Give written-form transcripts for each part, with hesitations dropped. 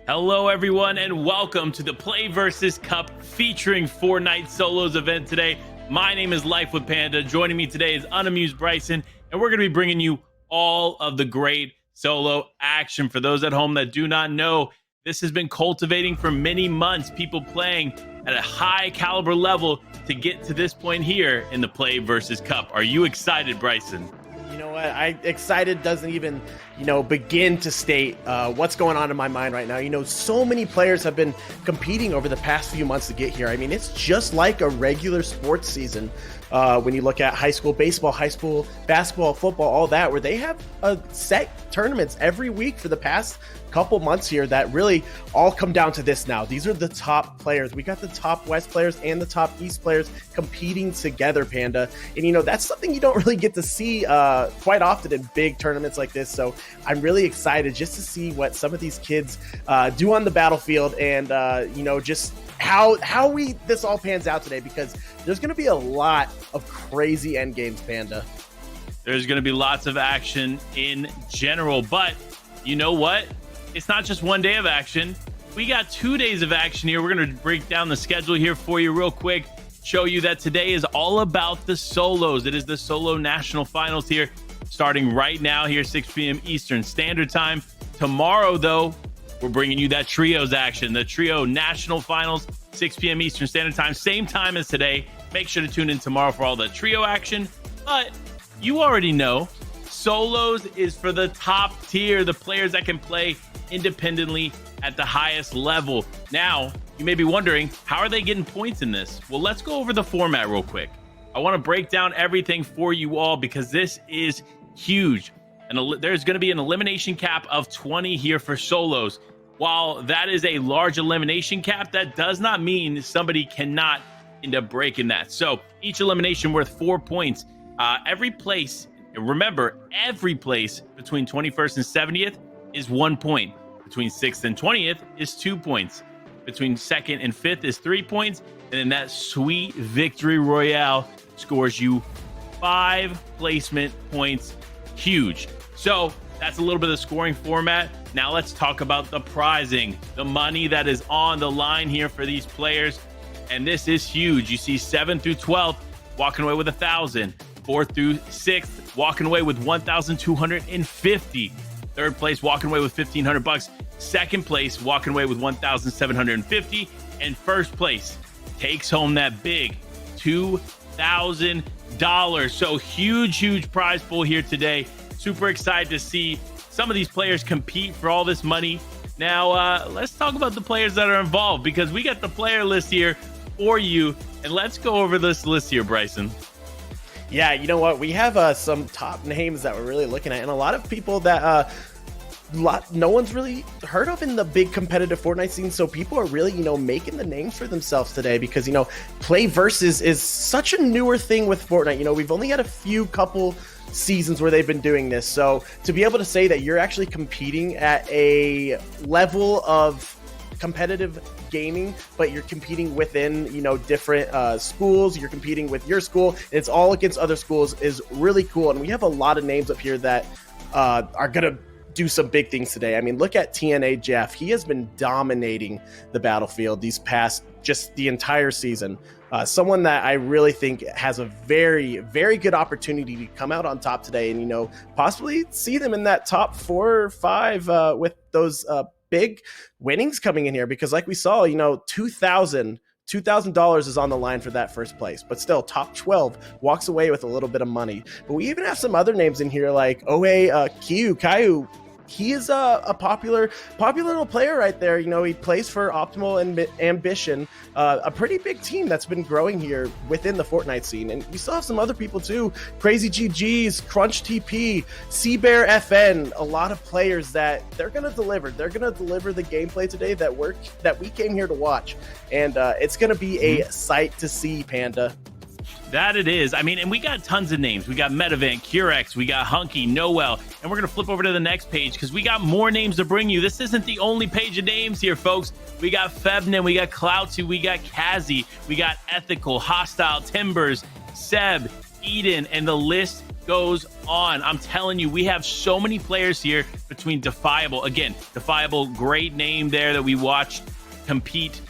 Hello, everyone, and welcome to the PlayVS Cup featuring Fortnite Solos event today. My name is Life with Panda. Joining me today is Unamused Bryson, and we're going to be bringing you all of the great solo action. For those at home that do not know, this has been cultivating for many months, people playing at a high caliber level to get to this point here in the PlayVS Cup. Are you excited, Bryson? You know what? Excited doesn't even, begin to state what's going on in my mind right now. So many players have been competing over the past few months to get here. I mean, it's just like a regular sports season when you look at high school baseball, high school basketball, football, all that, where they have set tournaments every week for the past couple months here that really all come down to this now. These are the top players. We got the top West players and the top East players competing together, Panda. And, that's something you don't really get to see quite often in big tournaments like this. So I'm really excited just to see what some of these kids do on the battlefield and, just how this all pans out today, because there's going to be a lot of crazy end games, Panda. There's going to be lots of action in general, but you know what? It's not just one day of action. We got 2 days of action here. We're going to break down the schedule here for you real quick, show you that today is all about the solos. It is the solo national finals here, starting right now here, 6 p.m. Eastern Standard Time. Tomorrow, though, we're bringing you that trios action, the trio national finals, 6 p.m. Eastern Standard Time, same time as today. Make sure to tune in tomorrow for all the trio action. But you already know, solos is for the top tier, the players that can play independently at the highest level. Now, you may be wondering, how are they getting points in this? Well, let's go over the format real quick. I want to break down everything for you all because this is huge. And there's going to be an elimination cap of 20 here for solos. While that is a large elimination cap, that does not mean somebody cannot end up breaking that. So each elimination worth 4 points. Every place, remember, every place between 21st and 70th is 1 point. Between 6th and 20th is 2 points. Between 2nd and 5th is 3 points. And then that sweet victory royale scores you 5 placement points. Huge. So that's a little bit of the scoring format. Now let's talk about the prizing, the money that is on the line here for these players. And this is huge. You see 7th through 12th walking away with 1,000. 4th through 6th walking away with 1,250. Third place walking away with $1,500. Second place walking away with $1,750. And first place takes home that big $2,000. So huge prize pool here today. Super excited to see some of these players compete for all this money. Now, let's talk about the players that are involved, because we got the player list here for you. And let's go over this list here, Bryson. Yeah, you know what? We have some top names that we're really looking at, and a lot of people that no one's really heard of in the big competitive Fortnite scene. So people are really, making the names for themselves today, because, PlayVS is such a newer thing with Fortnite. We've only had a couple seasons where they've been doing this. So to be able to say that you're actually competing at a level of competitive gaming, but you're competing within, different schools, you're competing with your school, and it's all against other schools, is really cool. And we have a lot of names up here that are going to do some big things today. I mean, look at TNA Jeff. He has been dominating the battlefield these past, just the entire season. Someone that I really think has a very, very good opportunity to come out on top today and, possibly see them in that top 4 or 5 with those big winnings coming in here, because like we saw, $2,000 is on the line for that first place, but still top 12 walks away with a little bit of money. But we even have some other names in here like Caillou. He is a popular little player right there. He plays for Optimal and Ambition, a pretty big team that's been growing here within the Fortnite scene. And we still have some other people too: Crazy GGs, Crunch TP, Seabear FN. A lot of players that they're gonna deliver. They're gonna deliver the gameplay today that we came here to watch, and it's gonna be a sight to see, Panda. That it is. I mean, and we got tons of names. We got Metavant, Curex, we got Hunky, Noel, and we're going to flip over to the next page because we got more names to bring you. This isn't the only page of names here, folks. We got Febnin, we got Clouty, we got Kazi, we got Ethical, Hostile, Timbers, Seb, Eden, and the list goes on. I'm telling you, we have so many players here between Defiable. Again, Defiable, great name there that we watched compete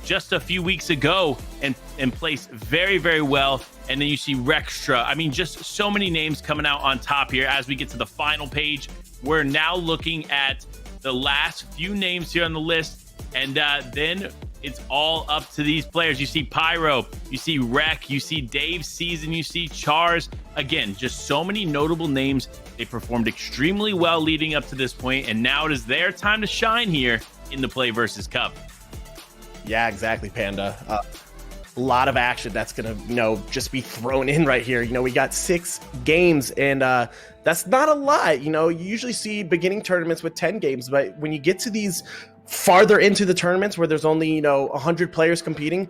just a few weeks ago and place very, very well. And then you see Rextra. I mean, just so many names coming out on top here as we get to the final page. We're now looking at the last few names here on the list. And then it's all up to these players. You see Pyro, you see Rec, you see Dave Season, you see Chars. Again, just so many notable names. They performed extremely well leading up to this point, and now it is their time to shine here in the PlayVS Cup. Yeah, exactly, Panda. A lot of action that's gonna, just be thrown in right here. We got 6 games, and that's not a lot. You usually see beginning tournaments with 10 games, but when you get to these farther into the tournaments where there's only 100 players competing,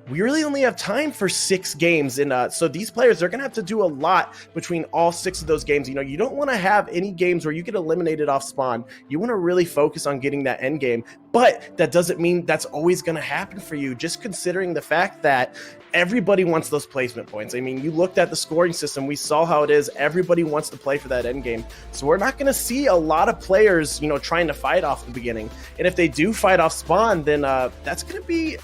we really only have time for 6 games. And so these players, they're gonna have to do a lot between all 6 of those games. You don't want to have any games where you get eliminated off spawn. You want to really focus on getting that end game, but that doesn't mean that's always going to happen for you, just considering the fact that everybody wants those placement points. I mean, you looked at the scoring system, we saw how it is. Everybody wants to play for that end game. So we're not going to see a lot of players, trying to fight off the beginning. And if they do fight off spawn, then that's going to be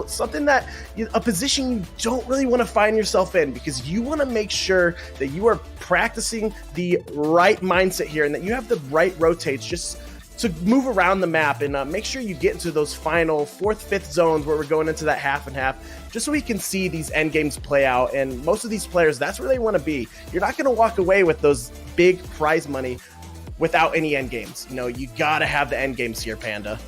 something that a position you don't really want to find yourself in, because you want to make sure that you are practicing the right mindset here and that you have the right rotates just to move around the map, and make sure you get into those final 4th, 5th zones where we're going into that half and half, just so we can see these end games play out. And most of these players, that's where they want to be. You're not going to walk away with those big prize money without any end games. You got to have the end games here, Panda.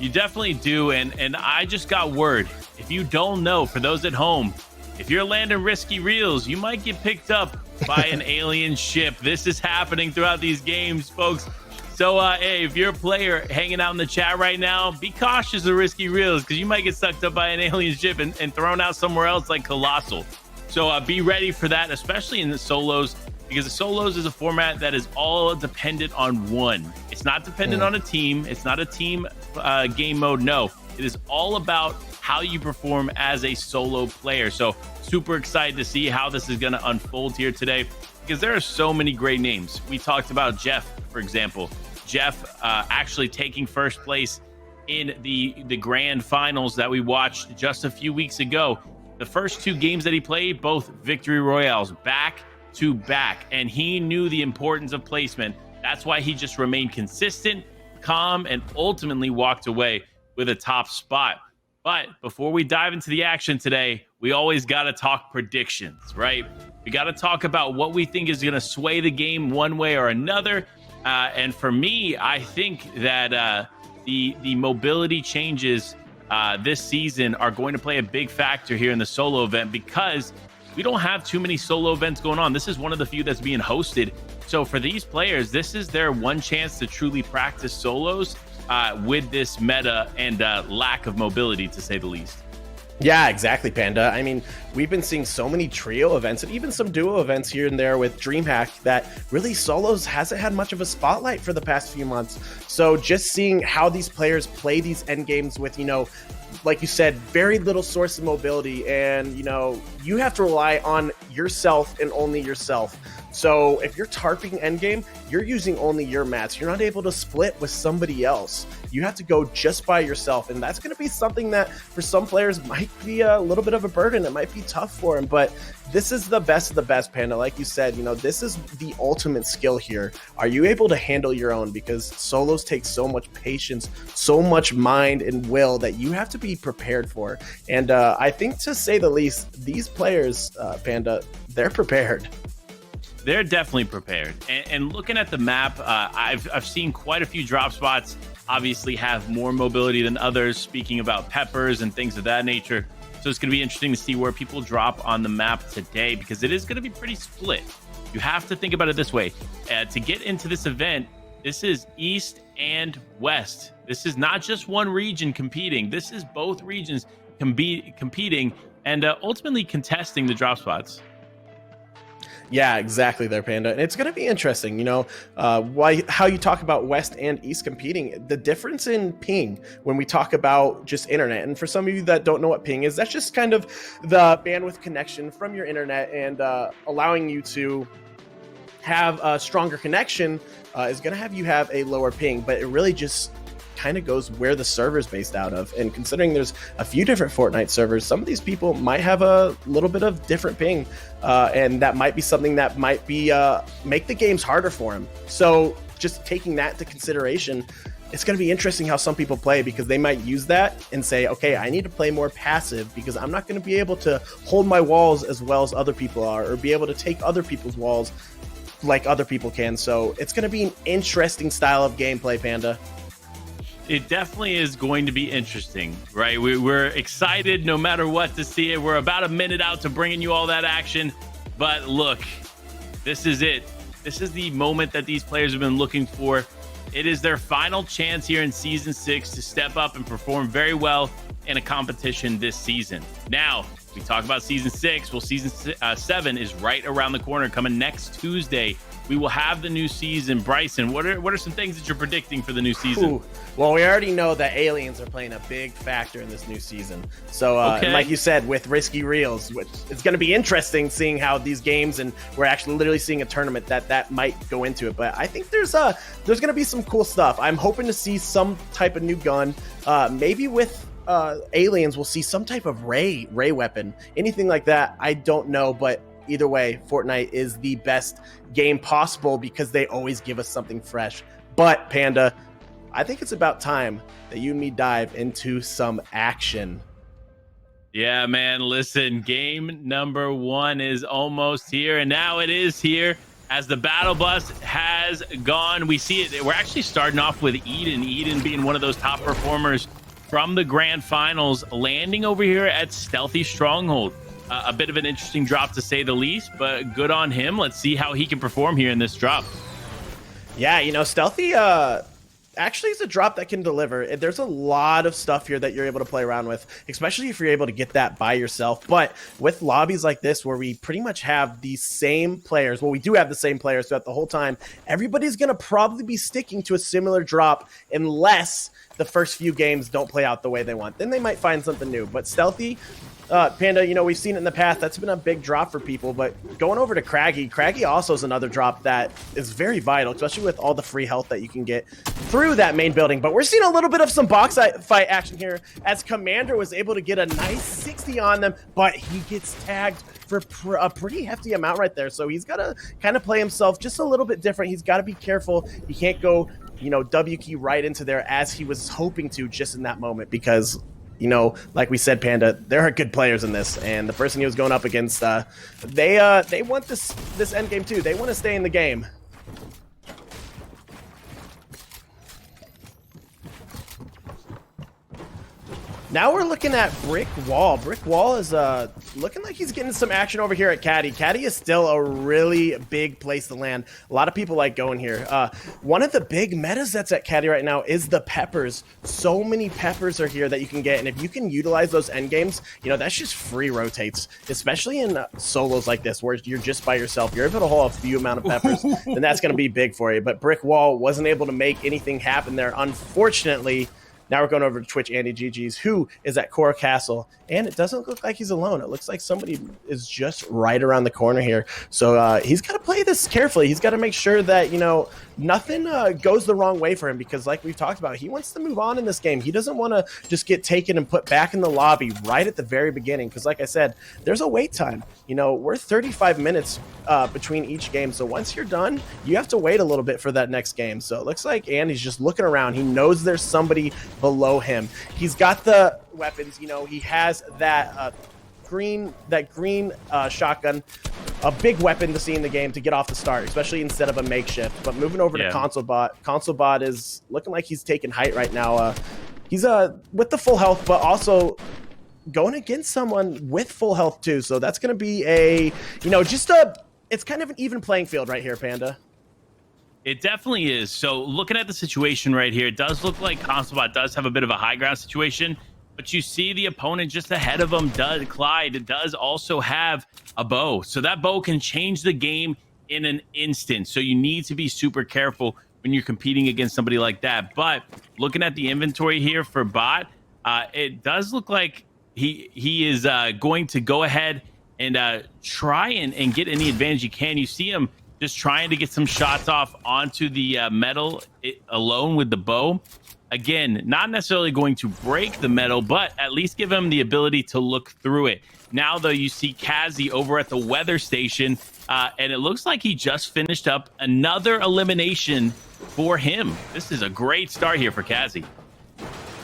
You definitely do, and I just got word. If you don't know, for those at home, if you're landing risky reels, you might get picked up by an alien ship. This is happening throughout these games, folks. So, hey, if you're a player hanging out in the chat right now, be cautious of risky reels, because you might get sucked up by an alien ship and thrown out somewhere else like Colossal. So be ready for that, especially in the solos, because the solos is a format that is all dependent on one. It's not dependent on a team. It's not a team game mode. No, it is all about how you perform as a solo player. So super excited to see how this is going to unfold here today, because there are so many great names. We talked about Jeff, for example. Jeff actually taking first place in the grand finals that we watched just a few weeks ago. The first 2 games that he played, both victory royales, back to back, and he knew the importance of placement. That's why he just remained consistent, calm, and ultimately walked away with a top spot. But before we dive into the action today, we always got to talk predictions, right? We got to talk about what we think is going to sway the game one way or another. And for me, I think that the mobility changes this season are going to play a big factor here in the solo event, because we don't have too many solo events going on. This is one of the few that's being hosted. So for these players, this is their one chance to truly practice solos with this meta and lack of mobility, to say the least. Yeah, exactly, Panda. I mean, we've been seeing so many trio events and even some duo events here and there with DreamHack that really solos hasn't had much of a spotlight for the past few months. So just seeing how these players play these end games with, like you said, very little source of mobility, and you have to rely on yourself and only yourself. So if you're tarping endgame, you're using only your mats. You're not able to split with somebody else. You have to go just by yourself, and that's going to be something that for some players might be a little bit of a burden. It might be tough for them, but this is the best of the best, Panda. Like you said, this is the ultimate skill here. Are you able to handle your own? Because solos take so much patience, so much mind and will that you have to be prepared for. And I think, to say the least, these players, Panda, they're prepared. They're definitely prepared. And looking at the map, I've seen quite a few drop spots obviously have more mobility than others, speaking about peppers and things of that nature. So it's going to be interesting to see where people drop on the map today, because it is going to be pretty split. You have to think about it this way. To get into this event, this is East and West. This is not just one region competing. This is both regions competing and ultimately contesting the drop spots. Yeah, exactly there, Panda. And it's going to be interesting, how you talk about West and East competing, the difference in ping when we talk about just internet. And for some of you that don't know what ping is, that's just kind of the bandwidth connection from your internet and allowing you to have a stronger connection is going to have you have a lower ping, but it really just kind of goes where the server's based out of. And considering there's a few different Fortnite servers, some of these people might have a little bit of different ping, and that might be something that might be make the games harder for them. So just taking that into consideration, it's going to be interesting how some people play, because they might use that and say, okay, I need to play more passive because I'm not going to be able to hold my walls as well as other people are, or be able to take other people's walls like other people can. So it's going to be an interesting style of gameplay, Panda. It definitely is going to be interesting, right? We're excited no matter what to see it. We're about a minute out to bringing you all that action. But look, this is it. This is the moment that these players have been looking for. It is their final chance here in Season 6 to step up and perform very well in a competition this season. Now, we talk about Season 6. Well, Season 7 is right around the corner, coming next Tuesday. We will have the new season. Bryson, what are some things that you're predicting for the new season? Ooh. Well, we already know that aliens are playing a big factor in this new season. So, Okay. like you said, with Risky Reels, it's going to be interesting seeing how these games, and we're actually literally seeing a tournament that might go into it. But I think there's going to be some cool stuff. I'm hoping to see some type of new gun, maybe with aliens. We'll see some type of ray weapon, anything like that. I don't know, but either way, Fortnite is the best game possible because they always give us something fresh. But Panda, I think it's about time that you and me dive into some action. Yeah, man, listen, game number 1 is almost here, and now it is here as the battle bus has gone. We see it. We're actually starting off with Eden being one of those top performers from the grand finals, landing over here at Stealthy Stronghold. A bit of an interesting drop to say the least, but good on him. Let's see how he can perform here in this drop. Yeah, Stealthy actually is a drop that can deliver. There's a lot of stuff here that you're able to play around with, especially if you're able to get that by yourself. But with lobbies like this, where we pretty much have the same players, well, we do have the same players throughout the whole time, everybody's going to probably be sticking to a similar drop unless the first few games don't play out the way they want. Then they might find something new. But Stealthy, Panda, we've seen it in the past. That's been a big drop for people. But going over to Craggy also is another drop that is very vital, especially with all the free health that you can get through that main building. But we're seeing a little bit of some box fight action here, as Commander was able to get a nice 60 on them, but he gets tagged for a pretty hefty amount right there. So he's got to kind of play himself just a little bit different. He's got to be careful. He can't go, W key right into there as he was hoping to just in that moment, because like we said, Panda, there are good players in this, and the person he was going up against, they want this end game too. They want to stay in the game. Now we're looking at Brick Wall. Brick Wall is looking like he's getting some action over here at Caddy. Caddy is still a really big place to land. A lot of people like going here. One of the big metas that's at Caddy right now is the peppers. So many peppers are here that you can get, and if you can utilize those end games, that's just free rotates, especially in solos like this where you're just by yourself. You're able to hold a few amount of peppers, then that's going to be big for you. But Brick Wall wasn't able to make anything happen there, unfortunately. Now we're going over to Twitch Andy GG's, who is at Cora Castle, and it doesn't look like he's alone. It looks like somebody is just right around the corner here. So he's got to play this carefully. He's got to make sure that, nothing goes the wrong way for him, because like we've talked about, he wants to move on in this game. He doesn't want to just get taken and put back in the lobby right at the very beginning, because like I said, there's a wait time. We're 35 minutes between each game. So once you're done, you have to wait a little bit for that next game. So it looks like Andy's just looking around. He knows there's somebody below him. He's got the weapons, he has that green shotgun, a big weapon to see in the game to get off the start, especially instead of a makeshift. But moving over to Console Bot is looking like he's taking height right now. He's with the full health, but also going against someone with full health too. So that's going to be it's kind of an even playing field right here, Panda. It definitely is. So looking at the situation right here, it does look like ConsoleBot does have a bit of a high ground situation. but you see the opponent just ahead of him, Clyde does also have a bow. So that bow can change the game in an instant. So you need to be super careful when you're competing against somebody like that. But looking at the inventory here for Bot, it does look like he is going to go ahead and try and get any advantage he can. You see him just trying to get some shots off onto the metal alone with the bow. Again, not necessarily going to break the metal, but at least give him the ability to look through it. Now, though, you see Kazi over at the weather station, and it looks like he just finished up another elimination for him. This is a great start here for Kazi.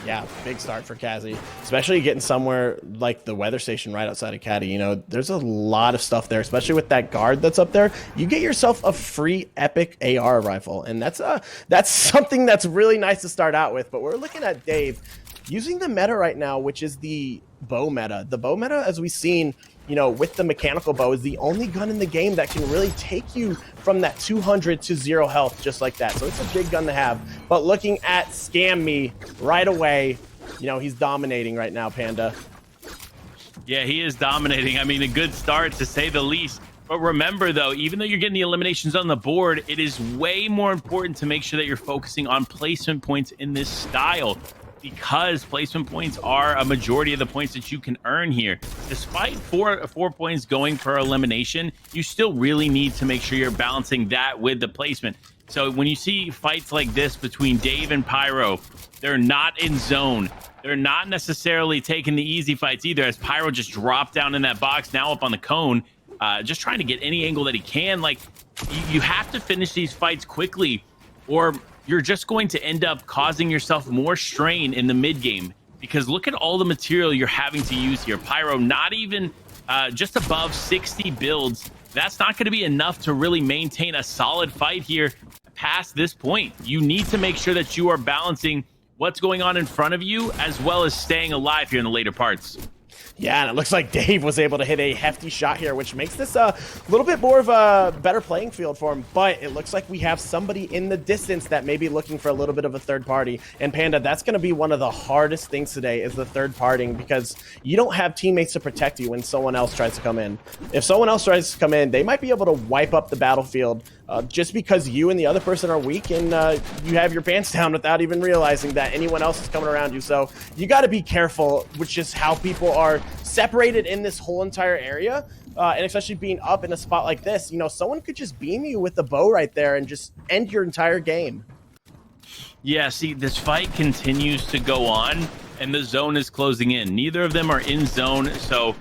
Yeah, big start for Kazi, especially getting somewhere like the weather station right outside of Caddy. You know, there's a lot of stuff there, especially with that guard that's up there. You get yourself a free epic AR rifle, and that's something that's really nice to start out with. But we're looking at Dave using the meta right now, which is the bow meta. The bow meta, as we've seen, you know, with the mechanical bow, is the only gun in the game that can really take you from that 200 to 0 health just like that. So it's a big gun to have. But looking at Scam Me right away, you know, he's dominating right now, Panda. Yeah, he is dominating. I mean, a good start to say the least. But remember, though, even though you're getting the eliminations on the board, it is way more important to make sure that you're focusing on placement points in this style, because placement points are a majority of the points that you can earn here. Despite four points going per elimination, you still really need to make sure you're balancing that with the placement. So when you see fights like this between Dave and Pyro, they're not in zone. They're not necessarily taking the easy fights either, as Pyro just dropped down in that box, now up on the cone, just trying to get any angle that he can. Like, you have to finish these fights quickly, or you're just going to end up causing yourself more strain in the mid game, because look at all the material you're having to use here. Pyro, not even just above 60 builds. That's not going to be enough to really maintain a solid fight here past this point. You need to make sure that you are balancing what's going on in front of you, as well as staying alive here in the later parts. Yeah, and it looks like Dave was able to hit a hefty shot here, which makes this a little bit more of a better playing field for him. But it looks like we have somebody in the distance that may be looking for a little bit of a third party. And Panda, that's going to be one of the hardest things today, is the third partying, because you don't have teammates to protect you when someone else tries to come in. If someone else tries to come in, they might be able to wipe up the battlefield just because you and the other person are weak, and you have your pants down without even realizing that anyone else is coming around you. So you got to be careful, which is how people are separated in this whole entire area, and especially being up in a spot like this. You know, someone could just beam you with the bow right there and just end your entire game. Yeah, see, this fight continues to go on, and the zone is closing in. Neither of them are in zone, so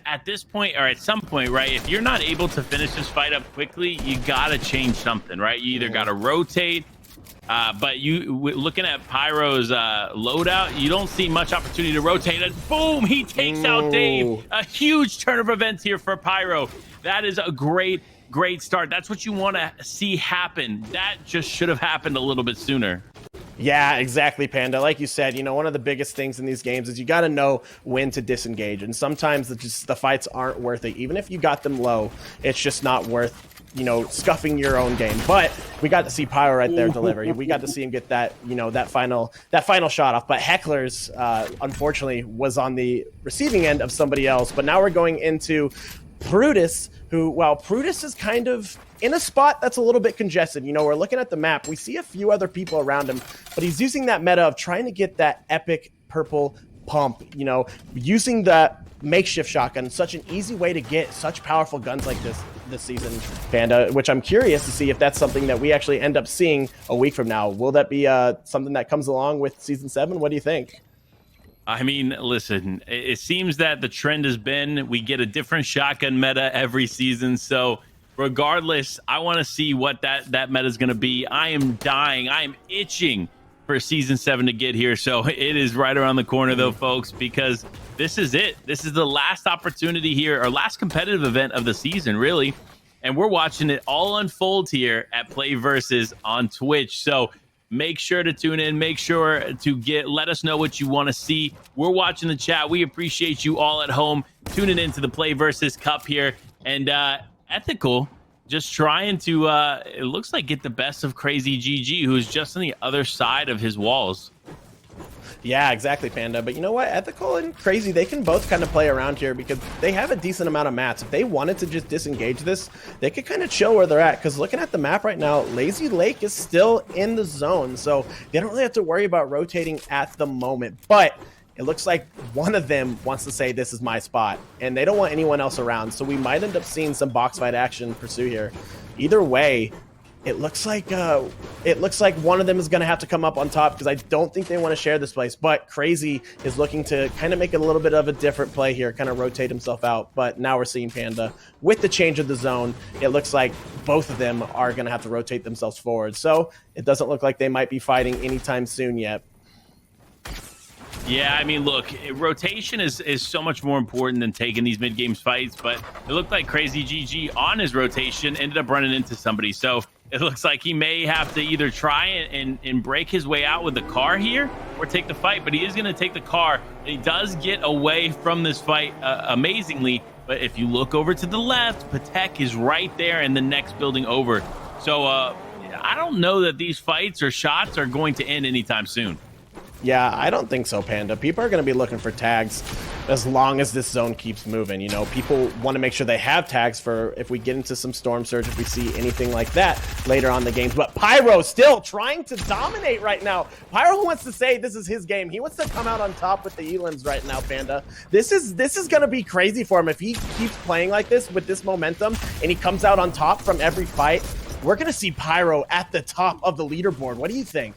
at this point, or at some point, right, if you're not able to finish this fight up quickly, you gotta change something, right? You either gotta rotate, but looking at Pyro's loadout, you don't see much opportunity to rotate, and boom, he takes out Dave. A huge turn of events here for Pyro. That is a great start. That's what you want to see happen. That just should have happened a little bit sooner. Yeah, exactly, Panda. Like you said, you know, one of the biggest things in these games is you got to know when to disengage. And sometimes the fights aren't worth it. Even if you got them low, it's just not worth, you know, scuffing your own game. But we got to see Pyro right there deliver. We got to see him get that, you know, that final shot off. But Heckler's, unfortunately, was on the receiving end of somebody else. But now we're going into Brutus, who, well, Brutus is kind of in a spot that's a little bit congested. You know, we're looking at the map. We see a few other people around him, but he's using that meta of trying to get that epic purple pump, you know, using that makeshift shotgun. Such an easy way to get such powerful guns like this season, Panda, which I'm curious to see if that's something that we actually end up seeing a week from now. Will that be something that comes along with Season 7? What do you think? I mean, listen, it seems that the trend has been we get a different shotgun meta every season. So regardless, I want to see what that meta is going to be. I am dying. I am itching for Season 7 to get here. So it is right around the corner, though, folks, because this is it. This is the last opportunity here, or last competitive event of the season, really. And we're watching it all unfold here at PlayVS on Twitch. So make sure to tune in. Make sure to let us know what you want to see. We're watching the chat. We appreciate you all at home tuning into the PlayVS Cup here. And Ethical just trying to, it looks like, get the best of Crazy GG, who's just on the other side of his walls. Yeah, exactly, Panda. But you know what? Ethical and Crazy, they can both kind of play around here because they have a decent amount of mats. If they wanted to just disengage this, they could kind of chill where they're at. Because looking at the map right now, Lazy Lake is still in the zone. So they don't really have to worry about rotating at the moment. But it looks like one of them wants to say, this is my spot. And they don't want anyone else around. So we might end up seeing some box fight action pursue here. Either way, it looks like one of them is going to have to come up on top because I don't think they want to share this place. But Crazy is looking to kind of make a little bit of a different play here, kind of rotate himself out. But now we're seeing Panda with the change of the zone. It looks like both of them are going to have to rotate themselves forward. So it doesn't look like they might be fighting anytime soon yet. Yeah, I mean, look, rotation is so much more important than taking these mid-games fights, but it looked like Crazy GG on his rotation ended up running into somebody. So it looks like he may have to either try and break his way out with the car here or take the fight, but he is going to take the car. And he does get away from this fight amazingly, but if you look over to the left, Patek is right there in the next building over. So I don't know that these fights or shots are going to end anytime soon. Yeah, I don't think so, Panda. People are going to be looking for tags as long as this zone keeps moving. You know, people want to make sure they have tags for if we get into some Storm Surge, if we see anything like that later on in the games. But Pyro still trying to dominate right now. Pyro wants to say this is his game. He wants to come out on top with the Elans right now, Panda. This is going to be crazy for him. If he keeps playing like this with this momentum and he comes out on top from every fight, we're going to see Pyro at the top of the leaderboard. What do you think?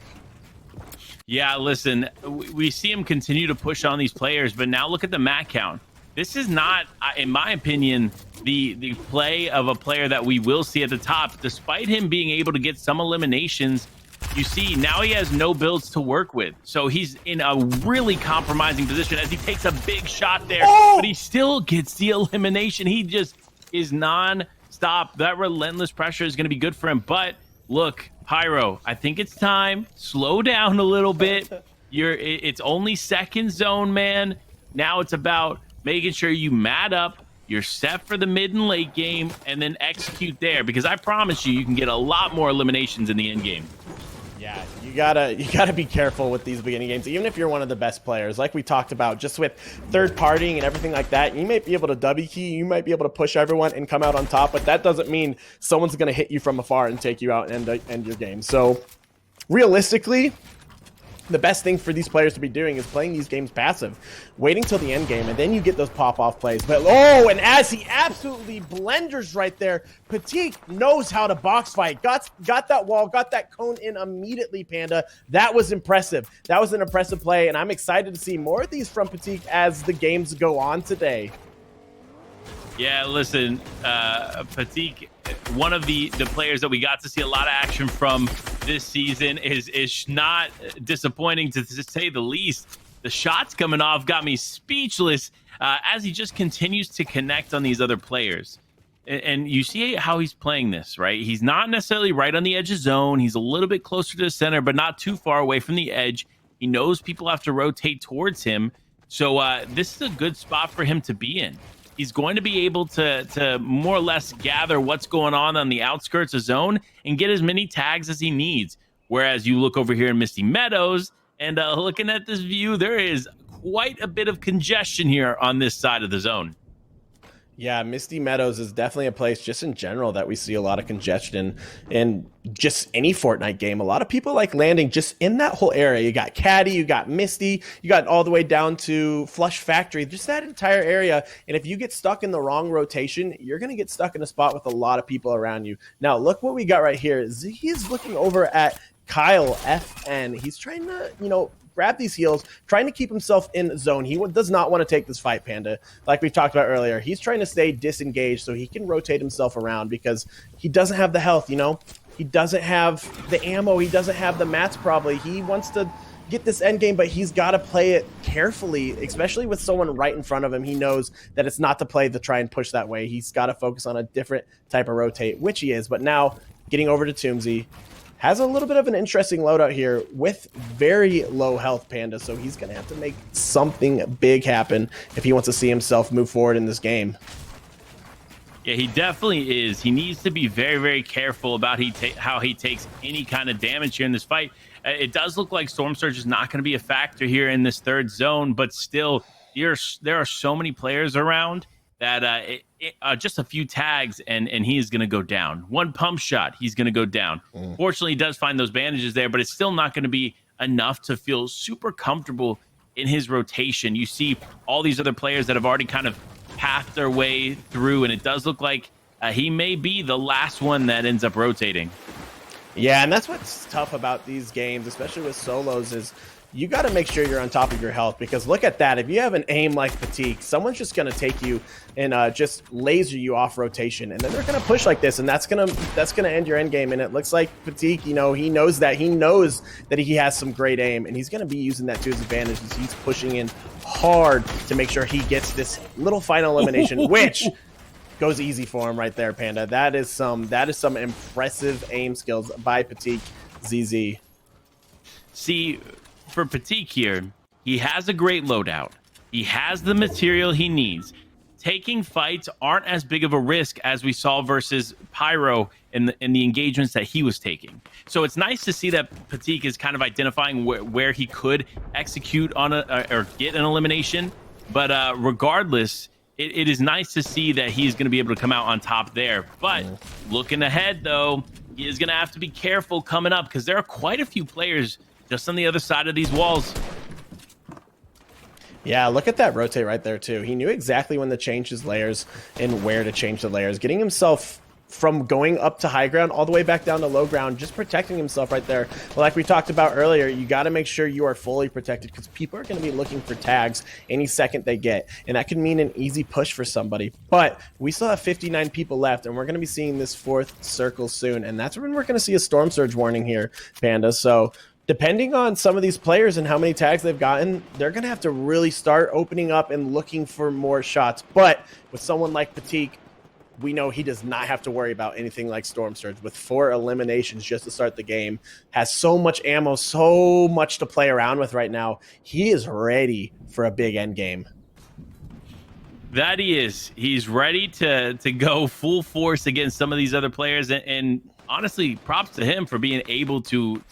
Yeah, listen, we see him continue to push on these players, but now look at the mat count. This is not, in my opinion, the play of a player that we will see at the top. Despite him being able to get some eliminations, you see now he has no builds to work with. So he's in a really compromising position as he takes a big shot there, but he still gets the elimination. He just is non-stop. That relentless pressure is going to be good for him, but look, Pyro, I think it's time. Slow down a little bit. It's only second zone, man. Now it's about making sure you mat up, you're set for the mid and late game, and then execute there. Because I promise you can get a lot more eliminations in the end game. Yeah, you gotta be careful with these beginning games, even if you're one of the best players. Like we talked about, just with third partying and everything like that, you might be able to W key, you might be able to push everyone and come out on top, but that doesn't mean someone's gonna hit you from afar and take you out and end your game. So realistically, the best thing for these players to be doing is playing these games passive, waiting till the end game, and then you get those pop-off plays. But and as he absolutely blenders right there, Patek knows how to box fight. Got that wall, got that cone in immediately, Panda. That was impressive. That was an impressive play, and I'm excited to see more of these from Patek as the games go on today. Yeah, listen, Patek, one of the players that we got to see a lot of action from this season is not disappointing to say the least. The shots coming off got me speechless as he just continues to connect on these other players. And you see how he's playing this, right? He's not necessarily right on the edge of zone. He's a little bit closer to the center, but not too far away from the edge. He knows people have to rotate towards him. So this is a good spot for him to be in. He's going to be able to more or less gather what's going on the outskirts of zone and get as many tags as he needs. Whereas you look over here in Misty Meadows and looking at this view, there is quite a bit of congestion here on this side of the zone. Yeah, Misty Meadows is definitely a place just in general that we see a lot of congestion in just any Fortnite game. A lot of people like landing just in that whole area. You got Caddy, you got Misty, you got all the way down to Flush Factory, just that entire area. And if you get stuck in the wrong rotation, you're going to get stuck in a spot with a lot of people around you. Now, look what we got right here. He's looking over at Kyle FN. He's trying to, grab these heals, trying to keep himself in zone. He does not want to take this fight, Panda. Like we've talked about earlier, he's trying to stay disengaged so he can rotate himself around because he doesn't have the health, He doesn't have the ammo. He doesn't have the mats probably. He wants to get this end game, but he's got to play it carefully, especially with someone right in front of him. He knows that it's not to play to try and push that way. He's got to focus on a different type of rotate, which he is. But now getting over to Toomsy, has a little bit of an interesting loadout here with very low health, Panda, so he's going to have to make something big happen if he wants to see himself move forward in this game. Yeah, he definitely is. He needs to be very, very careful about how he takes any kind of damage here in this fight. It does look like Storm Surge is not going to be a factor here in this third zone, but still, there are so many players around that just a few tags and he is going to go down. One pump shot, he's going to go down. Fortunately, he does find those bandages there, but it's still not going to be enough to feel super comfortable in his rotation. You see all these other players that have already kind of path their way through, and it does look like he may be the last one that ends up rotating. Yeah, and that's what's tough about these games, especially with solos, is you got to make sure you're on top of your health, because look at that. If you have an aim like Fatigue, someone's just going to take you and just laser you off rotation, and then they're going to push like this, and that's going to end your end game. And it looks like Fatigue, he knows that he has some great aim, and he's going to be using that to his advantage as he's pushing in hard to make sure he gets this little final elimination, which goes easy for him right there, Panda. That is some impressive aim skills by Fatigue ZZ. See, for Fatigue here, he has a great loadout. He has the material he needs. Taking fights aren't as big of a risk as we saw versus Pyro in the engagements that he was taking. So it's nice to see that Fatigue is kind of identifying where he could execute on or get an elimination. But regardless, it is nice to see that he's going to be able to come out on top there. But looking ahead, though, he is going to have to be careful coming up, because there are quite a few players just on the other side of these walls. Yeah, look at that rotate right there, too. He knew exactly when to change his layers and where to change the layers, getting himself from going up to high ground all the way back down to low ground, just protecting himself right there. But like we talked about earlier, you got to make sure you are fully protected, because people are going to be looking for tags any second they get, and that could mean an easy push for somebody. But we still have 59 people left, and we're going to be seeing this fourth circle soon, and that's when we're going to see a Storm Surge warning here, Panda. So depending on some of these players and how many tags they've gotten, they're going to have to really start opening up and looking for more shots. But with someone like Fatigue, we know he does not have to worry about anything like Storm Surge. With 4 eliminations just to start the game, has so much ammo, so much to play around with right now. He is ready for a big end game. That he is. He's ready to go full force against some of these other players, and honestly, props to him for being able to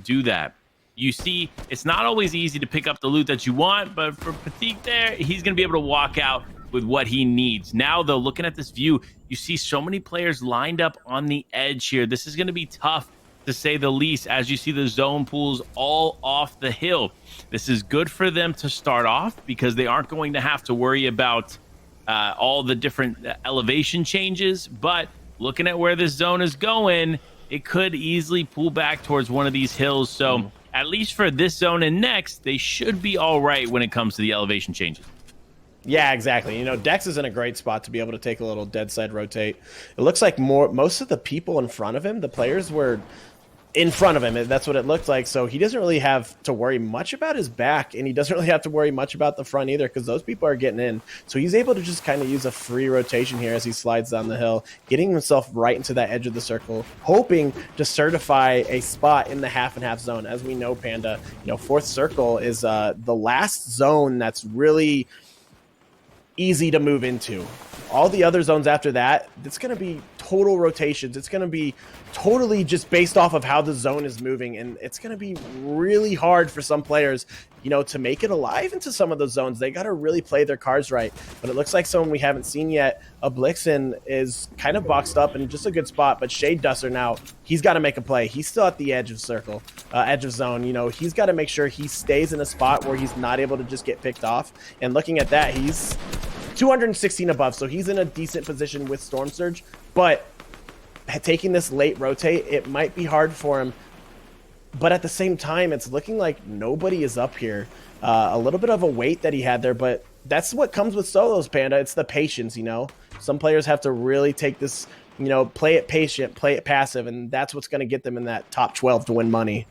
do that. You see, it's not always easy to pick up the loot that you want, but for Fatigue there, he's going to be able to walk out with what he needs. Now, though, looking at this view, you see so many players lined up on the edge here. This is going to be tough, to say the least, as you see the zone pools all off the hill. This is good for them to start off, because they aren't going to have to worry about all the different elevation changes. But looking at where this zone is going, it could easily pull back towards one of these hills. So at least for this zone and next, they should be all right when it comes to the elevation changes. Yeah, exactly. Dex is in a great spot to be able to take a little dead side rotate. It looks like most of the people in front of him, the players were in front of him. That's what it looked like. So he doesn't really have to worry much about his back, and he doesn't really have to worry much about the front either, because those people are getting in. So he's able to just kind of use a free rotation here as he slides down the hill, getting himself right into that edge of the circle, hoping to certify a spot in the half and half zone. As we know, Panda, fourth circle is the last zone that's really easy to move into. All the other zones after that, it's going to be total rotations. It's going to be totally just based off of how the zone is moving, and it's going to be really hard for some players, to make it alive into some of those zones. They got to really play their cards right. But it looks like someone we haven't seen yet, a Blixen, is kind of boxed up in just a good spot. But Shade Duster now, he's got to make a play. He's still at the edge of circle, edge of zone. He's got to make sure he stays in a spot where he's not able to just get picked off. And looking at that, he's 216 above, so he's in a decent position with Storm Surge. But taking this late rotate, it might be hard for him. But at the same time, it's looking like nobody is up here. A little bit of a wait that he had there, but that's what comes with solos, Panda. It's the patience, Some players have to really take this, play it patient, play it passive, and that's what's going to get them in that top 12 to win money.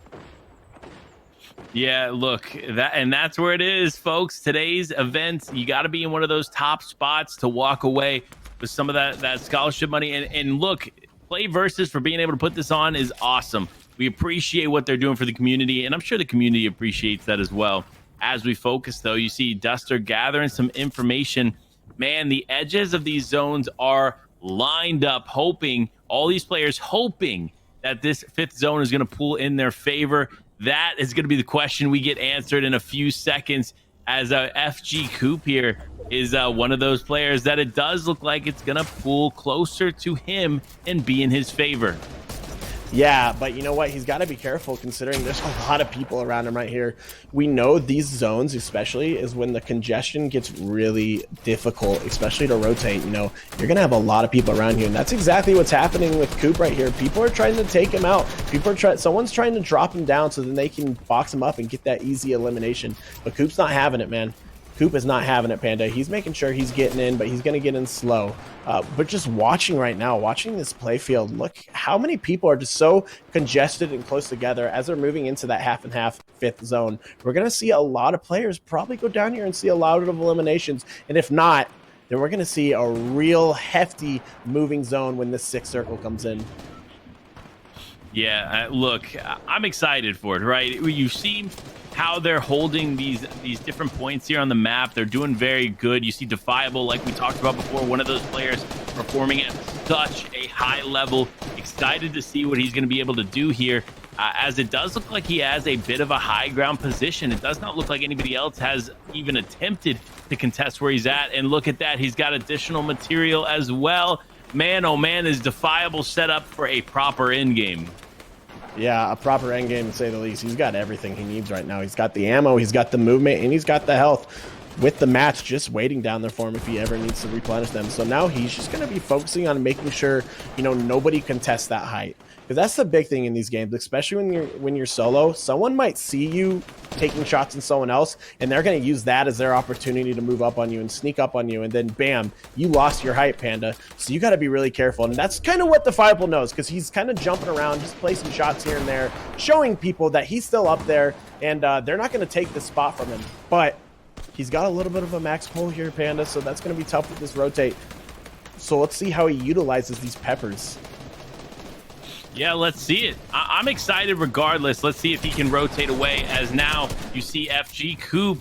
Yeah, look, that's where it is, folks. Today's event, you got to be in one of those top spots to walk away with some of that scholarship money. And look, PlayVS for being able to put this on is awesome. We appreciate what they're doing for the community, and I'm sure the community appreciates that as well. As we focus, though, you see Duster gathering some information. Man, the edges of these zones are lined up, hoping, all these players hoping that this fifth zone is going to pull in their favor. That is going to be the question we get answered in a few seconds, as FG Coop here is one of those players that it does look like it's going to pull closer to him and be in his favor. Yeah, but you know what? He's got to be careful considering there's a lot of people around him right here. We know these zones, especially, is when the congestion gets really difficult, especially to rotate. You know, you're going to have a lot of people around you, and that's exactly what's happening with Coop right here. People are trying to take him out. Someone's trying to drop him down so then they can box him up and get that easy elimination. But Coop's not having it, man. Coop is not having it, Panda. He's making sure he's getting in, but he's going to get in slow. But just watching right now, watching this play field, look how many people are just so congested and close together as they're moving into that half and half fifth zone. We're going to see a lot of players probably go down here and see a lot of eliminations. And if not, then we're going to see a real hefty moving zone when this sixth circle comes in. Yeah, look, I'm excited for it, right? You see how they're holding these different points here on the map. They're doing very good. You see Defiable, like we talked about before, one of those players performing at such a high level. Excited to see what he's going to be able to do here, as it does look like he has a bit of a high ground position. It does not look like anybody else has even attempted to contest where he's at. And look at that, he's got additional material as well. Man, oh man, is Defiable set up for a proper end game. Yeah, a proper end game, to say the least. He's got everything he needs right now. He's got the ammo, he's got the movement, and he's got the health, with the mats just waiting down there for him if he ever needs to replenish them. So now he's just going to be focusing on making sure, you know, nobody contests that height. Because that's the big thing in these games, especially when you're solo. Someone might see you taking shots on someone else, and they're going to use that as their opportunity to move up on you and sneak up on you, and then bam, you lost your height, Panda. So you got to be really careful, and that's kind of what Defiable knows, because he's kind of jumping around, just placing shots here and there, showing people that he's still up there, and they're not going to take the spot from him. But he's got a little bit of a max pull here, Panda, so that's going to be tough with this rotate. So let's see how he utilizes these peppers. Yeah, let's see it. I'm excited regardless. Let's see if he can rotate away, as now you see FG Coop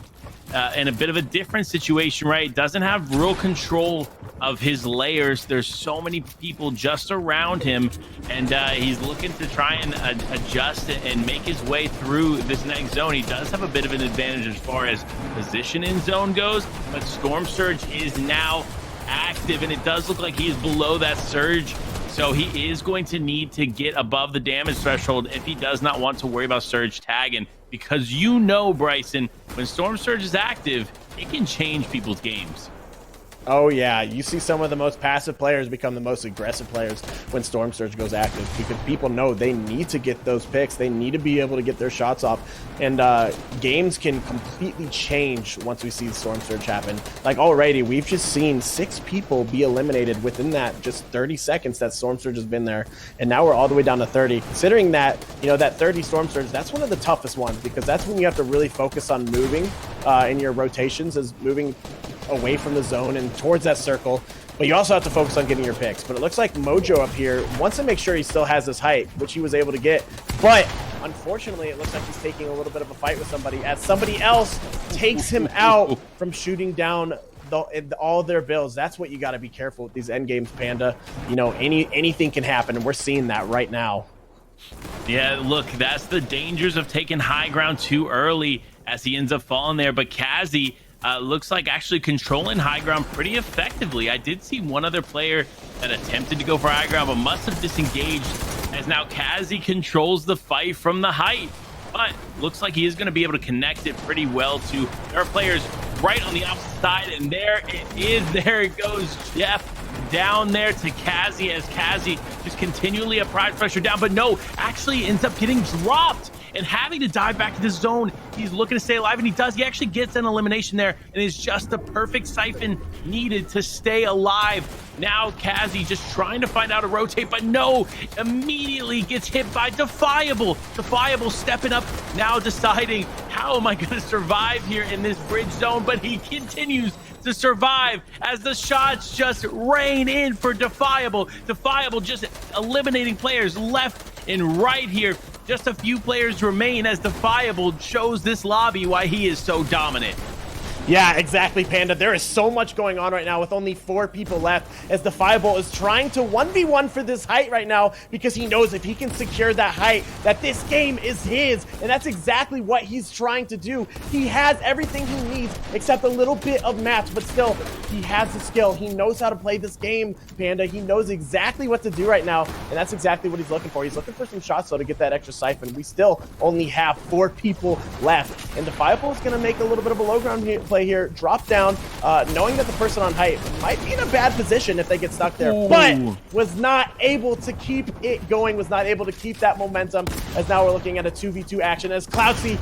in a bit of a different situation, right? Doesn't have real control of his layers. There's so many people just around him, and he's looking to try and adjust and make his way through this next zone. He does have a bit of an advantage as far as position in zone goes, but Storm Surge is now active, and it does look like he is below that surge. So he is going to need to get above the damage threshold if he does not want to worry about Surge tagging, because you know, Bryson, when Storm Surge is active, it can change people's games. Oh yeah, you see some of the most passive players become the most aggressive players when Storm Surge goes active, because people know they need to get those picks. They need to be able to get their shots off, and games can completely change once we see the Storm Surge happen. Like already, we've just seen 6 people be eliminated within that just 30 seconds that Storm Surge has been there, and now we're all the way down to 30. Considering that, you know, that 30 Storm Surge, that's one of the toughest ones, because that's when you have to really focus on moving in your rotations, is moving away from the zone and towards that circle, but you also have to focus on getting your picks. But it looks like Mojo up here wants to make sure he still has his height, which he was able to get, but unfortunately it looks like he's taking a little bit of a fight with somebody, as somebody else takes him out from shooting down all their builds. That's what you got to be careful with these end games, Panda. You know, anything can happen, and we're seeing that right now. Yeah, look, that's the dangers of taking high ground too early, as he ends up falling there. But Kazi looks like actually controlling high ground pretty effectively. I did see one other player that attempted to go for high ground, but must have disengaged, as now Kazi controls the fight from the height. But looks like he is going to be able to connect it pretty well to, there are players right on the opposite side, and there it is. There it goes, Jeff, down there to Kazi, as Kazi just continually applies pressure down, but no, actually ends up getting dropped and having to dive back to the zone. He's looking to stay alive, and he does. He actually gets an elimination there, and it's just the perfect siphon needed to stay alive. Now Kazi just trying to find out a rotate, but no, immediately gets hit by Defiable. Defiable stepping up, now deciding, how am I going to survive here in this bridge zone? But he continues to survive as the shots just rain in for Defiable. Defiable just eliminating players left and right here. Just a few players remain as Defiable shows this lobby why he is so dominant. Yeah, exactly, Panda. There is so much going on right now with only 4 people left as Defiable is trying to 1v1 for this height right now because he knows if he can secure that height, that this game is his, and that's exactly what he's trying to do. He has everything he needs except a little bit of match, but still, he has the skill. He knows how to play this game, Panda. He knows exactly what to do right now, and that's exactly what he's looking for. He's looking for some shots, though, to get that extra siphon. We still only have 4 people left, and Defiable is going to make a little bit of a low ground play here, drop down, knowing that the person on height might be in a bad position if they get stuck there, but was not able to keep it going, was not able to keep that momentum, as now we're looking at a 2v2 action as Cloudsy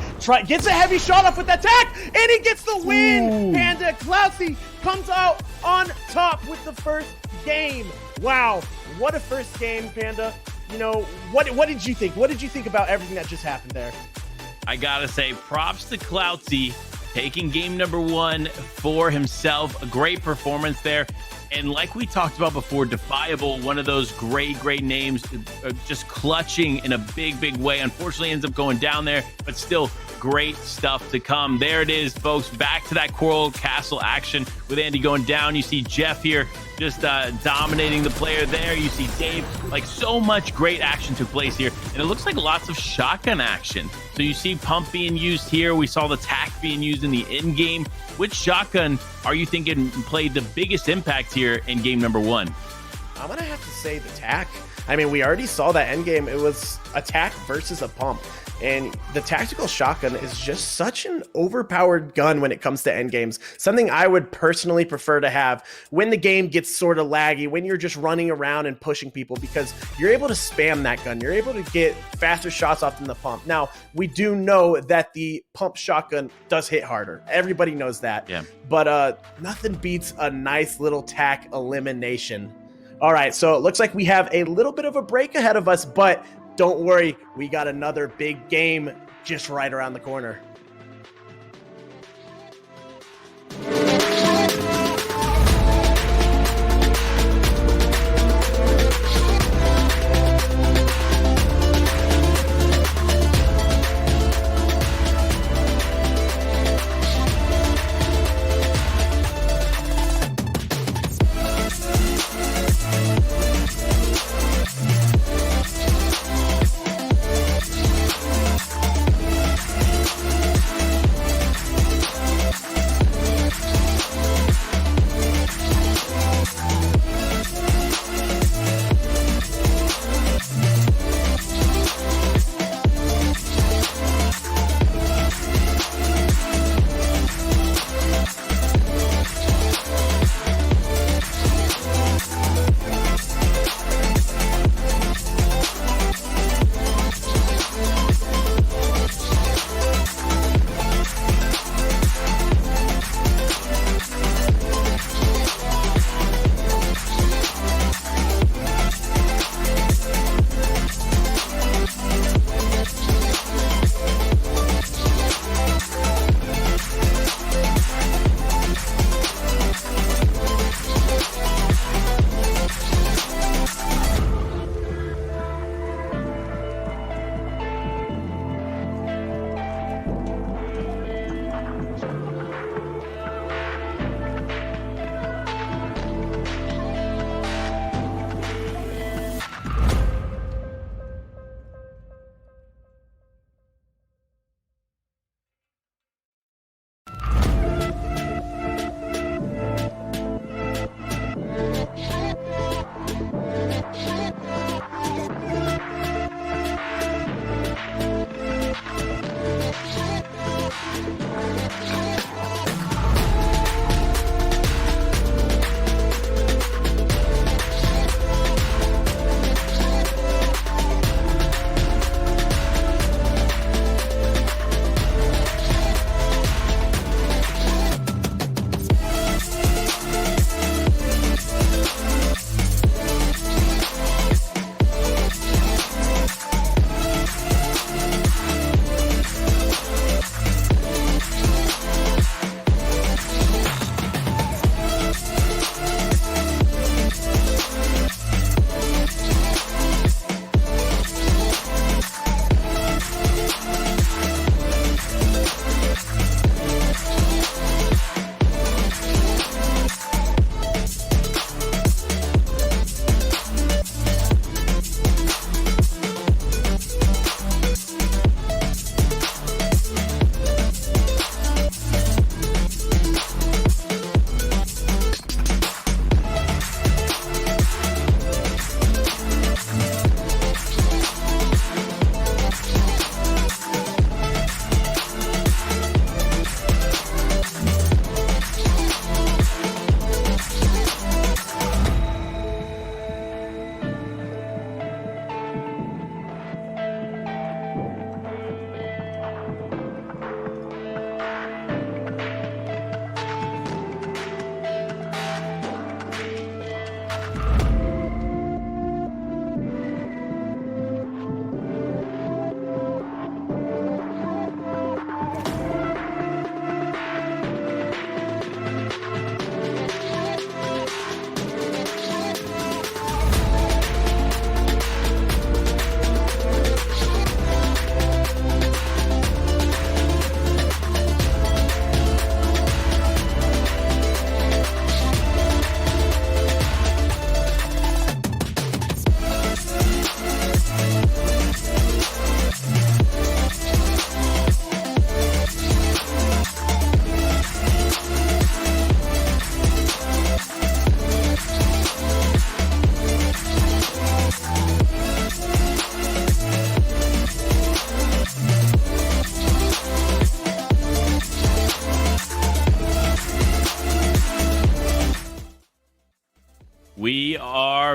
gets a heavy shot off with that tag, and he gets the win! Panda, Cloudsy comes out on top with the first game. Wow, what a first game, Panda. You know, what did you think? What did you think about everything that just happened there? I gotta say, props to Cloudsy, taking game number 1 for himself. A great performance there. And like we talked about before, Defiable, one of those great names, just clutching in a big way. Unfortunately, ends up going down there, but still great stuff to come. There it is, folks. Back to that Coral Castle action with Andy going down. You see Jeff here just dominating the player there. You see Dave, like so much great action took place here. And it looks like lots of shotgun action. So you see pump being used here. We saw the tac being used in the end game. Which shotgun are you thinking played the biggest impact here in game number 1? I'm going to have to say the tac. I mean, we already saw that end game. It was a tac versus a pump. And the tactical shotgun is just such an overpowered gun when it comes to end games. Something I would personally prefer to have when the game gets sort of laggy, when you're just running around and pushing people, because you're able to spam that gun. You're able to get faster shots off than the pump. Now, we do know that the pump shotgun does hit harder. Everybody knows that. Yeah. But nothing beats a nice little tac elimination. All right, so it looks like we have a little bit of a break ahead of us, but don't worry, we got another big game just right around the corner.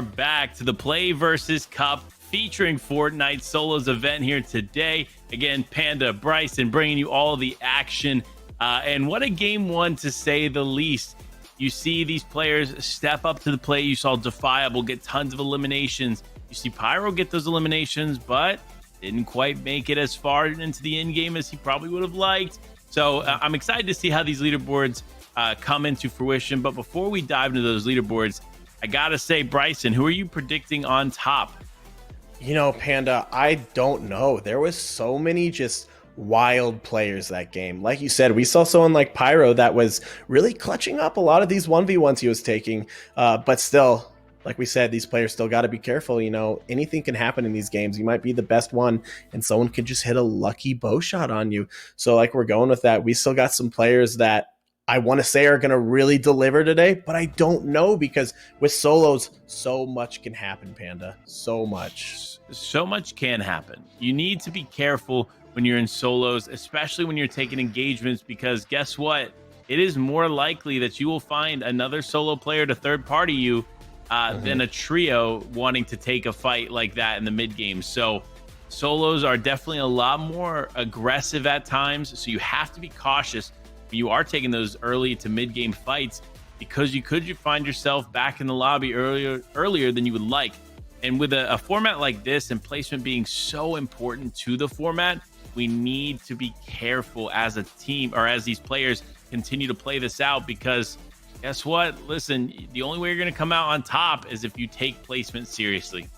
back to the Play versus Cup featuring Fortnite Solos event here today. Again, Panda, Bryson bringing you all the action. And what a game one, to say the least. You see these players step up to the plate. You saw Defiable get tons of eliminations. You see Pyro get those eliminations, but didn't quite make it as far into the end game as he probably would have liked. So I'm excited to see how these leaderboards come into fruition. But before we dive into those leaderboards, I gotta say, Bryson, who are you predicting on top? You know, Panda, I don't know. There was so many just wild players that game. Like you said, we saw someone like Pyro that was really clutching up a lot of these 1v1s he was taking. But still, like we said, these players still got to be careful. You know, anything can happen in these games. You might be the best one and someone could just hit a lucky bow shot on you. So like we're going with that. We still got some players that I want to say are going to really deliver today, but I don't know, because with solos, so much can happen, Panda. So much. So much can happen. You need to be careful when you're in solos, especially when you're taking engagements, because guess what? It is more likely that you will find another solo player to third party you than a trio wanting to take a fight like that in the mid game. So solos are definitely a lot more aggressive at times. So you have to be cautious when you are taking those early to mid game fights, because you could find yourself back in the lobby earlier than you would like. And with a format like this and placement being so important to the format, we need to be careful as a team, or as these players continue to play this out, because guess what? Listen, the only way you're going to come out on top is if you take placement seriously.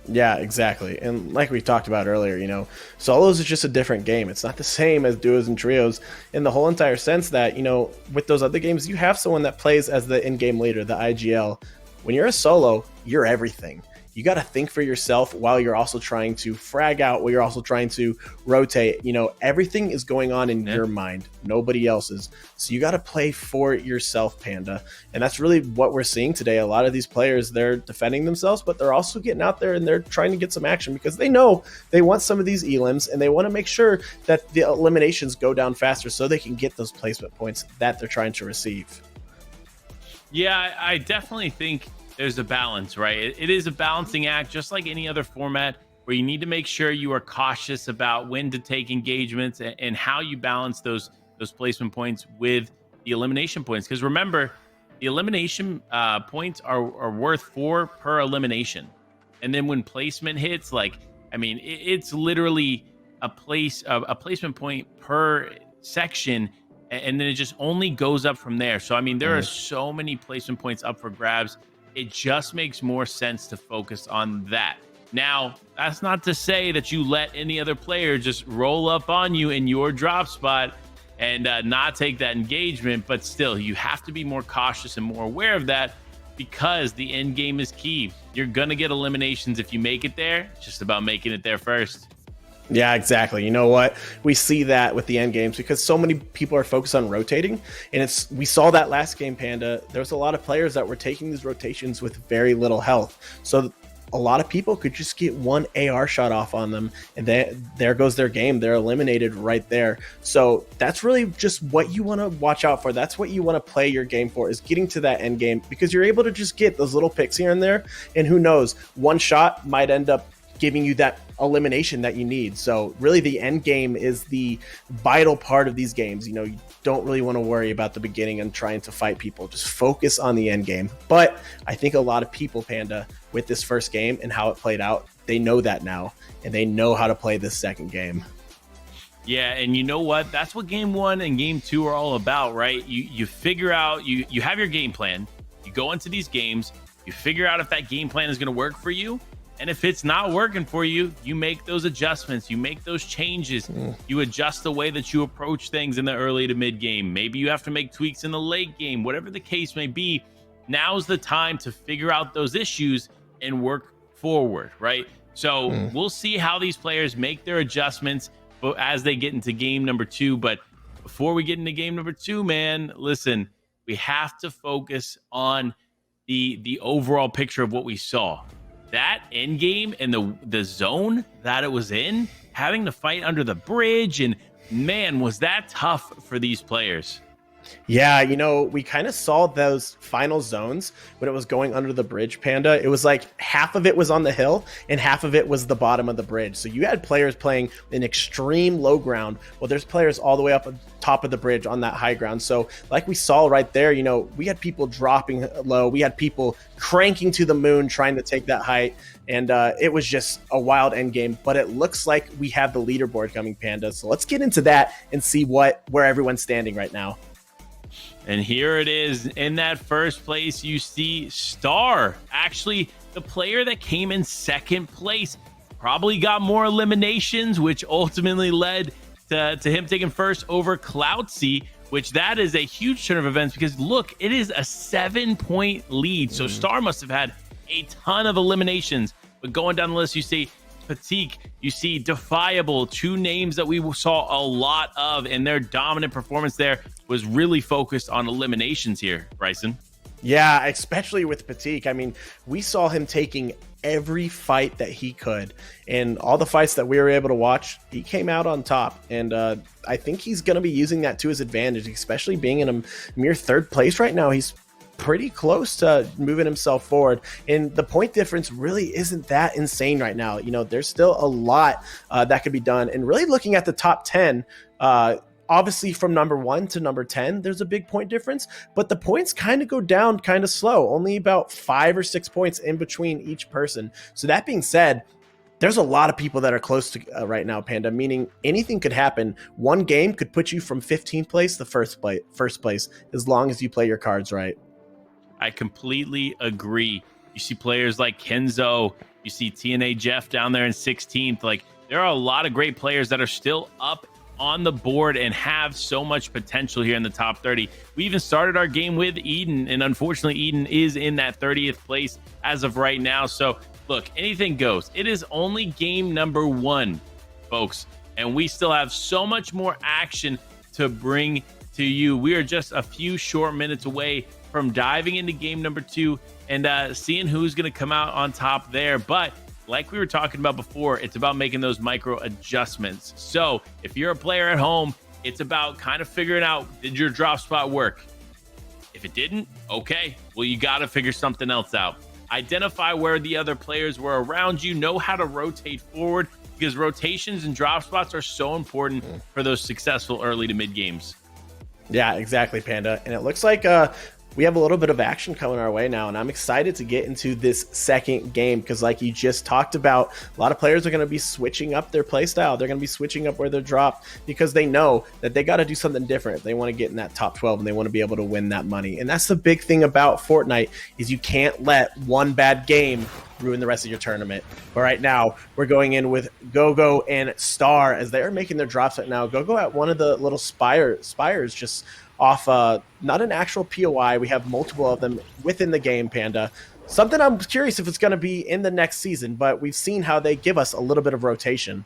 Yeah, exactly. And like we talked about earlier, you know, solos is just a different game. It's not the same as duos and trios in the whole entire sense that, you know, with those other games, you have someone that plays as the in-game leader, the IGL. When you're a solo, you're everything. You got to think for yourself while you're also trying to frag out, while you're also trying to rotate. You know, everything is going on in your mind, nobody else's. So you got to play for yourself, Panda. And that's really what we're seeing today. A lot of these players, they're defending themselves, but they're also getting out there and they're trying to get some action, because they know they want some of these elims and they want to make sure that the eliminations go down faster so they can get those placement points that they're trying to receive. Yeah, I definitely think there's a balance, right? It is a balancing act, just like any other format, where you need to make sure you are cautious about when to take engagements and how you balance those placement points with the elimination points. Because remember, the elimination points are worth 4 per elimination. And then when placement hits, like, I mean, it's literally a placement point per section, and then it just only goes up from there. So, I mean, there are so many placement points up for grabs. It just makes more sense to focus on that. Now, that's not to say that you let any other player just roll up on you in your drop spot and not take that engagement, but still, you have to be more cautious and more aware of that, because the end game is key. You're going to get eliminations if you make it there. It's just about making it there first. Yeah, exactly. You know what? We see that with the end games because so many people are focused on rotating, and we saw that last game, Panda. There was a lot of players that were taking these rotations with very little health. So a lot of people could just get one AR shot off on them, and there goes their game. They're eliminated right there. So that's really just what you want to watch out for. That's what you want to play your game for, is getting to that end game, because you're able to just get those little picks here and there, and who knows, one shot might end up giving you that elimination that you need. So really the end game is the vital part of these games. You know, you don't really want to worry about the beginning and trying to fight people. Just focus on the end game. But I think a lot of people, Panda, with this first game and how it played out, they know that now, and they know how to play this second game. Yeah, and you know what? That's what game 1 and game 2 are all about, right? You figure out, you have your game plan. You go into these games, you figure out if that game plan is going to work for you. And if it's not working for you, you make those adjustments, you make those changes, you adjust the way that you approach things in the early to mid game. Maybe you have to make tweaks in the late game, whatever the case may be. Now's the time to figure out those issues and work forward, right? So we'll see how these players make their adjustments as they get into game number 2. But before we get into game number 2, man, listen, we have to focus on the overall picture of what we saw. That end game and the zone that it was in, having to fight under the bridge, and man, was that tough for these players. Yeah, you know, we kind of saw those final zones when it was going under the bridge, Panda. It was like half of it was on the hill and half of it was the bottom of the bridge. So you had players playing in extreme low ground. Well, there's players all the way up on top of the bridge on that high ground. So like we saw right there, you know, we had people dropping low. We had people cranking to the moon trying to take that height. And it was just a wild end game. But it looks like we have the leaderboard coming, Panda. So let's get into that and see where everyone's standing right now. And here it is. In that first place, you see Star. Actually, the player that came in second place probably got more eliminations, which ultimately led to him taking first over Cloudsy, which that is a huge turn of events because look, it is a 7-point lead. So Star must have had a ton of eliminations. But going down the list, you see Patik, you see Defiable, two names that we saw a lot of, and their dominant performance there was really focused on eliminations here, Bryson. Yeah, especially with Patik. I mean, we saw him taking every fight that he could, and all the fights that we were able to watch, he came out on top. And I think he's going to be using that to his advantage, especially being in a mere third place right now. He's pretty close to moving himself forward, and the point difference really isn't that insane right now. You know, there's still a lot that could be done, and really looking at the top 10, obviously from number 1 to number 10 there's a big point difference, but the points kind of go down kind of slow, only about 5 or 6 points in between each person. So that being said, there's a lot of people that are close to right now, Panda, meaning anything could happen. One game could put you from 15th place to first place as long as you play your cards right. I completely agree. You see players like Kenzo, you see TNA Jeff down there in 16th. Like, there are a lot of great players that are still up on the board and have so much potential here in the top 30. We even started our game with Eden, and unfortunately Eden is in that 30th place as of right now. So look, anything goes. It is only game number 1, folks, and we still have so much more action to bring to you. We are just a few short minutes away from diving into game number 2 and seeing who's going to come out on top there. But like we were talking about before, it's about making those micro adjustments. So if you're a player at home, it's about kind of figuring out, did your drop spot work? If it didn't, okay, well, you got to figure something else out. Identify where the other players were around you, know how to rotate forward, because rotations and drop spots are so important for those successful early to mid games. Yeah, exactly, Panda. And it looks like we have a little bit of action coming our way now, and I'm excited to get into this second game because, like you just talked about, a lot of players are going to be switching up their play style. They're going to be switching up where they're dropped because they know that they got to do something different if they want to get in that top 12 and they want to be able to win that money. And that's the big thing about Fortnite is you can't let one bad game ruin the rest of your tournament. But right now, we're going in with Gogo and Star as they are making their drops right now. Gogo at one of the little spires just off not an actual POI. We have multiple of them within the game, Panda. Something I'm curious if it's going to be in the next season, but we've seen how they give us a little bit of rotation.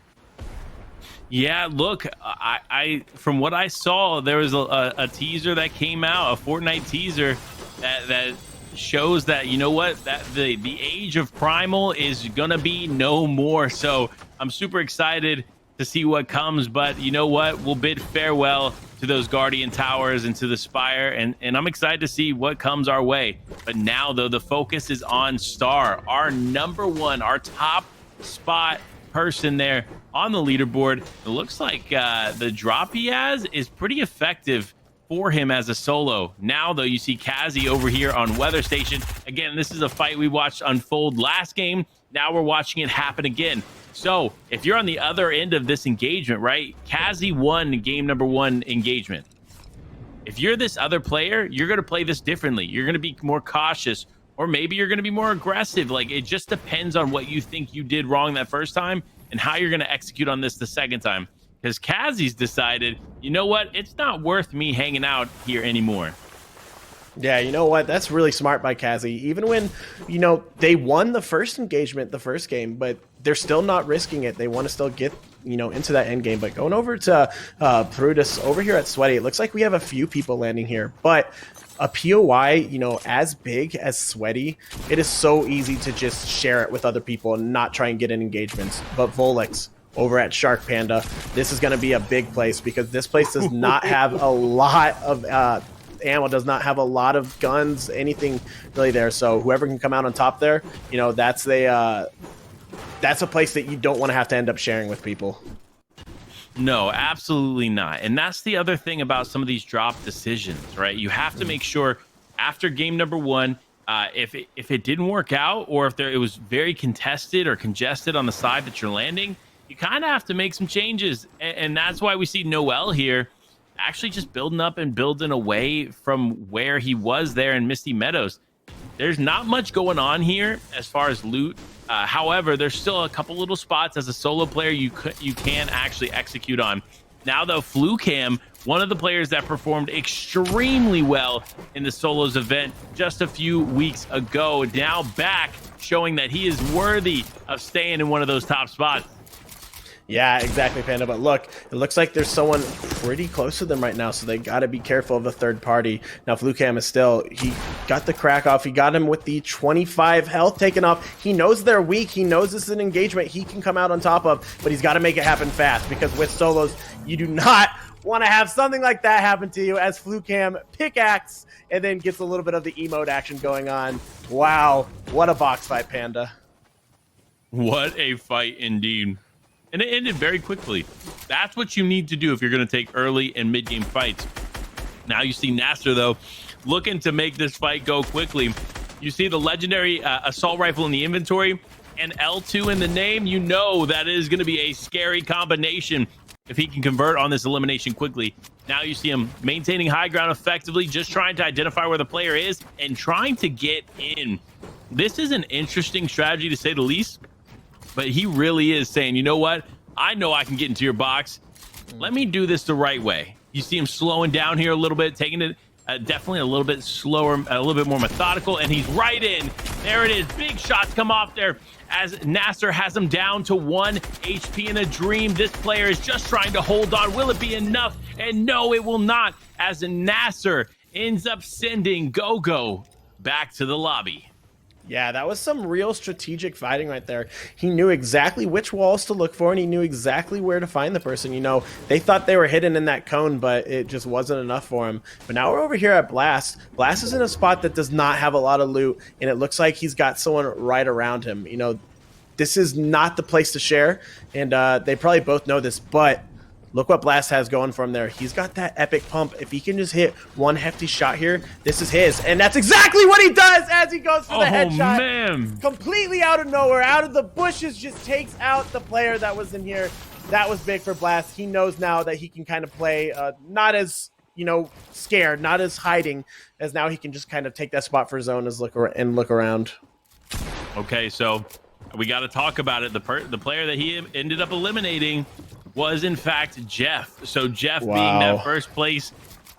Yeah, look, I from what I saw, there was a teaser that came out, a Fortnite teaser that shows that, you know what, that the age of Primal is gonna be no more. So I'm super excited to see what comes, but you know what, we'll bid farewell to those Guardian Towers and to the Spire, and I'm excited to see what comes our way. But now, though, the focus is on Star, our number 1, our top spot person there on the leaderboard. It looks like the drop he has is pretty effective for him as a solo. Now, though, you see Kazi over here on Weather Station. Again, this is a fight we watched unfold last game. Now we're watching it happen again. So if you're on the other end of this engagement, right? Kazi won game number 1 engagement. If you're this other player, you're going to play this differently. You're going to be more cautious, or maybe you're going to be more aggressive. Like, it just depends on what you think you did wrong that first time and how you're going to execute on this the second time. Because Kazi's decided, you know what? It's not worth me hanging out here anymore. Yeah, you know what? That's really smart by Kazi. Even when, you know, they won the first engagement, the first game, but they're still not risking it. They want to still get, you know, into that end game. But going over to Brutus over here at Sweaty, it looks like we have a few people landing here. But a POI, you know, as big as Sweaty, it is so easy to just share it with other people and not try and get in engagements. But Volix over at Shark Panda. This is going to be a big place because this place does not have a lot of ammo, does not have a lot of guns, anything really there. So whoever can come out on top there, you know, that's a place that you don't want to have to end up sharing with people. No, absolutely not. And that's the other thing about some of these drop decisions, right? You have to make sure after game number one, if it didn't work out, or if it was very contested or congested on the side that you're landing, you kind of have to make some changes. And that's why we see Noel here actually just building up and building away from where he was there in Misty Meadows. There's not much going on here as far as loot. However, there's still a couple little spots as a solo player you can actually execute on. Now, though, FluCam, one of the players that performed extremely well in the solos event just a few weeks ago, now back showing that he is worthy of staying in one of those top spots. Yeah, exactly, Panda. But look, it looks like there's someone pretty close to them right now, so they got to be careful of the third party. Now, FluCam is still, he got the crack off. He got him with the 25 health taken off. He knows they're weak. He knows this is an engagement he can come out on top of, but he's got to make it happen fast because with solos, you do not want to have something like that happen to you as FluCam pickaxe and then gets a little bit of the emote action going on. Wow, what a box fight, Panda. What a fight indeed. And it ended very quickly. That's what you need to do if you're going to take early and mid-game fights. Now you see Nasser, though, looking to make this fight go quickly. You see the legendary assault rifle in the inventory and L2 in the name. You know that is going to be a scary combination if he can convert on this elimination quickly. Now you see him maintaining high ground effectively, just trying to identify where the player is and trying to get in. This is an interesting strategy, to say the least. But he really is saying, you know what? I know I can get into your box. Let me do this the right way. You see him slowing down here a little bit, taking it definitely a little bit slower, a little bit more methodical, and he's right in. There it is. Big shots come off there as Nasser has him down to 1 HP in a dream. This player is just trying to hold on. Will it be enough? And no, it will not, as Nasser ends up sending Gogo back to the lobby. Yeah, that was some real strategic fighting right there. He knew exactly which walls to look for, and he knew exactly where to find the person. You know, they thought they were hidden in that cone, but it just wasn't enough for him. But now we're over here at Blast. Blast is in a spot that does not have a lot of loot, and it looks like he's got someone right around him. You know, this is not the place to share, and they probably both know this, but look what Blast has going for him there. He's got that epic pump. If he can just hit one hefty shot here, this is his. And that's exactly what he does as he goes for the headshot. Man. Completely out of nowhere, out of the bushes, just takes out the player that was in here. That was big for Blast. He knows now that he can kind of play not as, you know, scared, not as hiding, as now he can just kind of take that spot for his own and look around. Okay, so we got to talk about it. The player that he ended up eliminating was in fact Jeff. So Jeff, being that first place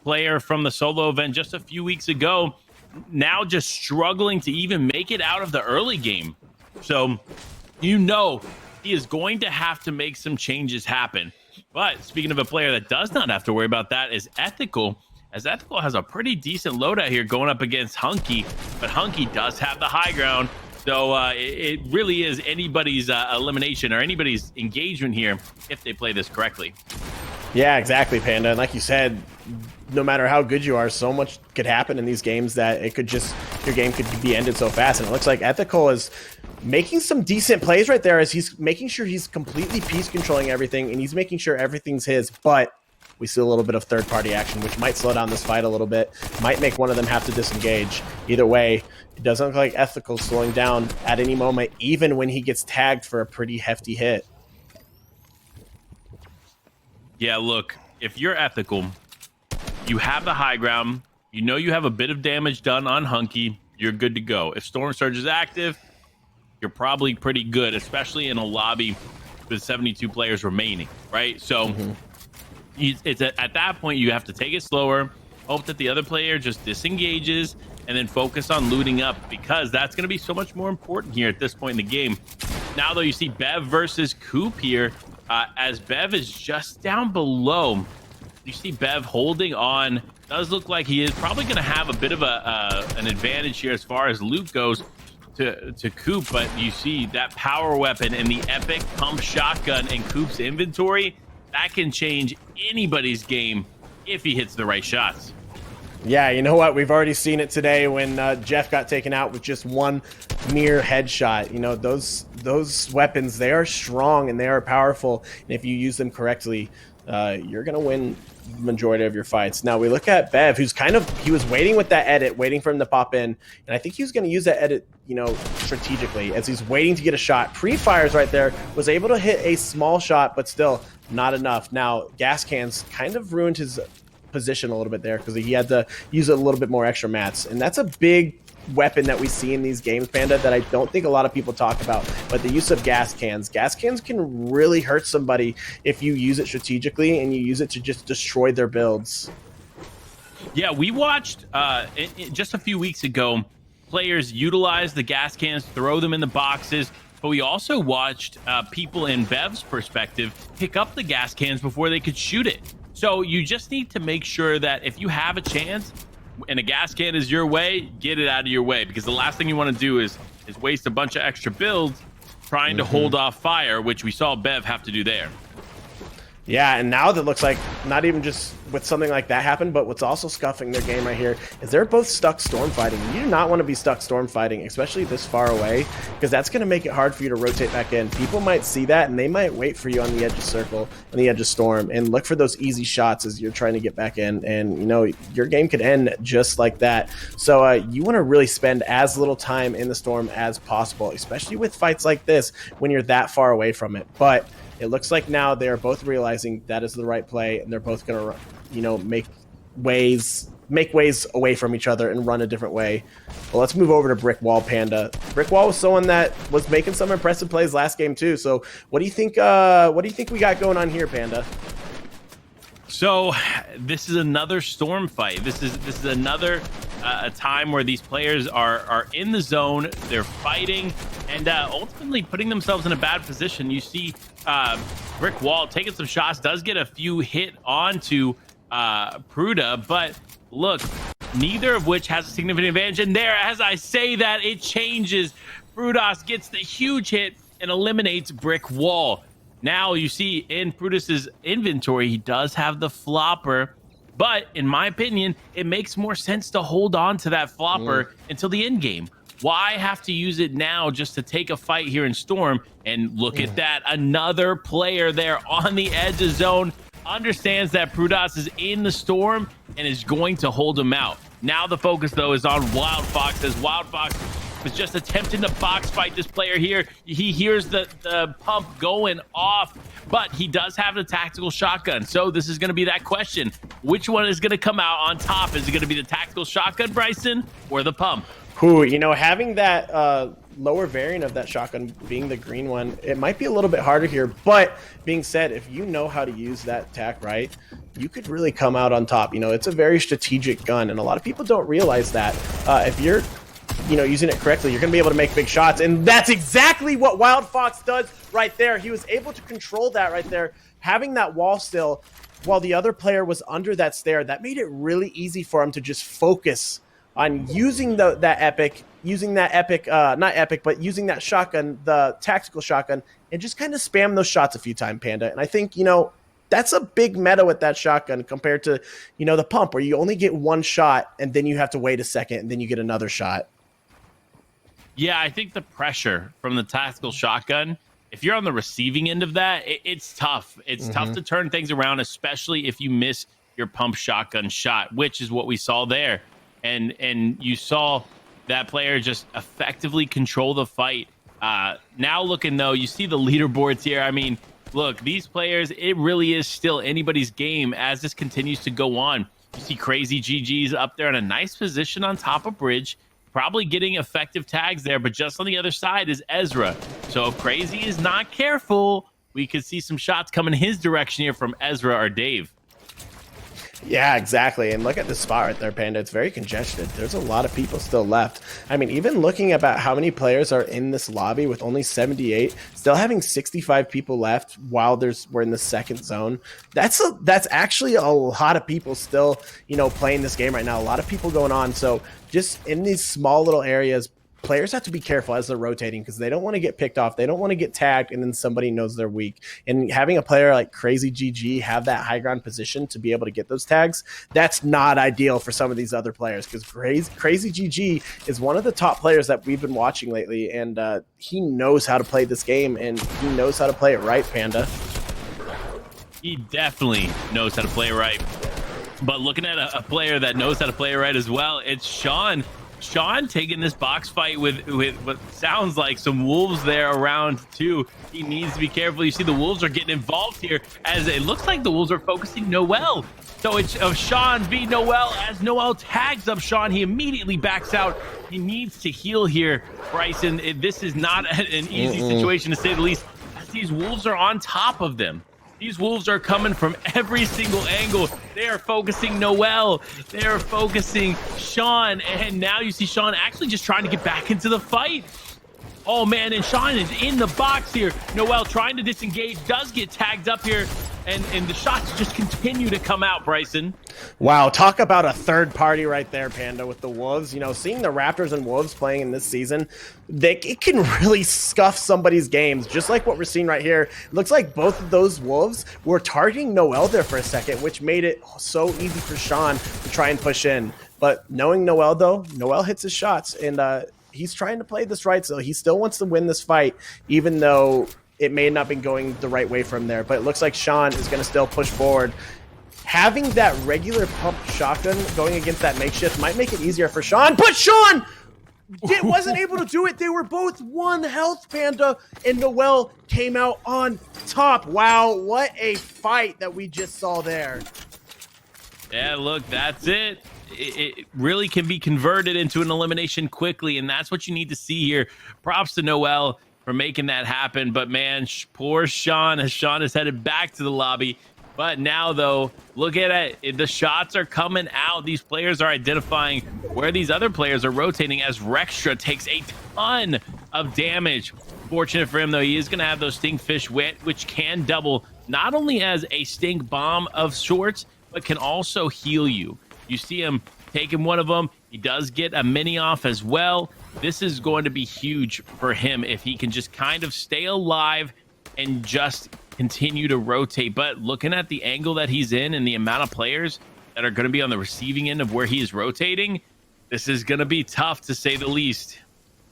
player from the solo event just a few weeks ago, now just struggling to even make it out of the early game. So you know he is going to have to make some changes happen. But speaking of a player that does not have to worry about that is Ethical, as Ethical has a pretty decent loadout here going up against Hunky, but Hunky does have the high ground. So it really is anybody's elimination or anybody's engagement here if they play this correctly. Yeah, exactly, Panda. And like you said, no matter how good you are, so much could happen in these games that it could just, your game could be ended so fast. And it looks like Ethical is making some decent plays right there as he's making sure he's completely piece controlling everything and he's making sure everything's his. But we see a little bit of third-party action, which might slow down this fight a little bit, might make one of them have to disengage. Either way, it doesn't look like Ethical's slowing down at any moment, even when he gets tagged for a pretty hefty hit. Yeah, look, if you're Ethical, you have the high ground, you know you have a bit of damage done on Hunky, you're good to go. If Storm Surge is active, you're probably pretty good, especially in a lobby with 72 players remaining, right? So it's at that point, you have to take it slower, hope that the other player just disengages, and then focus on looting up, because that's going to be so much more important here at this point in the game. Now, though, you see Bev versus Coop here, as Bev is just down below. You see Bev holding on. Does look like he is probably going to have a bit of an advantage here as far as loot goes. to Coop, but you see that power weapon and the epic pump shotgun in Coop's inventory, that can change anybody's game if he hits the right shots. Yeah, you know what? We've already seen it today when Jeff got taken out with just one mere headshot. You know, those weapons, they are strong and they are powerful. And if you use them correctly, you're going to win the majority of your fights. Now we look at Bev, who's he was waiting with that edit, waiting for him to pop in. And I think he was going to use that edit, you know, strategically as he's waiting to get a shot. Pre-fires right there, was able to hit a small shot, but still not enough. Now, gas cans kind of ruined his position a little bit there because he had to use a little bit more extra mats, and that's a big weapon that we see in these games, Panda, that I don't think a lot of people talk about. But the use of gas cans can really hurt somebody if you use it strategically and you use it to just destroy their builds. Yeah, we watched just a few weeks ago players utilize the gas cans, throw them in the boxes, but we also watched people in Bev's perspective pick up the gas cans before they could shoot it. So you just need to make sure that if you have a chance and a gas can is your way, get it out of your way, because the last thing you want to do is waste a bunch of extra builds trying to hold off fire, which we saw Bev have to do there. Yeah, and now that looks like not even just with something like that happen, but what's also scuffing their game right here is they're both stuck storm fighting. You do not want to be stuck storm fighting, especially this far away, because that's going to make it hard for you to rotate back in. People might see that, and they might wait for you on the edge of circle, on the edge of storm, and look for those easy shots as you're trying to get back in. And, you know, your game could end just like that. So you want to really spend as little time in the storm as possible, especially with fights like this when you're that far away from it. But it looks like now they are both realizing that is the right play, and they're both going to, you know, make ways away from each other and run a different way. Well, let's move over to Brick Wall, Panda. Brick Wall was someone that was making some impressive plays last game too. So what do you think? What do you think we got going on here, Panda? So this is another storm fight. This is another a time where these players are in the zone, they're fighting, and ultimately putting themselves in a bad position. You see Brick Wall taking some shots, does get a few hit onto Pruda, but look, neither of which has a significant advantage. And there, as I say that, it changes. Prudas gets the huge hit and eliminates Brick Wall. Now you see in Prudas's inventory, he does have the flopper, but in my opinion, it makes more sense to hold on to that flopper until the end game. Why have to use it now just to take a fight here in Storm? And look at that, another player there on the edge of zone, understands that Prudas is in the Storm and is going to hold him out. Now the focus, though, is on Wild Fox, as Wild Fox was just attempting to box fight this player here. He hears the pump going off, but he does have the tactical shotgun. So this is going to be that question. Which one is going to come out on top? Is it going to be the tactical shotgun, Bryson, or the pump? Who, you know, having that lower variant of that shotgun being the green one, it might be a little bit harder here. But being said, if you know how to use that tac right, you could really come out on top. You know, it's a very strategic gun, and a lot of people don't realize that. If you're, you know, using it correctly, you're going to be able to make big shots, and that's exactly what Wild Fox does right there. He was able to control that right there, having that wall still while the other player was under that stair. That made it really easy for him to just focus on using using that shotgun, the tactical shotgun, and just kind of spam those shots a few times, Panda. And I think, you know, that's a big meta with that shotgun compared to, you know, the pump, where you only get one shot and then you have to wait a second and then you get another shot. Yeah, I think the pressure from the tactical shotgun, if you're on the receiving end of that, it's tough. It's tough to turn things around, especially if you miss your pump shotgun shot, which is what we saw there. And you saw that player just effectively control the fight. Now looking, though, you see the leaderboards here. I mean, look, these players, it really is still anybody's game as this continues to go on. You see Crazy GG's up there in a nice position on top of Bridge, probably getting effective tags there, but just on the other side is Ezra. So if Crazy is not careful, we could see some shots coming his direction here from Ezra or Dave. Yeah, exactly. And look at this spot right there, Panda. It's very congested. There's a lot of people still left. I mean, even looking about how many players are in this lobby with only 78, still having 65 people left while we're in the second zone. That's actually a lot of people still, you know, playing this game right now. A lot of people going on. So just in these small little areas, players have to be careful as they're rotating because they don't want to get picked off. They don't want to get tagged and then somebody knows they're weak. And having a player like Crazy GG have that high ground position to be able to get those tags, that's not ideal for some of these other players because Crazy GG is one of the top players that we've been watching lately, and he knows how to play this game, and he knows how to play it right, Panda. He definitely knows how to play it right. But looking at a player that knows how to play it right as well, it's Sean. Sean taking this box fight with what sounds like some wolves there around too. He needs to be careful. You see the wolves are getting involved here as it looks like the wolves are focusing Noel. So it's Sean v Noel. As Noel tags up Sean, he immediately backs out. He needs to heal here, Bryson. This is not an easy situation to say the least, as these wolves are on top of them. These wolves are coming from every single angle. They are focusing Noel. They are focusing Sean. And now you see Sean actually just trying to get back into the fight. Oh, man. And Sean is in the box here. Noel trying to disengage, does get tagged up here. And the shots just continue to come out, Bryson. Wow, talk about a third party right there, Panda, with the Wolves. You know, seeing the Raptors and Wolves playing in this season, it can really scuff somebody's games, just like what we're seeing right here. It looks like both of those Wolves were targeting Noel there for a second, which made it so easy for Sean to try and push in. But knowing Noel, though, Noel hits his shots, and he's trying to play this right, so he still wants to win this fight, even though it may not be going the right way from there. But it looks like Sean is going to still push forward. Having that regular pump shotgun going against that makeshift might make it easier for Sean, but Sean wasn't able to do it. They were both 1 health, Panda, and Noel came out on top. Wow, what a fight that we just saw there. Yeah, look, that's it. It really can be converted into an elimination quickly, and that's what you need to see here. Props to Noel for making that happen, but man, poor Sean, as Sean is headed back to the lobby. But now, though, look at it. The shots are coming out. These players are identifying where these other players are rotating as Rextra takes a ton of damage. Fortunate for him, though, he is going to have those Stinkfish wit, which can double not only as a stink bomb of sorts, but can also heal you. You see him taking one of them. He does get a mini off as well. This is going to be huge for him if he can just kind of stay alive and just continue to rotate. But looking at the angle that he's in and the amount of players that are going to be on the receiving end of where he is rotating, this is going to be tough to say the least.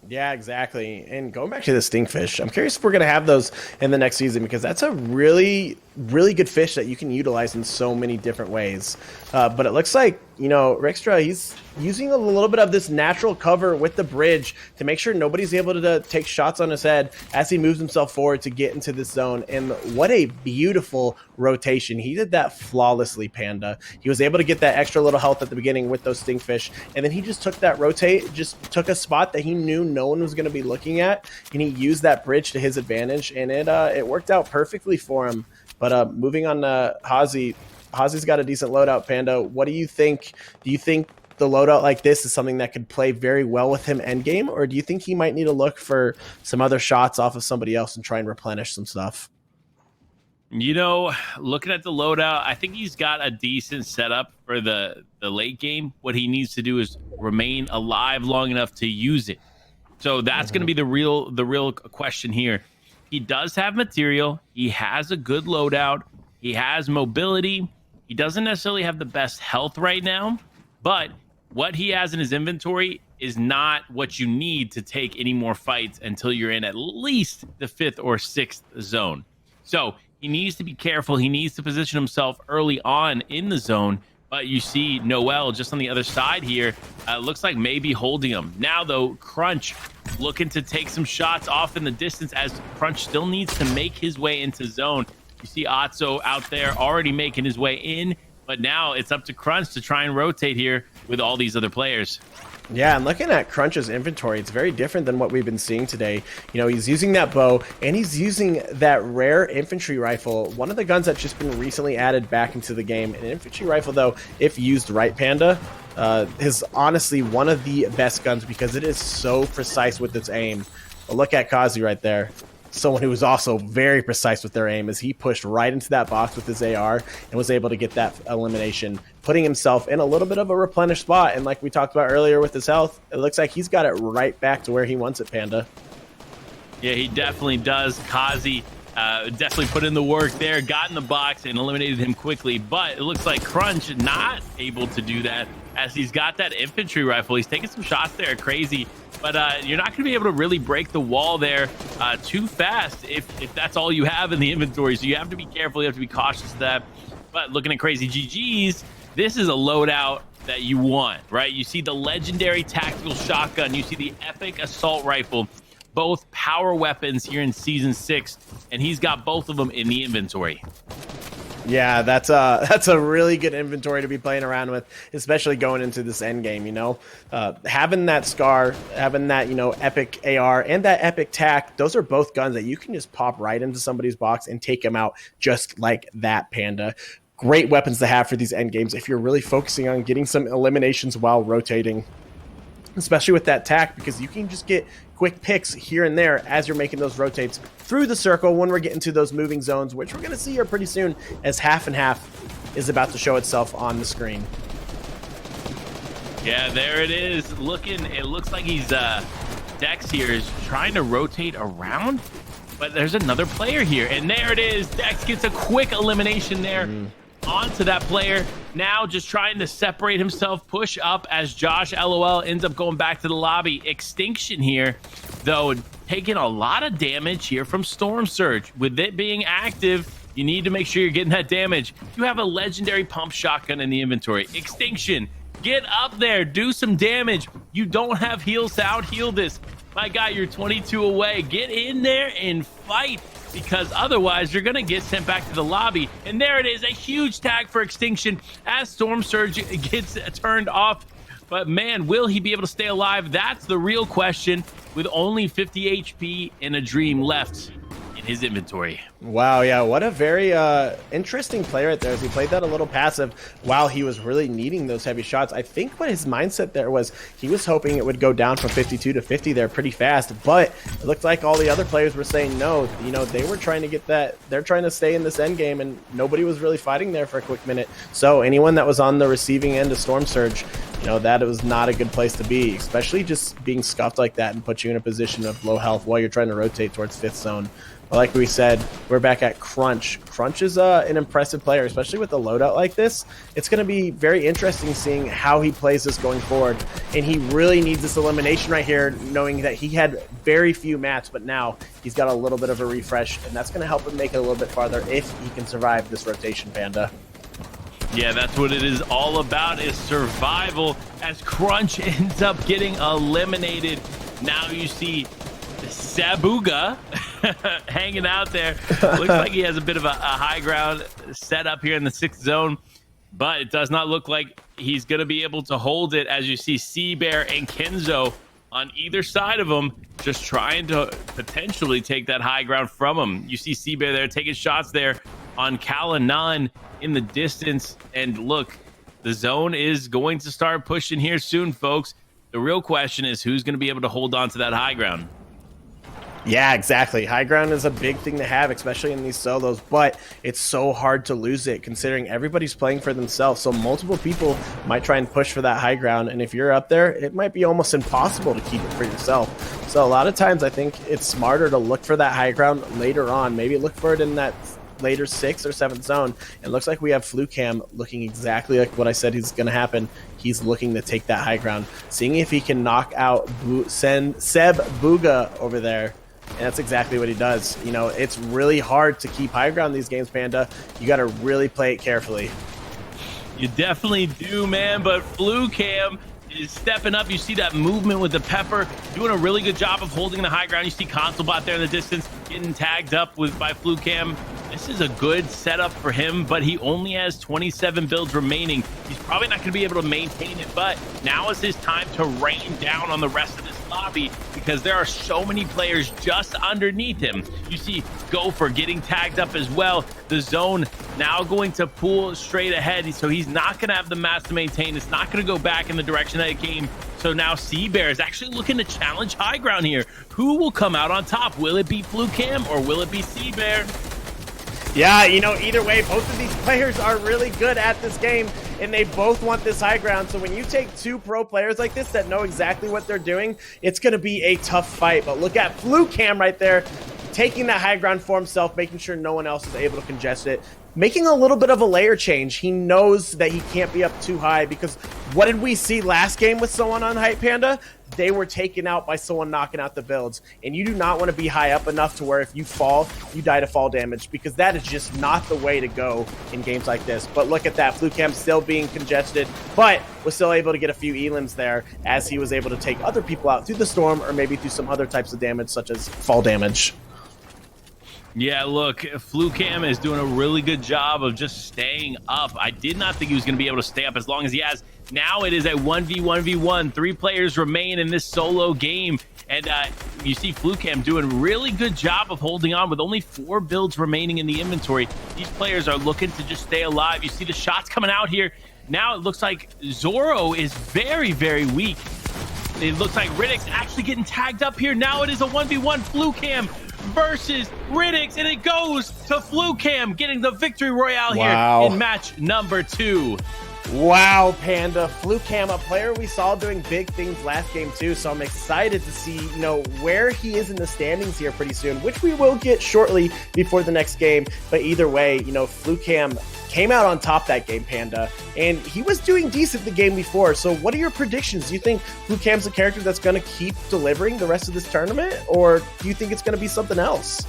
Yeah, exactly. And going back to the Stinkfish, I'm curious if we're going to have those in the next season, because that's a really, really good fish that you can utilize in so many different ways. But it looks like, you know, Rextra, he's using a little bit of this natural cover with the bridge to make sure nobody's able to take shots on his head as he moves himself forward to get into this zone. And what a beautiful rotation. He did that flawlessly, Panda. He was able to get that extra little health at the beginning with those Stinkfish, and then he just took that rotate, just took a spot that he knew no one was going to be looking at, and he used that bridge to his advantage, and it worked out perfectly for him. But moving on to Hazi. Hazi's got a decent loadout, Panda. What do you think? Do you think the loadout like this is something that could play very well with him endgame, or do you think he might need to look for some other shots off of somebody else and try and replenish some stuff? You know, looking at the loadout, I think he's got a decent setup for the late game. What he needs to do is remain alive long enough to use it. So that's going to be the real question here. He does have material. He has a good loadout. He has mobility. He doesn't necessarily have the best health right now, but what he has in his inventory is not what you need to take any more fights until you're in at least the 5th or 6th zone. So he needs to be careful. He needs to position himself early on in the zone. But you see Noel just on the other side here. Looks like maybe holding him. Now, though, Crunch looking to take some shots off in the distance as Crunch still needs to make his way into zone. You see Otso out there already making his way in. But now it's up to Crunch to try and rotate here with all these other players. Yeah, and looking at Crunch's inventory, it's very different than what we've been seeing today. You know, he's using that bow, and he's using that rare infantry rifle, one of the guns that's just been recently added back into the game. An infantry rifle, though, if used right, Panda, is honestly one of the best guns because it is so precise with its aim. But look at Kazi right there. someone who was also very precise with their aim, as he pushed right into that box with his AR and was able to get that elimination, putting himself in a little bit of a replenished spot. And like we talked about earlier with his health, it looks like he's got it right back to where he wants it, Panda. Yeah, he definitely does. Kazi definitely put in the work there, got in the box and eliminated him quickly, but it looks like Crunch not able to do that, as he's got that infantry rifle. He's taking some shots there, crazy, but you're not going to be able to really break the wall there too fast if that's all you have in the inventory. So you have to be careful, you have to be cautious of that. But looking at Crazy GG's, this is a loadout that you want, right? You see the legendary tactical shotgun, you see the epic assault rifle, both power weapons here in season 6, and he's got both of them in the inventory. Yeah, that's a really good inventory to be playing around with, especially going into this end game. You know, having that Scar, having that, you know, epic AR and that epic tac, those are both guns that you can just pop right into somebody's box and take them out just like that, Panda. Great weapons to have for these end games if you're really focusing on getting some eliminations while rotating, especially with that tac, because you can just get quick picks here and there as you're making those rotates through the circle when we're getting to those moving zones, which we're going to see here pretty soon, as half and half is about to show itself on the screen. Yeah, there it is. It looks like he's Dex here is trying to rotate around, but there's another player here, and there it is. Dex gets a quick elimination there. Onto that player, now just trying to separate himself, push up, as Josh LOL ends up going back to the lobby. Extinction here, though, taking a lot of damage here from Storm Surge. With it being active, you need to make sure you're getting that damage. You have a legendary pump shotgun in the inventory. Extinction, get up there, do some damage. You don't have heals out, heal this. My guy, you're 22 away. Get in there and fight, because otherwise you're gonna get sent back to the lobby. And there it is, a huge tag for Extinction as Storm Surge gets turned off. But man, will he be able to stay alive? That's the real question, with only 50 HP and a dream left in his inventory. Wow, yeah, what a very interesting player right there, as he played that a little passive while he was really needing those heavy shots. I think what his mindset there was, he was hoping it would go down from 52 to 50 there pretty fast, but it looked like all the other players were saying no. You know, they were trying to get that, they're trying to stay in this end game, and nobody was really fighting there for a quick minute. So anyone that was on the receiving end of Storm Surge, you know, that it was not a good place to be, especially just being scuffed like that and put you in a position of low health while you're trying to rotate towards 5th zone. But like we said, we're back at Crunch. Crunch is an impressive player, especially with a loadout like this. It's going to be very interesting seeing how he plays this going forward. And he really needs this elimination right here, knowing that he had very few mats, but now he's got a little bit of a refresh, and that's going to help him make it a little bit farther if he can survive this rotation, Panda. Yeah, that's what it is all about, is survival, as Crunch ends up getting eliminated. Now you see Sabuga hanging out there. Looks like he has a bit of a high ground set up here in the 6th zone, but it does not look like he's going to be able to hold it, as you see Seabear and Kenzo on either side of him, just trying to potentially take that high ground from him. You see Seabear there taking shots there on Kalanan in the distance, and look, the zone is going to start pushing here soon, folks. The real question is who's going to be able to hold on to that high ground. Yeah, exactly. High ground is a big thing to have, especially in these solos, but it's so hard to lose it considering everybody's playing for themselves. So multiple people might try and push for that high ground, and if you're up there, it might be almost impossible to keep it for yourself. So a lot of times I think it's smarter to look for that high ground later on. Maybe look for it in that later 6th or 7th zone. It looks like we have Flucam looking exactly like what I said is going to happen. He's looking to take that high ground, seeing if he can knock out Seb Buga over there. And that's exactly what he does. You know, it's really hard to keep high ground in these games, Panda. You got to really play it carefully. You definitely do, man. But Flucam is stepping up. You see that movement with the Pepper, doing a really good job of holding the high ground. You see Consolbot there in the distance getting tagged up by Flucam. This is a good setup for him, but he only has 27 builds remaining. He's probably not going to be able to maintain it, but now is his time to rain down on the rest of this lobby, because there are so many players just underneath him. You see Gopher getting tagged up as well. The zone now going to pull straight ahead, so he's not going to have the mass to maintain. It's not going to go back in the direction that it came. So now Bear is actually looking to challenge high ground here. Who will come out on top? Will it be FlukeCam or will it be Bear? Yeah, you know, either way, both of these players are really good at this game, and they both want this high ground. So when you take two pro players like this that know exactly what they're doing, it's going to be a tough fight. But look at FlukeCam right there, taking that high ground for himself, making sure no one else is able to congest it, making a little bit of a layer change. He knows that he can't be up too high, because what did we see last game with someone on Hype Panda? They were taken out by someone knocking out the builds, and you do not want to be high up enough to where if you fall, you die to fall damage, because that is just not the way to go in games like this. But look at that, FlukeCam still being congested, but was still able to get a few elims there as he was able to take other people out through the storm or maybe through some other types of damage such as fall damage. Yeah, look, FlukeCam is doing a really good job of just staying up. I did not think he was going to be able to stay up as long as he has. Now it is a 1v1v1. 3 players remain in this solo game. And you see FlukeCam doing a really good job of holding on with only 4 builds remaining in the inventory. These players are looking to just stay alive. You see the shots coming out here. Now it looks like Zoro is very, very weak. It looks like Riddick's actually getting tagged up here. Now it is a 1v1 FlukeCam versus Riddick, and it goes to FlukeCam getting the victory royale here in match number 2. Wow, Panda. FlukeCam, a player we saw doing big things last game too, so I'm excited to see, you know, where he is in the standings here pretty soon, which we will get shortly before the next game. But either way, you know, FlukeCam came out on top that game, Panda, and he was doing decent the game before. So what are your predictions? Do you think FlukeCam's a character that's going to keep delivering the rest of this tournament, or do you think it's going to be something else?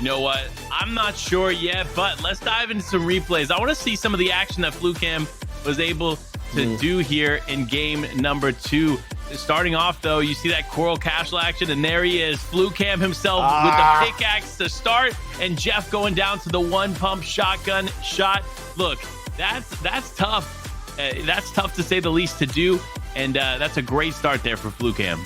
You know what? I'm not sure yet, but let's dive into some replays. I want to see some of the action that FlukeCam was able to do here in game number 2. Starting off, though, you see that Coral Castle action, and there he is, FlukeCam himself with the pickaxe to start, and Jeff going down to the 1-pump shotgun shot. Look, that's tough. That's tough to say the least to do, and that's a great start there for FlukeCam.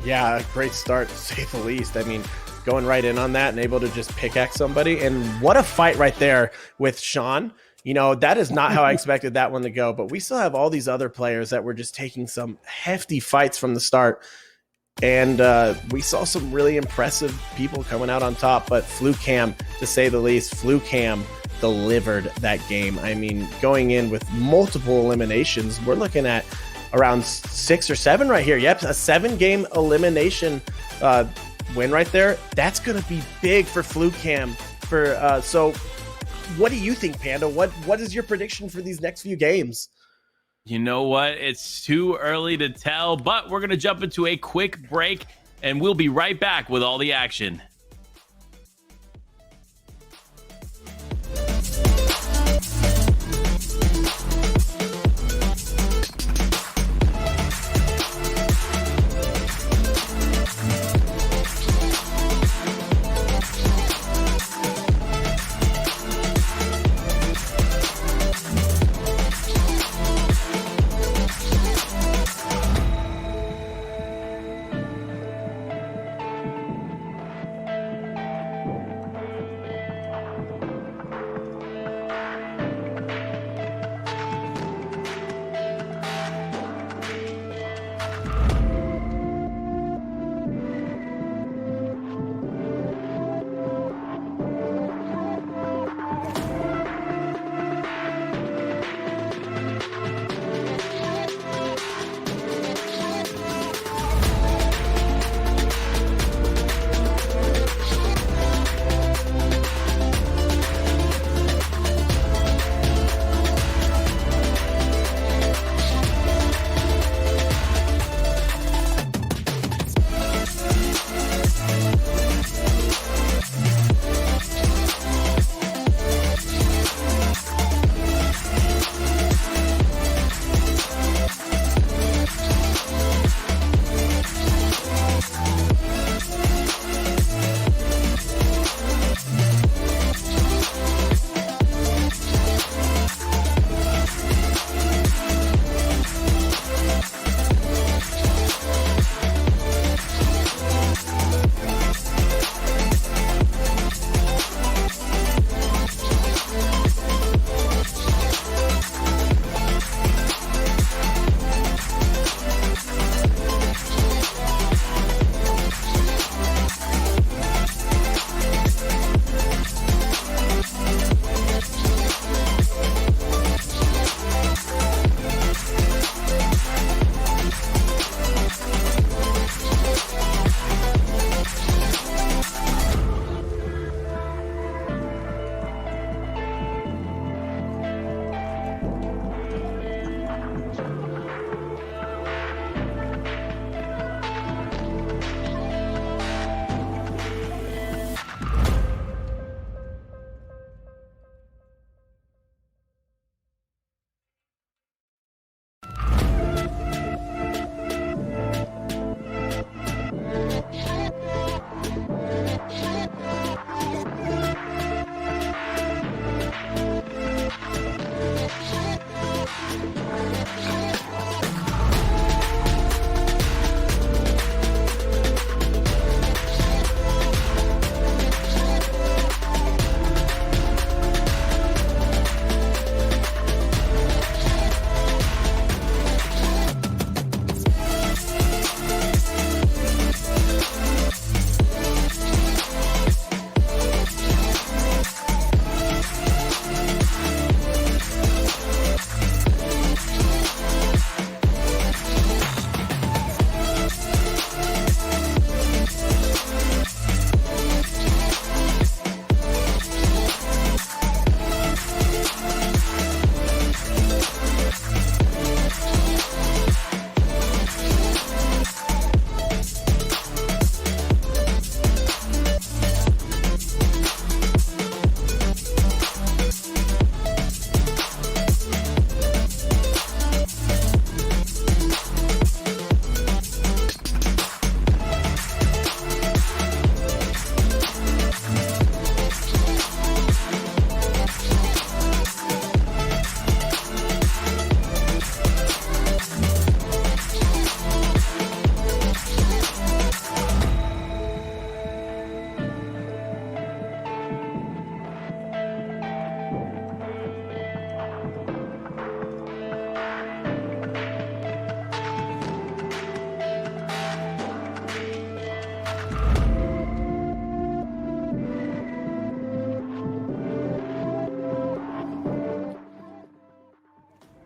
Yeah, a great start to say the least. I mean, going right in on that and able to just pickaxe somebody. And what a fight right there with Sean. You know, that is not how I expected that one to go. But we still have all these other players that were just taking some hefty fights from the start. And we saw some really impressive people coming out on top. But FlukeCam, to say the least, FlukeCam delivered that game. I mean, going in with multiple eliminations, we're looking at around 6 or 7 right here. Yep, a 7-game elimination win right there. That's going to be big for FlukeCam. So what do you think, Panda? What is your prediction for these next few games? You know what? It's too early to tell, but we're going to jump into a quick break, and we'll be right back with all the action.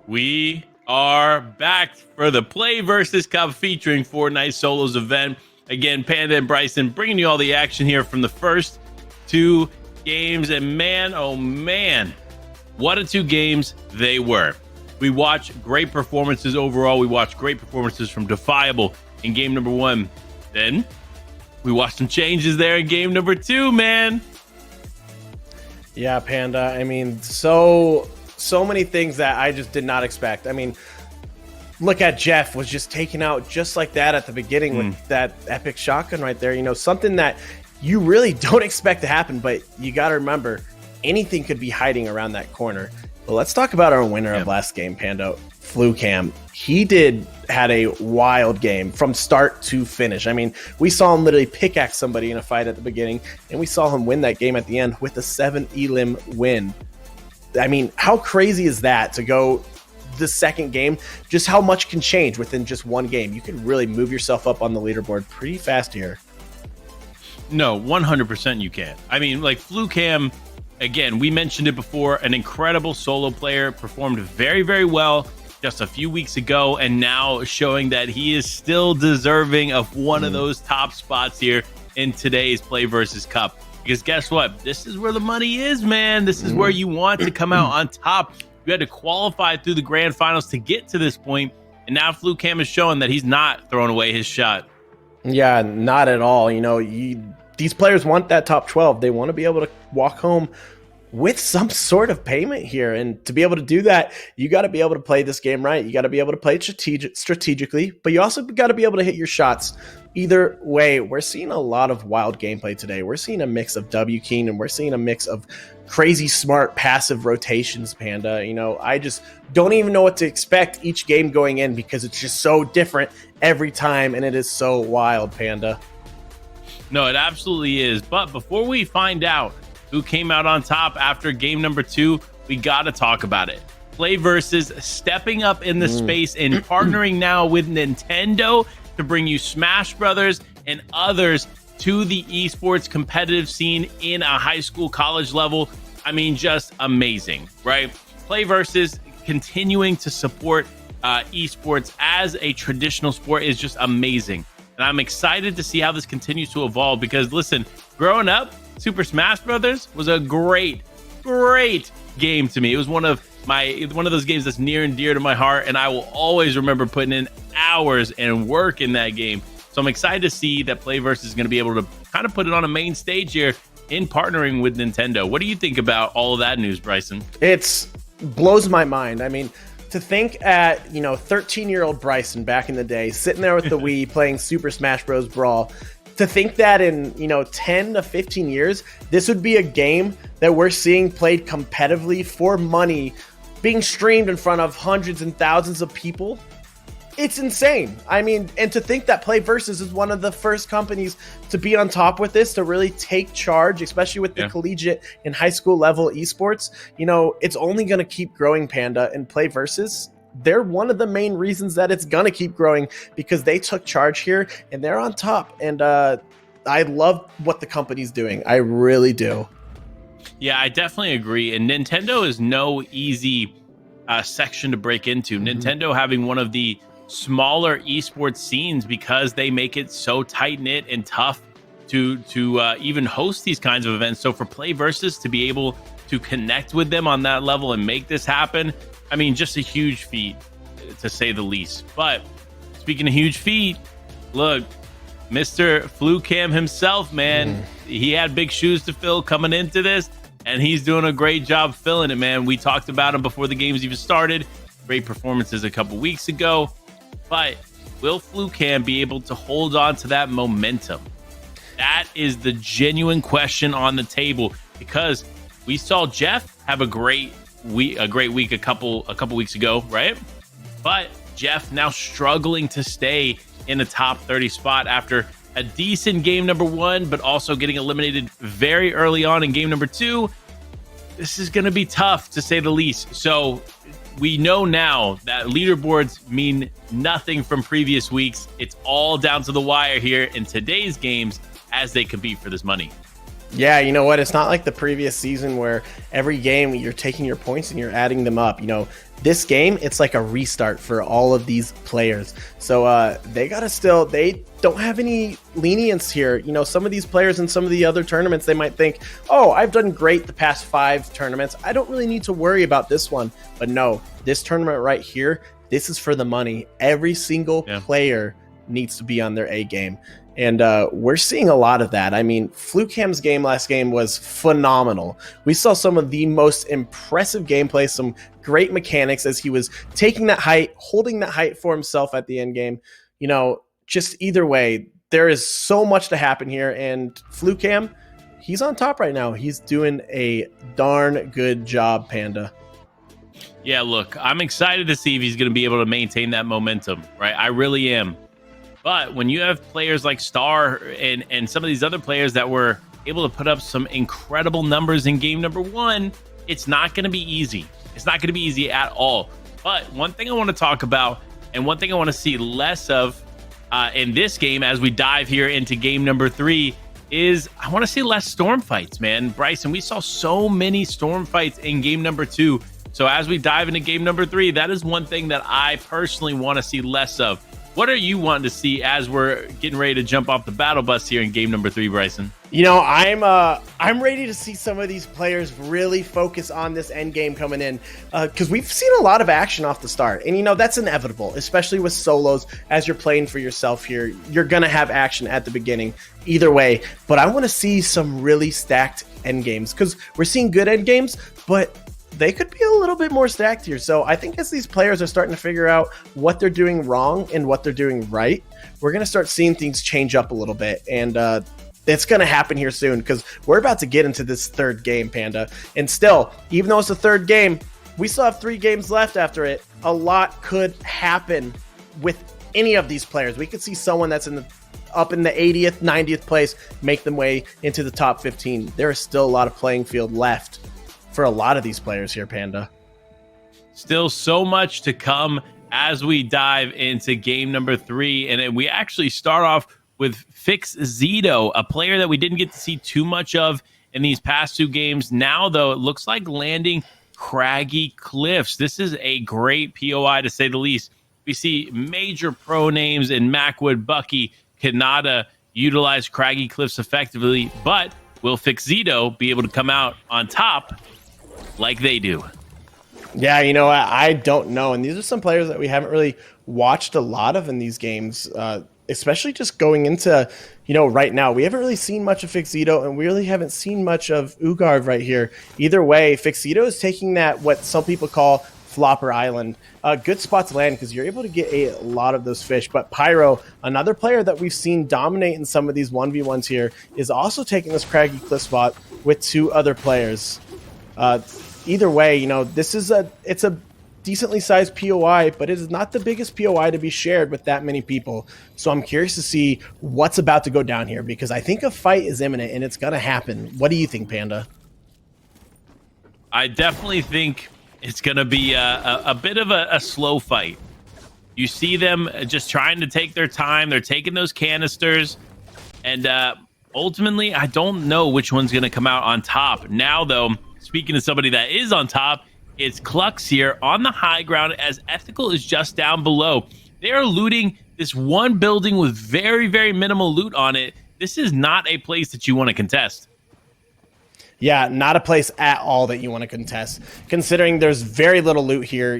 We are back for the PlayVS Cup featuring Fortnite Solos event. Again, Panda and Bryson bringing you all the action here from the first two games. And man, oh man, what a two games they were. We watched great performances overall. We watched great performances from Defiable in game number one. Then we watched some changes there in game number two, man. Yeah, Panda. I mean, so many things that I just did not expect. I mean, look at Jeff was just taken out just like that at the beginning with that epic shotgun right there. You know, something that you really don't expect to happen, but you got to remember anything could be hiding around that corner. But let's talk about our winner of last game, Panda, FluCam. He had a wild game from start to finish. I mean, we saw him literally pickaxe somebody in a fight at the beginning, and we saw him win that game at the end with a 7 elim win. I mean, how crazy is that to go the second game? Just how much can change within just one game. You can really move yourself up on the leaderboard pretty fast here. No, 100% you can. I mean, like FluCam, again, we mentioned it before, an incredible solo player, performed very, very well just a few weeks ago, and now showing that he is still deserving of one of those top spots here in today's PlayVS Cup. Because guess what? This is where the money is, man. This is where you want to come out on top. You had to qualify through the grand finals to get to this point, and now FluCam is showing that he's not throwing away his shot. Yeah, not at all. You know, these players want that top 12. They want to be able to walk home with some sort of payment here. And to be able to do that, you got to be able to play this game right. You got to be able to play it strategically, but you also got to be able to hit your shots. Either way, we're seeing a lot of wild gameplay today. We're seeing a mix of W King, and we're seeing a mix of crazy smart passive rotations, Panda. You know, I just don't even know what to expect each game going in because it's just so different every time, and it is so wild, Panda. No, it absolutely is. But before we find out who came out on top after game number two, we got to talk about it. PlayVS stepping up in the space and partnering now with Nintendo to bring you Smash Brothers and others to the esports competitive scene in a high school, college level. I mean, just amazing, right? PlayVS continuing to support esports as a traditional sport is just amazing. And I'm excited to see how this continues to evolve because, listen, growing up, Super Smash Brothers was a great game to me. It was one of those games that's near and dear to my heart, and I will always remember putting in hours and work in that game. So I'm excited to see that PlayVS is going to be able to kind of put it on a main stage here in partnering with Nintendo. What do you think about all of that news, Bryson? It blows my mind. I mean, to think at, 13-year-old Bryson back in the day, sitting there with the Wii playing Super Smash Bros. Brawl, to think that in, 10 to 15 years, this would be a game that we're seeing played competitively for money, being streamed in front of hundreds and thousands of people. It's insane. I mean, and to think that PlayVS is one of the first companies to be on top with this, to really take charge, especially with the collegiate and high school level esports, it's only going to keep growing, Panda. And PlayVS, they're one of the main reasons that it's going to keep growing because they took charge here and they're on top. And I love what the company's doing. I really do. Yeah, I definitely agree. And Nintendo is no easy section to break into. Nintendo having one of the smaller esports scenes because they make it so tight-knit and tough to even host these kinds of events. So for PlayVS to be able to connect with them on that level and make this happen, I mean, just a huge feat, to say the least. But speaking of huge feat, look, Mr. FluCam himself, man, he had big shoes to fill coming into this, and he's doing a great job filling it, man. We talked about him before the games even started. Great performances a couple weeks ago. But will FluCam be able to hold on to that momentum? That is the genuine question on the table, because we saw Jeff have a great week a couple weeks ago, right? But Jeff now struggling to stay in the top 30 spot after a decent game number one, but also getting eliminated very early on in game number two. This is going to be tough, to say the least. So we know now that leaderboards mean nothing from previous weeks. It's all down to the wire here in today's games as they compete for this money. Yeah, you know what? It's not like the previous season where every game you're taking your points and you're adding them up. This game, it's like a restart for all of these players. So they don't have any lenience here. Some of these players in some of the other tournaments, they might think, oh, I've done great the past 5 tournaments. I don't really need to worry about this one. But no, this tournament right here, this is for the money. Every single player needs to be on their A game. And we're seeing a lot of that. I mean, Flukham's game last game was phenomenal. We saw some of the most impressive gameplay, some great mechanics as he was taking that height, holding that height for himself at the end game. Just either way, there is so much to happen here. And Flukham, he's on top right now. He's doing a darn good job, Panda. Yeah, look, I'm excited to see if he's going to be able to maintain that momentum, right? I really am. But when you have players like Star and some of these other players that were able to put up some incredible numbers in game number 1, it's not going to be easy. It's not going to be easy at all. But one thing I want to talk about and one thing I want to see less of in this game as we dive here into game number 3 is I want to see less storm fights, man. Bryson, we saw so many storm fights in game number 2. So as we dive into game number 3, that is one thing that I personally want to see less of. What are you wanting to see as we're getting ready to jump off the battle bus here in game number 3, Bryson? I'm ready to see some of these players really focus on this end game coming in because we've seen a lot of action off the start. And, that's inevitable, especially with solos. As you're playing for yourself here, you're going to have action at the beginning either way. But I want to see some really stacked end games because we're seeing good end games, but they could be a little bit more stacked here. So I think as these players are starting to figure out what they're doing wrong and what they're doing right, we're going to start seeing things change up a little bit. And it's going to happen here soon because we're about to get into this 3rd game, Panda. And still, even though it's the 3rd game, we still have 3 games left after it. A lot could happen with any of these players. We could see someone that's up in the 80th, 90th place make them way into the top 15. There is still a lot of playing field left for a lot of these players here, Panda. Still so much to come as we dive into game number 3. And we actually start off with Fix Zito, a player that we didn't get to see too much of in these past 2 games. Now, though, it looks like landing Craggy Cliffs. This is a great POI, to say the least. We see major pro names in Macwood, Bucky, Kanata utilize Craggy Cliffs effectively, but will Fix Zito be able to come out on top like they do? Yeah, I don't know. And these are some players that we haven't really watched a lot of in these games, especially just going into, right now. We haven't really seen much of Fixito, and we really haven't seen much of Ugarv right here. Either way, Fixito is taking that, what some people call Flopper Island. Good spot to land because you're able to get a lot of those fish. But Pyro, another player that we've seen dominate in some of these 1v1s here, is also taking this Craggy Cliff spot with 2 other players. Either way, it's a decently sized POI, but it is not the biggest POI to be shared with that many people. So I'm curious to see what's about to go down here because I think a fight is imminent and it's going to happen. What do you think, Panda? I definitely think it's going to be a bit of a slow fight. You see them just trying to take their time. They're taking those canisters. And ultimately, I don't know which one's going to come out on top. Now, though, speaking of somebody that is on top, it's Clux here on the high ground as Ethical is just down below. They are looting this one building with very, very minimal loot on it. This is not a place that you want to contest. Yeah, not a place at all that you want to contest, considering there's very little loot here.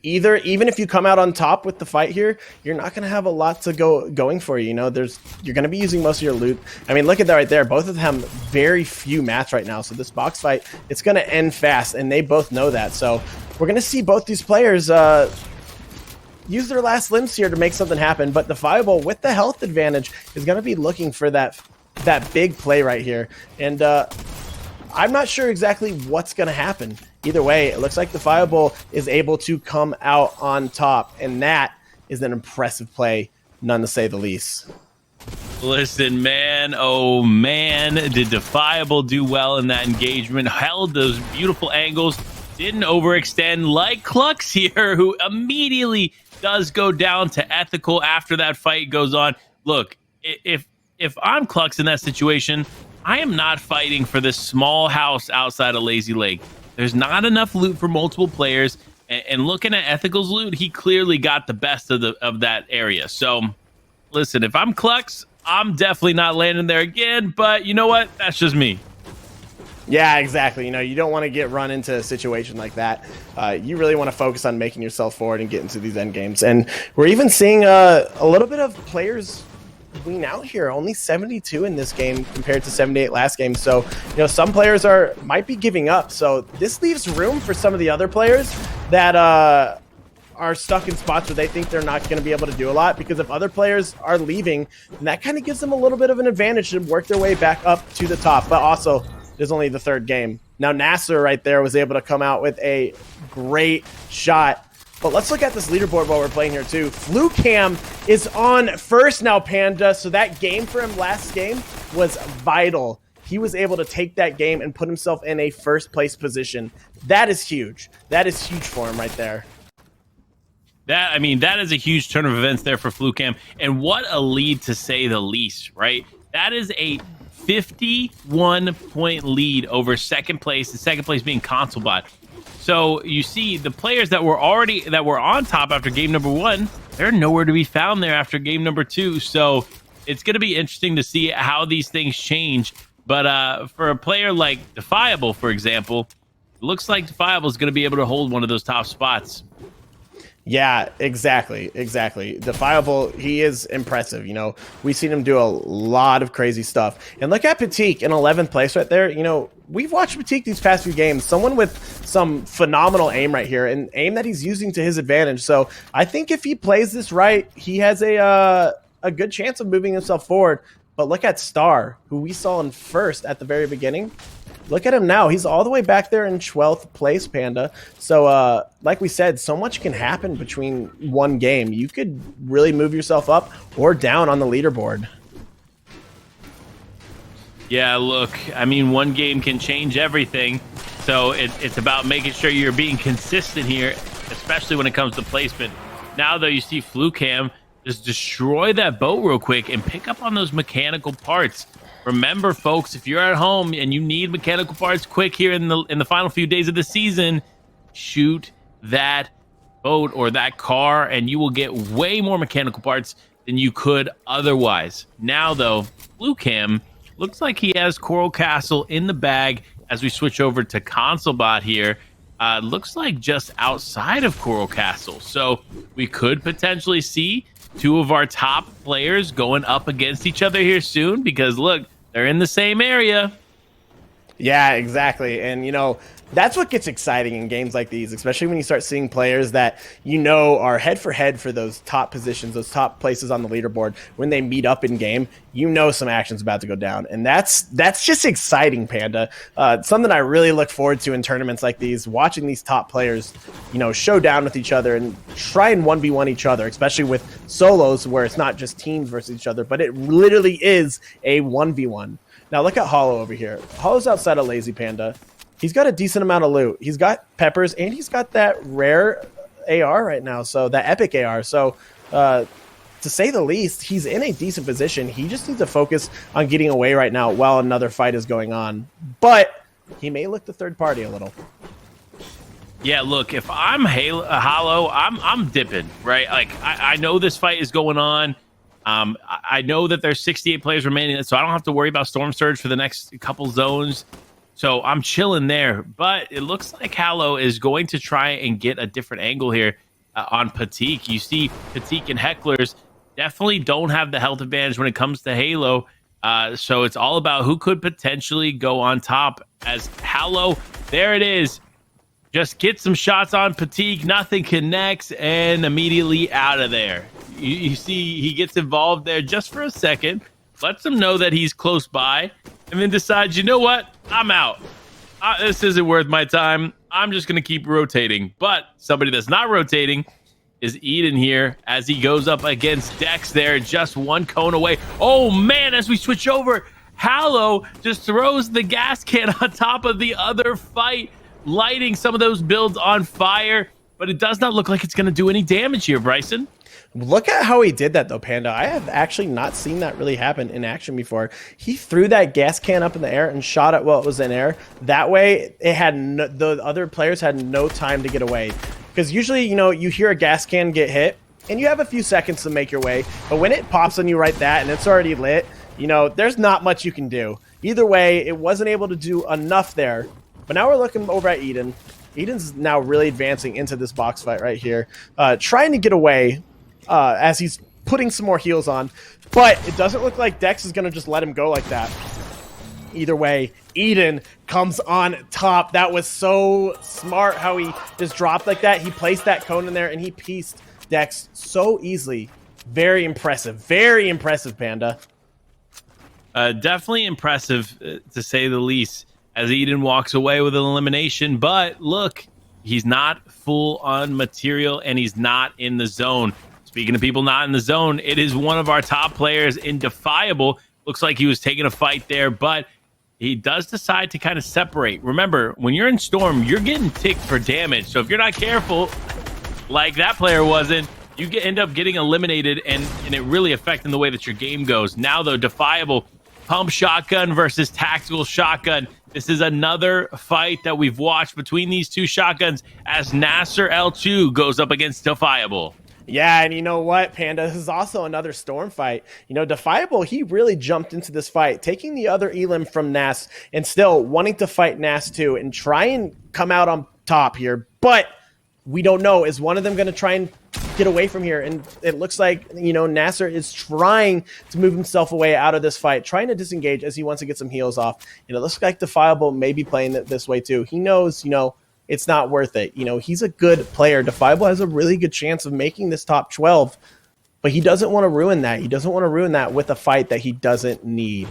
Even if you come out on top with the fight here, you're not going to have a lot to going for you. You're going to be using most of your loot. I mean, look at that right there. Both of them have very few mats right now. So this box fight, it's going to end fast, and they both know that. So we're going to see both these players use their last limbs here to make something happen. But the Fireball, with the health advantage, is going to be looking for that big play right here. And I'm not sure exactly what's going to happen. Either way, it looks like the Fireball is able to come out on top, and that is an impressive play, none to say the least. Listen, man, oh man, did Defiable do well in that engagement, held those beautiful angles, didn't overextend like Clux here, who immediately does go down to Ethical after that fight goes on. Look, if I'm Clux in that situation, I am not fighting for this small house outside of Lazy Lake. There's not enough loot for multiple players. And looking at Ethical's loot, he clearly got the best of that area. So, listen, if I'm Clux, I'm definitely not landing there again. But you know what? That's just me. Yeah, exactly. You know, you don't want to get run into a situation like that. You really want to focus on making yourself forward and get into these end games. And we're even seeing a little bit of players wean out here. Only 72 in this game compared to 78 last game. So, you know, some players might be giving up. So this leaves room for some of the other players that are stuck in spots where they think they're not going to be able to do a lot, because if other players are leaving, then that kind of gives them a little bit of an advantage to work their way back up to the top. But also, there's only the third game. Now, Nasser right there was able to come out with a great shot. But let's look at this leaderboard while we're playing here, too. FluCam is on first now, Panda. So that game for him last game was vital. He was able to take that game and put himself in a first-place position. That is huge. That is huge for him right there. That is a huge turn of events there for FluCam. And what a lead, to say the least, right? That is a 51-point lead over second place, and second place being ConsoleBot. So you see the players that were on top after game number 1, they're nowhere to be found there after game number 2. So it's going to be interesting to see how these things change. But for a player like Defiable, for example, it looks like Defiable is going to be able to hold one of those top spots. Yeah, exactly. Defiable, he is impressive. You know, we've seen him do a lot of crazy stuff. And look at Patik in 11th place right there. You know, we've watched Patik these past few games. Someone with some phenomenal aim right here, and aim that he's using to his advantage. So I think if he plays this right, he has a good chance of moving himself forward. But look at Star, who we saw in first at the very beginning. Look at him now. He's all the way back there in 12th place, Panda. So, like we said, so much can happen between one game. You could really move yourself up or down on the leaderboard. Yeah, look, I mean, one game can change everything. So it's about making sure you're being consistent here, especially when it comes to placement. Now, though, you see FluCam just destroy that boat real quick and pick up on those mechanical parts. Remember, folks, if you're at home and you need mechanical parts quick here in the final few days of the season, shoot that boat or that car, and you will get way more mechanical parts than you could otherwise. Now, though, FluCam looks like he has Coral Castle in the bag as we switch over to ConsoleBot here. Looks like just outside of Coral Castle. So we could potentially see two of our top players going up against each other here soon, because, look, they're in the same area. Yeah, exactly. And, you know, that's what gets exciting in games like these, especially when you start seeing players that, you know, are head for head for those top positions, those top places on the leaderboard. When they meet up in game, you know some action's about to go down. And that's just exciting, Panda. Something I really look forward to in tournaments like these, watching these top players, you know, show down with each other and try and 1v1 each other, especially with solos where it's not just teams versus each other, but it literally is a 1v1. Now look at Hollow over here. Hollow's outside of Lazy Panda. He's got a decent amount of loot. He's got peppers, and he's got that rare AR right now, so that epic AR. So, to say the least, he's in a decent position. He just needs to focus on getting away right now while another fight is going on. But he may look the third party a little. Yeah, look, if I'm Hollow, I'm dipping, right? Like, I know this fight is going on. I know that there's 68 players remaining, so I don't have to worry about Storm Surge for the next couple zones. So I'm chilling there. But it looks like Hallow is going to try and get a different angle here on Patik. You see Patik and Hecklers definitely don't have the health advantage when it comes to Halo. So it's all about who could potentially go on top, as Hallow, there it is. Just get some shots on Patik, nothing connects, and immediately out of there. You see he gets involved there just for a second, lets him know that he's close by, and then decides, you know what, I'm out. This isn't worth my time. I'm just going to keep rotating. But somebody that's not rotating is Eden here as he goes up against Dex there, just one cone away. Oh, man, as we switch over, Hallow just throws the gas can on top of the other fight, lighting some of those builds on fire. But it does not look like it's going to do any damage here, Bryson. Look at how he did that though, Panda. I have actually not seen that really happen in action before. He threw that gas can up in the air and shot it while it was in air. That way, it had the other players had no time to get away. Because usually, you know, you hear a gas can get hit, and you have a few seconds to make your way. But when it pops on you right that, and it's already lit, you know, there's not much you can do. Either way, it wasn't able to do enough there. But now we're looking over at Eden. Eden's now really advancing into this box fight right here, trying to get away as he's putting some more heals on. But it doesn't look like Dex is going to just let him go like that. Either way, Eden comes on top. That was so smart how he just dropped like that. He placed that cone in there, and he pieced Dex so easily. Very impressive, Panda. Definitely impressive, to say the least, as Eden walks away with an elimination. But look, he's not full on material, and he's not in the zone. Speaking of people not in the zone, it is one of our top players in Defiable. Looks like he was taking a fight there, but he does decide to kind of separate. Remember, when you're in Storm, you're getting ticked for damage. So if you're not careful, like that player wasn't, you end up getting eliminated, and it really affecting the way that your game goes. Now, though, Defiable, pump shotgun versus tactical shotgun. This is another fight that we've watched between these two shotguns as Nasser L2 goes up against Defiable. Yeah, and you know what, Panda? This is also another Storm fight. You know, Defiable, he really jumped into this fight, taking the other Elim from Nas and still wanting to fight Nas too and try and come out on top here. But we don't know. Is one of them going to try and get away from here? And it looks like, you know, Nasser is trying to move himself away out of this fight, trying to disengage as he wants to get some heals off. You know, it looks like Defiable may be playing it this way too. He knows, you know, it's not worth it. You know, he's a good player. Defiable has a really good chance of making this top 12, but he doesn't want to ruin that. He doesn't want to ruin that with a fight that he doesn't need.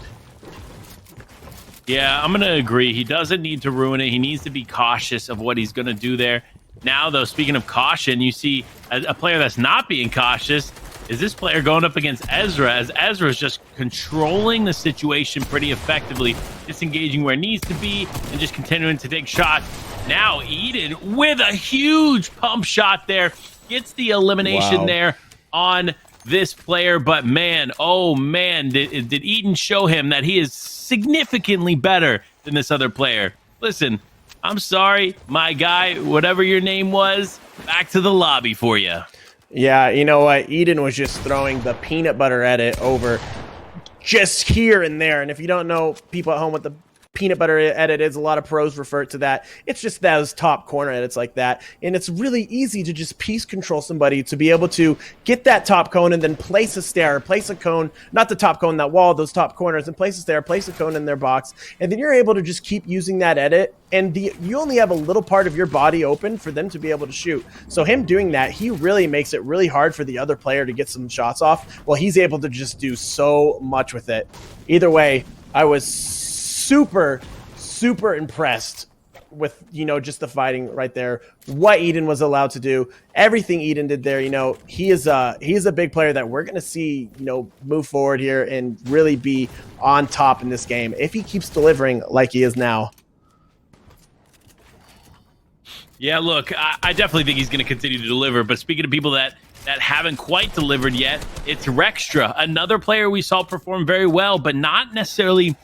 Yeah, I'm going to agree. He doesn't need to ruin it. He needs to be cautious of what he's going to do there. Now, though, speaking of caution, you see a player that's not being cautious is this player going up against Ezra, as Ezra is just controlling the situation pretty effectively, disengaging where it needs to be, and just continuing to take shots. Now, Eden with a huge pump shot there, gets the elimination there on this player. But man, oh man, did Eden show him that he is significantly better than this other player. Listen, I'm sorry, my guy, whatever your name was, back to the lobby for you. Yeah, you know what? Eden was just throwing the peanut butter edit over just here and there. And if you don't know, people at home, what the peanut butter edit is, a lot of pros refer to that. It's just those top corner edits like that. And it's really easy to just piece control somebody to be able to get that top cone and then place a stair, place a cone, not the top cone, that wall, those top corners, and place a stair, place a cone in their box. And then you're able to just keep using that edit. And you only have a little part of your body open for them to be able to shoot. So him doing that, he really makes it really hard for the other player to get some shots off. Well, he's able to just do so much with it. Either way, I was super impressed with, you know, just the fighting right there, what Eden was allowed to do, everything Eden did there. You know, he is a big player that we're going to see, you know, move forward here and really be on top in this game if he keeps delivering like he is now. Yeah, look, I definitely think he's going to continue to deliver. But speaking of people that haven't quite delivered yet, it's Rextra, another player we saw perform very well, but not necessarily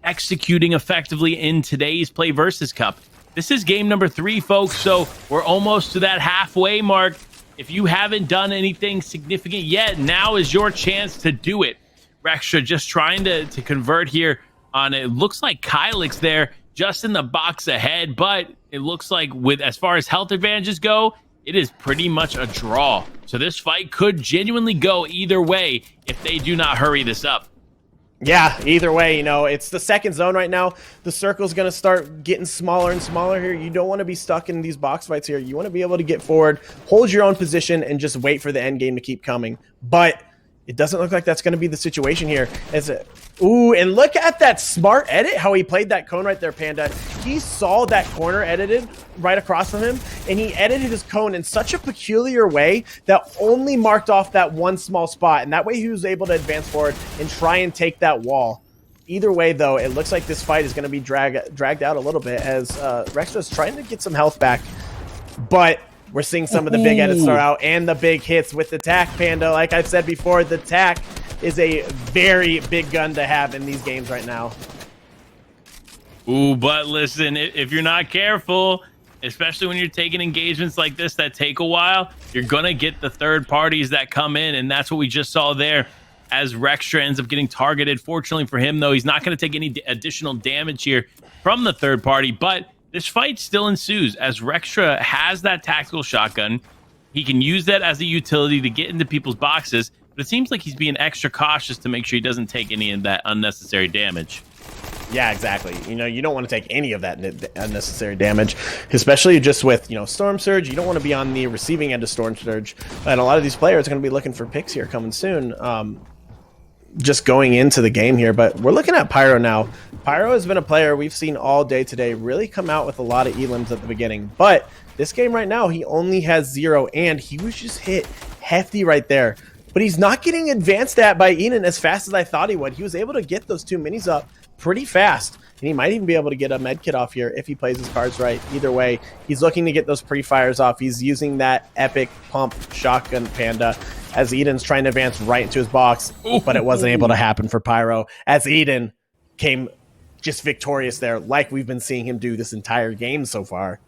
executing effectively in today's PlayVS Cup. This is game number 3, folks, so we're almost to that halfway mark. If you haven't done anything significant yet, now is your chance to do it. Rextra just trying to convert here on, it looks like Kylix there, just in the box ahead, but it looks like with as far as health advantages go, it is pretty much a draw. So this fight could genuinely go either way if they do not hurry this up. Yeah, either way, you know, it's the second zone right now. The circle's going to start getting smaller and smaller here. You don't want to be stuck in these box fights here. You want to be able to get forward, hold your own position, and just wait for the end game to keep coming. But it doesn't look like that's going to be the situation here. Ooh, and look at that smart edit, how he played that cone right there, Panda. He saw that corner edited right across from him, and he edited his cone in such a peculiar way that only marked off that one small spot, and that way he was able to advance forward and try and take that wall. Either way, though, it looks like this fight is going to be dragged out a little bit as Rextra is trying to get some health back. But We're seeing some of the big edits throw out and the big hits with the TAC, Panda. Like I've said before, the TAC is a very big gun to have in these games right now. Ooh, but listen, if you're not careful, especially when you're taking engagements like this that take a while, you're going to get the third parties that come in, and that's what we just saw there as Rextra ends up getting targeted. Fortunately for him, though, he's not going to take any additional damage here from the third party, but this fight still ensues as Rextra has that tactical shotgun. He can use that as a utility to get into people's boxes, but it seems like he's being extra cautious to make sure he doesn't take any of that unnecessary damage. Yeah, exactly. You know, you don't want to take any of that unnecessary damage, especially just with, you know, Storm Surge. You don't want to be on the receiving end of Storm Surge. And a lot of these players are going to be looking for picks here coming soon, just going into the game here. But we're looking at Pyro now. Pyro has been a player we've seen all day today really come out with a lot of elims at the beginning. But this game right now, he only has 0, and he was just hit hefty right there. But he's not getting advanced at by Eden as fast as I thought he would. He was able to get those 2 minis up pretty fast, and he might even be able to get a med kit off here if he plays his cards right. Either way, he's looking to get those pre-fires off. He's using that epic pump shotgun, Panda, as Eden's trying to advance right into his box, but it wasn't able to happen for Pyro as Eden came just victorious there, like we've been seeing him do this entire game so far.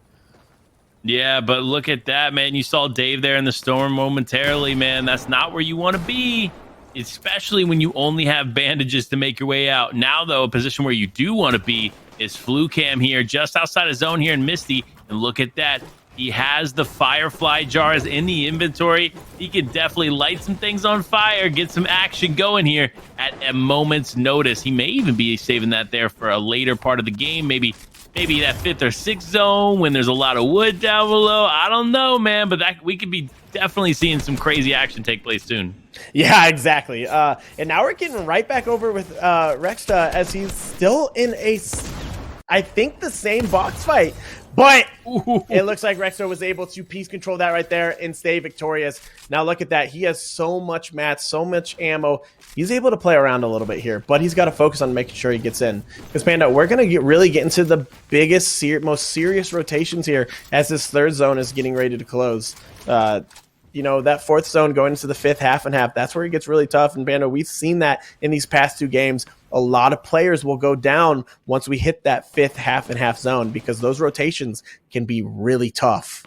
Yeah, but look at that, man. You saw Dave there in the storm momentarily, man. That's not where you want to be, especially when you only have bandages to make your way out. Now, though, a position where you do want to be is Flu Cam here, just outside of zone here in Misty. And look at that. He has the Firefly jars in the inventory. He could definitely light some things on fire, get some action going here at a moment's notice. He may even be saving that there for a later part of the game, maybe that 5th or 6th zone when there's a lot of wood down below. I don't know, man, but that we could be definitely seeing some crazy action take place soon. Yeah, exactly. And now we're getting right back over with Rexta as he's still in I think the same box fight, but it looks like Rexta was able to piece control that right there and stay victorious. Now look at that. He has so much mats, so much ammo. He's able to play around a little bit here, but he's got to focus on making sure he gets in. Because, Panda, we're going to really get into the biggest, most serious rotations here as this 3rd zone is getting ready to close. You know, that 4th zone going into the 5th half and half, that's where it gets really tough. And, Panda, we've seen that in these past 2 games. A lot of players will go down once we hit that 5th half and half zone because those rotations can be really tough.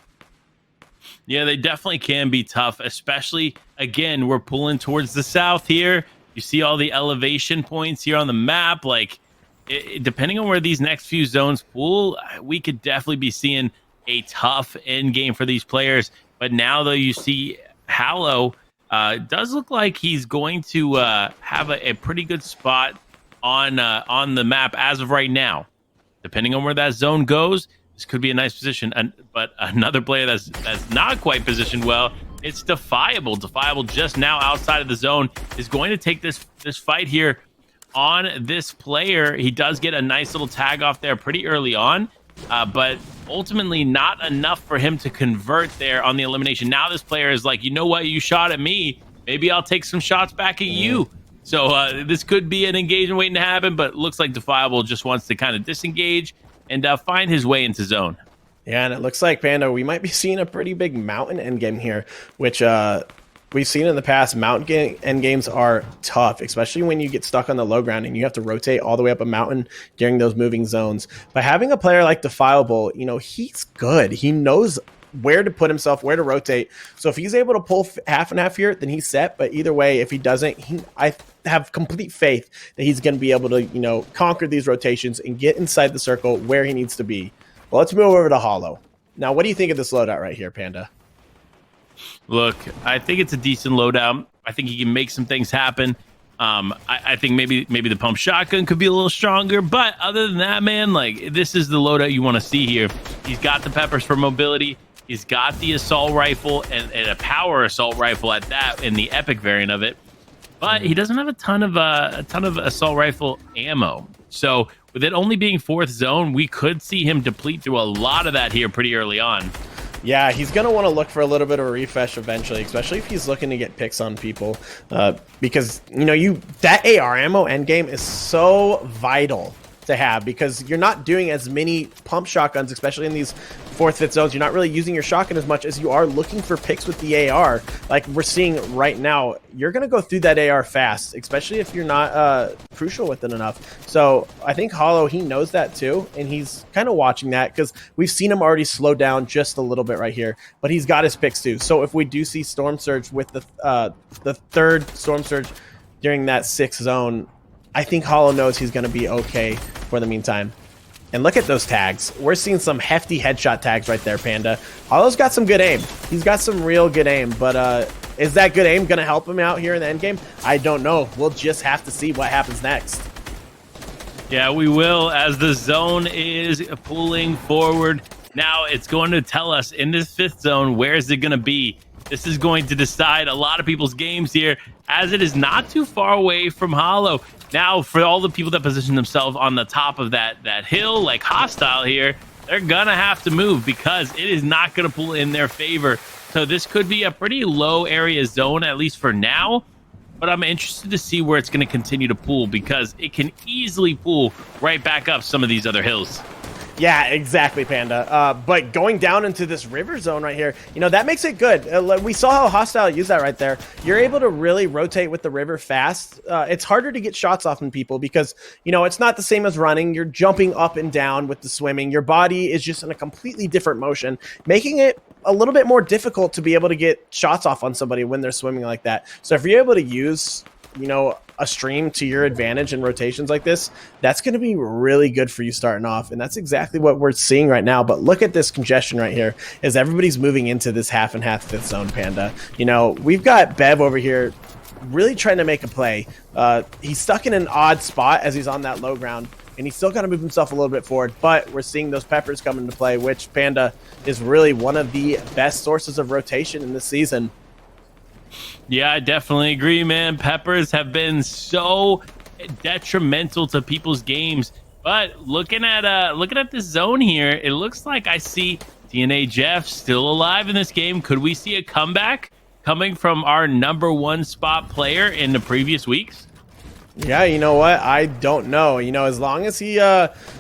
Yeah, they definitely can be tough, especially, again, we're pulling towards the south here. You see all the elevation points here on the map. Like, depending on where these next few zones pull, we could definitely be seeing a tough end game for these players. But now, though, you see Hallow does look like he's going to have a pretty good spot on the map as of right now. Depending on where that zone goes, this could be a nice position. But another player that's not quite positioned well, it's Defiable. Defiable just now outside of the zone is going to take this fight here on this player. He does get a nice little tag off there pretty early on, but ultimately not enough for him to convert there on the elimination. Now this player is like, you know what? You shot at me. Maybe I'll take some shots back at you. So this could be an engagement waiting to happen, but looks like Defiable just wants to kind of disengage and find his way into zone. Yeah, and it looks like, Panda, we might be seeing a pretty big mountain endgame here, which we've seen in the past. Mountain endgames are tough, especially when you get stuck on the low ground and you have to rotate all the way up a mountain during those moving zones. But having a player like Defiable, you know, he's good. He knows where to put himself, where to rotate. So if he's able to pull half and half here, then he's set. But either way, if he doesn't, I have complete faith that he's going to be able to, you know, conquer these rotations and get inside the circle where he needs to be. Well, let's move over to Hollow. Now, what do you think of this loadout right here, Panda? Look, I think it's a decent loadout. I think he can make some things happen. I think maybe the pump shotgun could be a little stronger, but other than that, man, like, this is the loadout you want to see here. He's got the peppers for mobility. He's got the assault rifle and a power assault rifle at that in the epic variant of it. But he doesn't have a ton of assault rifle ammo. So with it only being 4th zone, we could see him deplete through a lot of that here pretty early on. Yeah, he's going to want to look for a little bit of a refresh eventually, especially if he's looking to get picks on people. Because, you know, that AR ammo endgame is so vital to have, because you're not doing as many pump shotguns, especially in these 4th, 5th zones. You're not really using your shotgun as much as you are looking for picks with the AR. Like we're seeing right now, you're going to go through that AR fast, especially if you're not crucial with it enough. So I think Hollow, he knows that too, and he's kind of watching that, because we've seen him already slow down just a little bit right here, but he's got his picks too. So if we do see Storm Surge with the 3rd Storm Surge during that 6th zone, I think Hollow knows he's going to be okay for the meantime. And look at those tags. We're seeing some hefty headshot tags right there, Panda. Hollow's got some good aim. He's got some real good aim, but is that good aim going to help him out here in the end game? I don't know. We'll just have to see what happens next. Yeah, we will, as the zone is pulling forward. Now it's going to tell us in this 5th zone, where is it going to be? This is going to decide a lot of people's games here, as it is not too far away from Hollow. Now, for all the people that position themselves on the top of that hill, like Hostile here, they're going to have to move, because it is not going to pull in their favor. So this could be a pretty low area zone, at least for now. But I'm interested to see where it's going to continue to pull, because it can easily pull right back up some of these other hills. Yeah, exactly, Panda. But going down into this river zone right here, you know, that makes it good. We saw how Hostile used that right there. You're able to really rotate with the river fast. It's harder to get shots off on people because, you know, it's not the same as running. You're jumping up and down with the swimming. Your body is just in a completely different motion, making it a little bit more difficult to be able to get shots off on somebody when they're swimming like that. So if you're able to use, you know, a stream to your advantage in rotations like this, that's going to be really good for you starting off. And that's exactly what we're seeing right now. But look at this congestion right here, as everybody's moving into this half and half 5th zone, Panda. You know, we've got Bev over here really trying to make a play. He's stuck in an odd spot as he's on that low ground, and he's still got to move himself a little bit forward. But we're seeing those peppers come into play, which, Panda, is really one of the best sources of rotation in this season. Yeah, I definitely agree, man. Peppers have been so detrimental to people's games. But looking at this zone here, it looks like I see DNA Jeff still alive in this game. Could we see a comeback coming from our #1 spot player in the previous weeks? Yeah, you know what? I don't know. You know, as long as he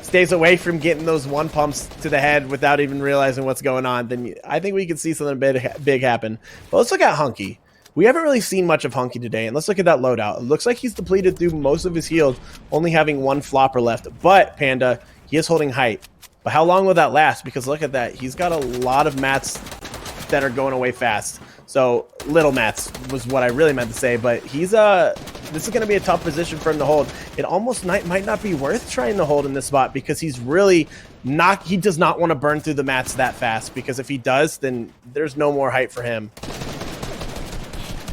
stays away from getting those 1 pumps to the head without even realizing what's going on, then I think we could see something big happen. But let's look at Hunky. We haven't really seen much of Hunky today, and let's look at that loadout. It looks like he's depleted through most of his heals, only having 1 flopper left. But, Panda, he is holding height. But how long will that last? Because look at that. He's got a lot of mats that are going away fast. So, little mats was what I really meant to say. But he's this is going to be a tough position for him to hold. It almost might not be worth trying to hold in this spot, because he's really not. He does not want to burn through the mats that fast, because if he does, then there's no more height for him.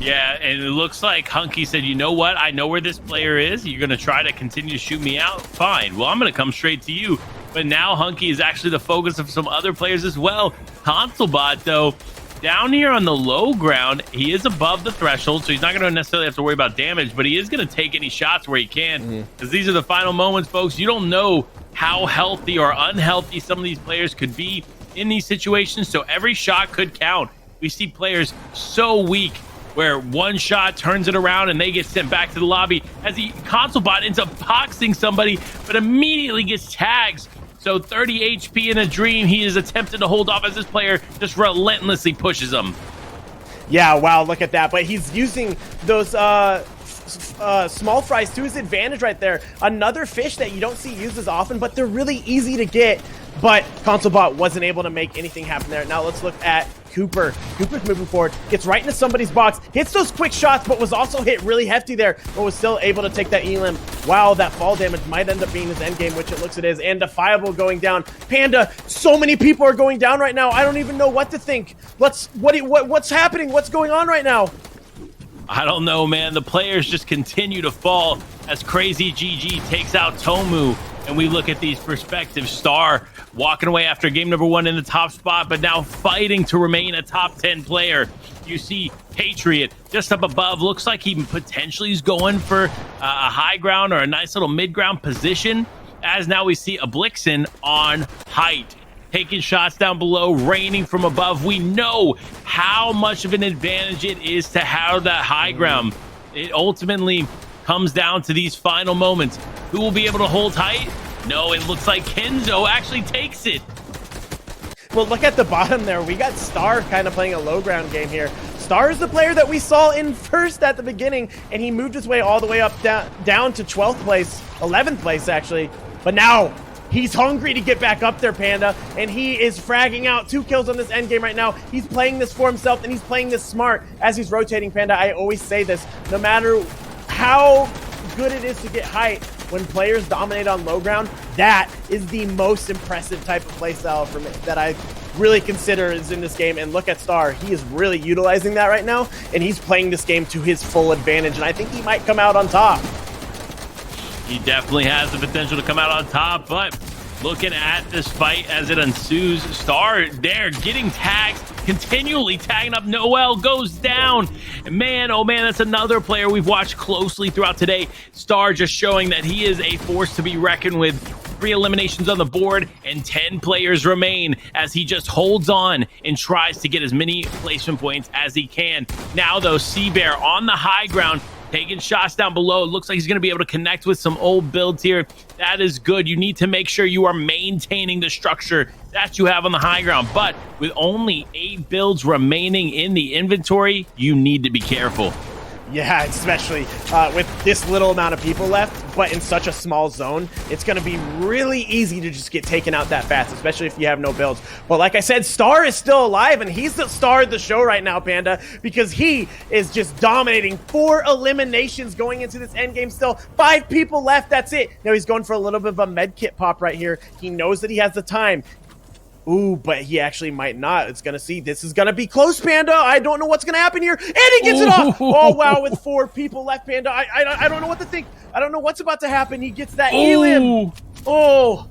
Yeah, and it looks like Hunky said, you know what? I know where this player is. You're going to try to continue to shoot me out? Fine. Well, I'm going to come straight to you. But now Hunky is actually the focus of some other players as well. ConsoleBot, though, down here on the low ground, he is above the threshold, so he's not going to necessarily have to worry about damage, but he is going to take any shots where he can, because these are the final moments, folks. You don't know how healthy or unhealthy some of these players could be in these situations, so every shot could count. We see players so weak where 1 shot turns it around and they get sent back to the lobby, as the ConsoleBot ends up boxing somebody, but immediately gets tags. So 30 HP in a dream. He is attempting to hold off as this player just relentlessly pushes him. Yeah, wow, look at that. But he's using those small fries to his advantage right there. Another fish that you don't see used as often, but they're really easy to get. But ConsoleBot wasn't able to make anything happen there. Now let's look at Cooper. Cooper's moving forward, gets right into somebody's box, hits those quick shots, but was also hit really hefty there, but was still able to take that elim. Wow, that fall damage might end up being his endgame, which it looks it is, and Defiable going down. Panda, so many people are going down right now. I don't even know what to think. What's happening? What's going on right now? I don't know, man. The players just continue to fall as Crazy GG takes out Tomu. And we look at these perspectives. Star walking away after game #1 in the top spot, but now fighting to remain a top 10 player. You see Patriot just up above. Looks like he potentially is going for a high ground or a nice little mid ground position. As now we see a Blixen on height, taking shots down below, raining from above. We know how much of an advantage it is to have that high ground. It ultimately comes down to these final moments. Who will be able to hold height? No, it looks like Kenzo actually takes it. Well, look at the bottom there. We got Star kind of playing a low ground game here. Star is the player that we saw in first at the beginning, and he moved his way all the way up down to 12th place, 11th place actually. But now he's hungry to get back up there, Panda, and he is fragging out 2 kills on this end game right now. He's playing this for himself, and he's playing this smart as he's rotating, Panda. I always say this, no matter how good it is to get height, when players dominate on low ground, that is the most impressive type of playstyle for me that I really consider is in this game. And look at Star, he is really utilizing that right now, and he's playing this game to his full advantage, and I think he might come out on top. He definitely has the potential to come out on top, but looking at this fight as it ensues, Star there getting tagged, continually tagging up. Noel goes down. Man, oh man, that's another player we've watched closely throughout today. Star just showing that he is a force to be reckoned with. 3 eliminations on the board and 10 players remain as he just holds on and tries to get as many placement points as he can. Now though, Seabear on the high ground, taking shots down below. It looks like he's going to be able to connect with some old builds here. That is good. You need to make sure you are maintaining the structure that you have on the high ground. But with only 8 builds remaining in the inventory, you need to be careful. Yeah, especially with this little amount of people left, but in such a small zone, it's going to be really easy to just get taken out that fast, especially if you have no builds. But like I said, Star is still alive, and he's the star of the show right now, Panda, because he is just dominating. 4 eliminations going into this end game still. 5 people left, that's it. Now he's going for a little bit of a med kit pop right here. He knows that he has the time. Ooh, but he actually might not. It's going to see. This is going to be close, Panda. I don't know what's going to happen here. And he gets it off. Oh, wow. With 4 people left, Panda. I don't know what to think. I don't know what's about to happen. He gets that elim. Oh.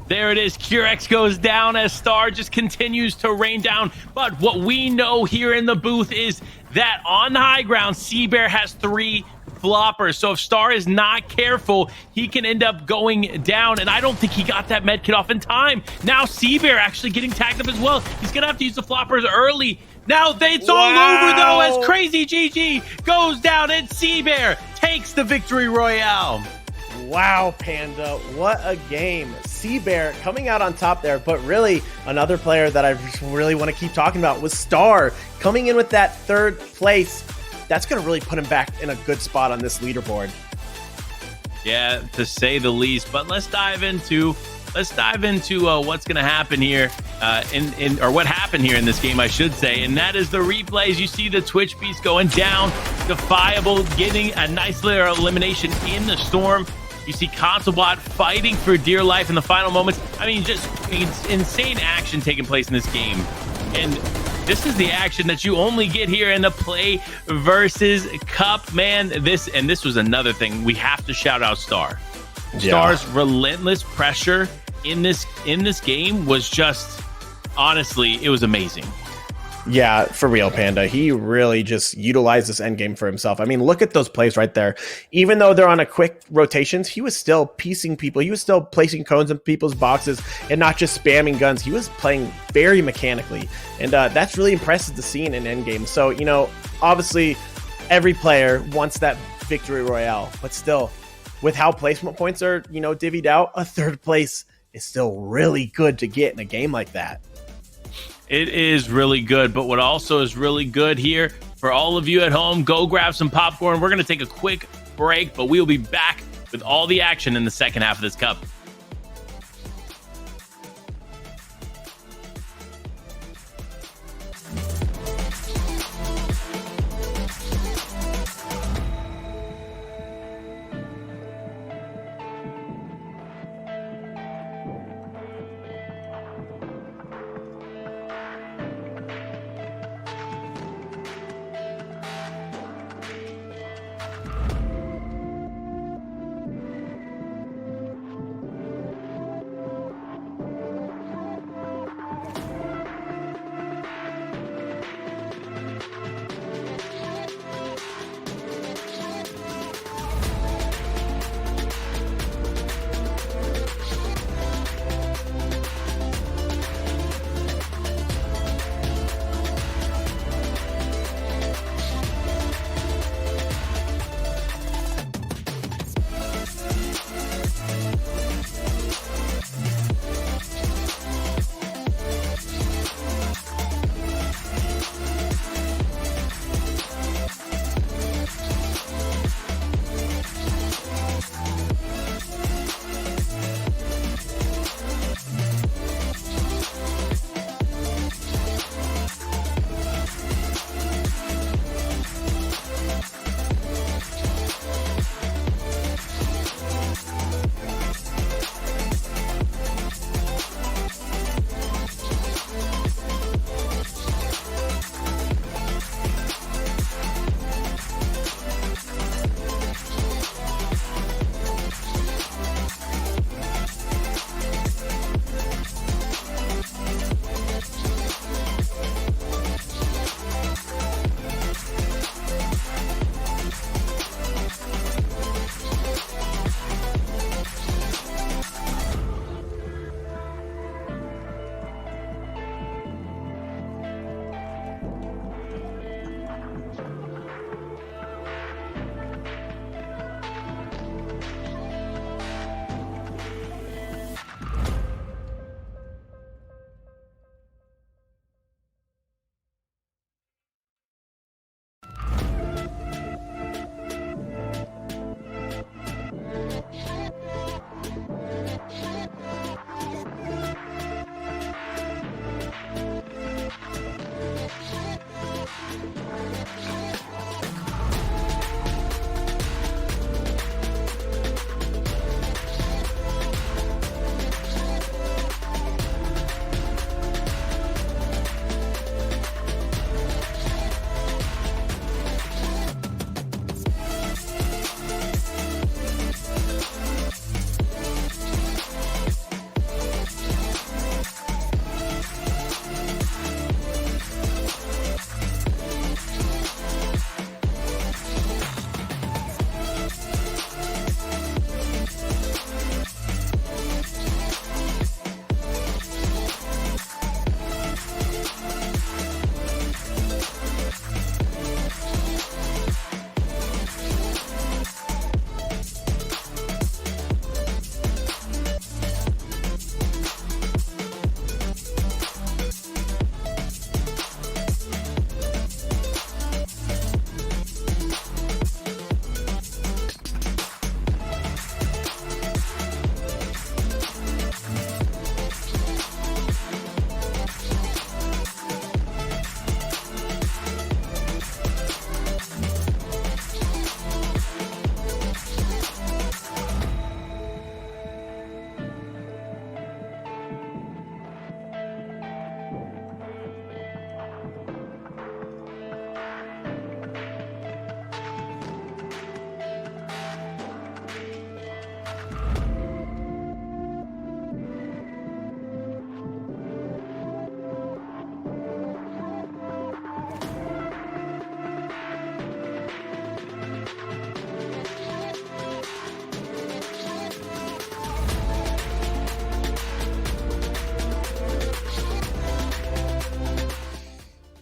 There it is. Curex goes down as Star just continues to rain down. But what we know here in the booth is that on the high ground, Seabear has 3 floppers. So if Star is not careful, he can end up going down. And I don't think he got that med kit off in time. Now Seabear actually getting tagged up as well. He's going to have to use the floppers early. Now it's all over though as Crazy GG goes down and Seabear takes the victory royale. Wow, Panda, what a game. Seabear coming out on top there, but really another player that I just really want to keep talking about was Star coming in with that 3rd place. That's going to really put him back in a good spot on this leaderboard. Yeah, to say the least. But let's dive into what's going to happen here or what happened here in this game, I should say. And that is the replays. You see the Twitch piece going down. Defiable getting a nice little elimination in the storm. You see ConsoleBot fighting for dear life in the final moments. I mean, just insane action taking place in this game. And this is the action that you only get here in the Play versus Cup, man. This was another thing. We have to shout out Star. Star's relentless pressure in this game was just, honestly, it was amazing. Yeah, for real, Panda. He really just utilized this end game for himself. I mean, look at those plays right there. Even though they're on a quick rotations, he was still piecing people. He was still placing cones in people's boxes and not just spamming guns. He was playing very mechanically. And that's really impressive to see in an end game. So, you know, obviously every player wants that victory royale, but still with how placement points are, you know, divvied out, a 3rd place is still really good to get in a game like that. It is really good, but what also is really good here for all of you at home, go grab some popcorn. We're going to take a quick break, but we will be back with all the action in the second half of this cup.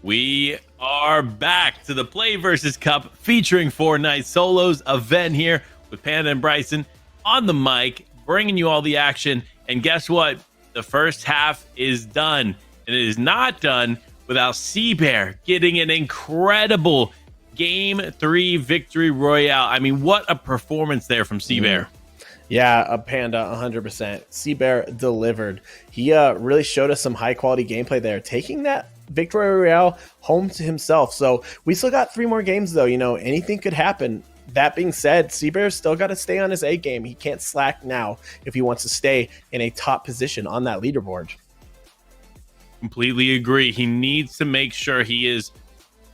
We are back to the Play vs. Cup featuring Fortnite Solos event here with Panda and Bryson on the mic, bringing you all the action. And guess what? The first half is done. And it is not done without Seabear getting an incredible Game 3 victory royale. I mean, what a performance there from Seabear. Yeah, a Panda, 100%. Seabear delivered. He really showed us some high-quality gameplay there, taking that victory royale home to himself. So we still got 3 more games, though. You know, anything could happen. That being said, Seabear's still got to stay on his A game. He can't slack now if he wants to stay in a top position on that leaderboard. Completely agree. He needs to make sure he is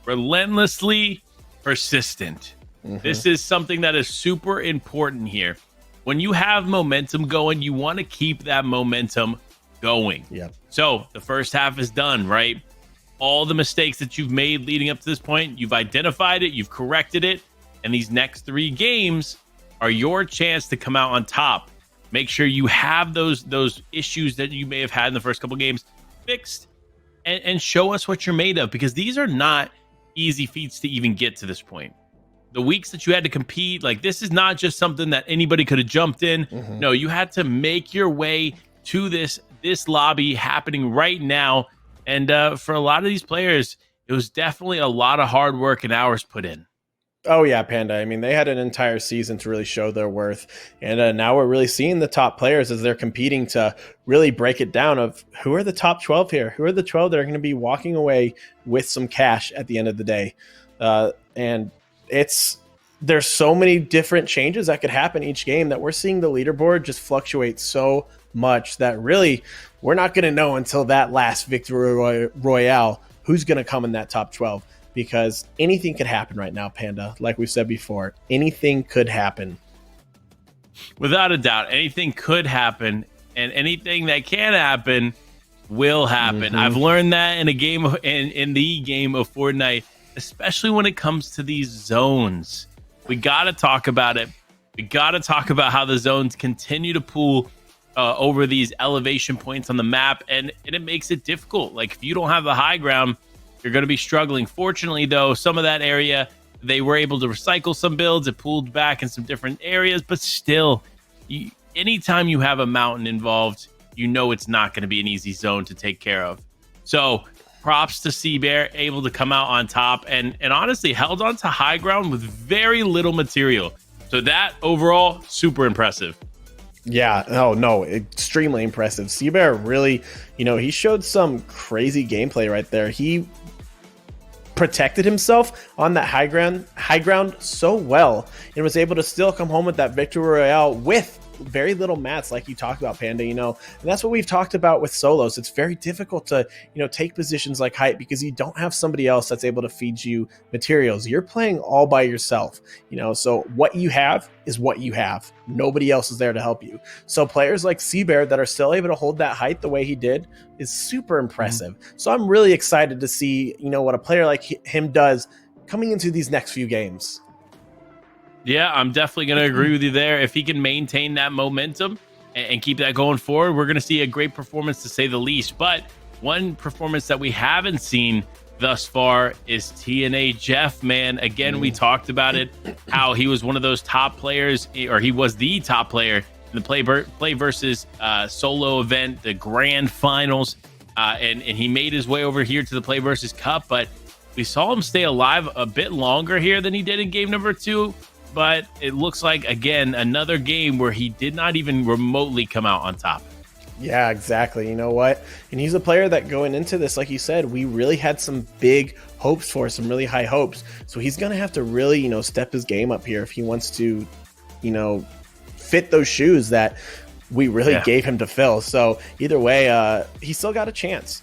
relentlessly persistent. This is something that is super important here. When you have momentum going, you want to keep that momentum going. Yep. So the first half is done, right? All the mistakes that you've made leading up to this point, you've identified it, you've corrected it, and these next 3 games are your chance to come out on top. Make sure you have those issues that you may have had in the first couple games fixed, and show us what you're made of, because these are not easy feats to even get to this point. The weeks that you had to compete, like, this is not just something that anybody could have jumped in. No, you had to make your way to this lobby happening right now. And for a lot of these players, it was definitely a lot of hard work and hours put in. Oh, yeah, Panda. I mean, they had an entire season to really show their worth. And now we're really seeing the top players as they're competing to really break it down of who are the top 12 here? Who are the 12 that are going to be walking away with some cash at the end of the day? And there's so many different changes that could happen each game that we're seeing the leaderboard just fluctuate so much that really we're not going to know until that last victory royale who's going to come in that top 12, because anything could happen right now, Panda. Like we've said before, anything could happen. Without a doubt, anything could happen, and anything that can happen will happen. I've learned that in the game of Fortnite, especially when it comes to these zones. We got to talk about it. We got to talk about how the zones continue to pool over these elevation points on the map, and it makes it difficult. Like, if you don't have the high ground, you're going to be struggling. Fortunately, though, some of that area, they were able to recycle some builds. It pulled back in some different areas, but still, anytime you have a mountain involved, you know it's not going to be an easy zone to take care of. So props to Seabear, able to come out on top and honestly held on to high ground with very little material. So that overall, super impressive. Yeah, no, extremely impressive. Seabear really, he showed some crazy gameplay right there. He protected himself on that high ground so well, and was able to still come home with that victory royale with very little mats, like you talked about, Panda. And that's what we've talked about with solos. It's very difficult to take positions like height, because you don't have somebody else that's able to feed you materials. You're playing all by yourself, so what you have is what you have. Nobody else is there to help you. So players like Seabear that are still able to hold that height the way he did is super impressive. So I'm really excited to see what a player like him does coming into these next few games. Yeah, I'm definitely going to agree with you there. If he can maintain that momentum and keep that going forward, we're going to see a great performance, to say the least. But one performance that we haven't seen thus far is TNA Jeff, man. Again, we talked about it, how he was one of those top players, or he was the top player in the Play versus solo event, the grand finals. And he made his way over here to the Play versus Cup, but we saw him stay alive a bit longer here than he did in game number 2. But it looks like, again, another game where he did not even remotely come out on top. Yeah, exactly. You know what? And he's a player that going into this, like you said, we really had some big hopes for, some really high hopes. So he's going to have to really, step his game up here if he wants to, fit those shoes that we really gave him to fill. So either way, he still got a chance.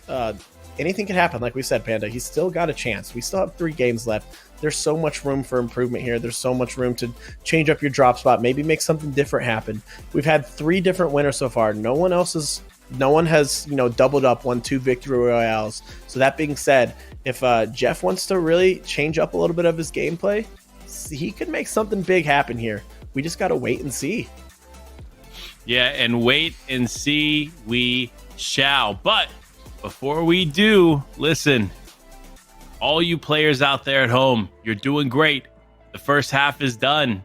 Anything can happen. Like we said, Panda, he's still got a chance. We still have 3 games left. There's so much room for improvement here. There's so much room to change up your drop spot, maybe make something different happen. We've had 3 different winners so far. No one has, doubled up, won 2 victory royales. So that being said, if Jeff wants to really change up a little bit of his gameplay, he could make something big happen here. We just got to wait and see. Yeah, and wait and see we shall. But before we do, listen, all you players out there at home, you're doing great. The first half is done.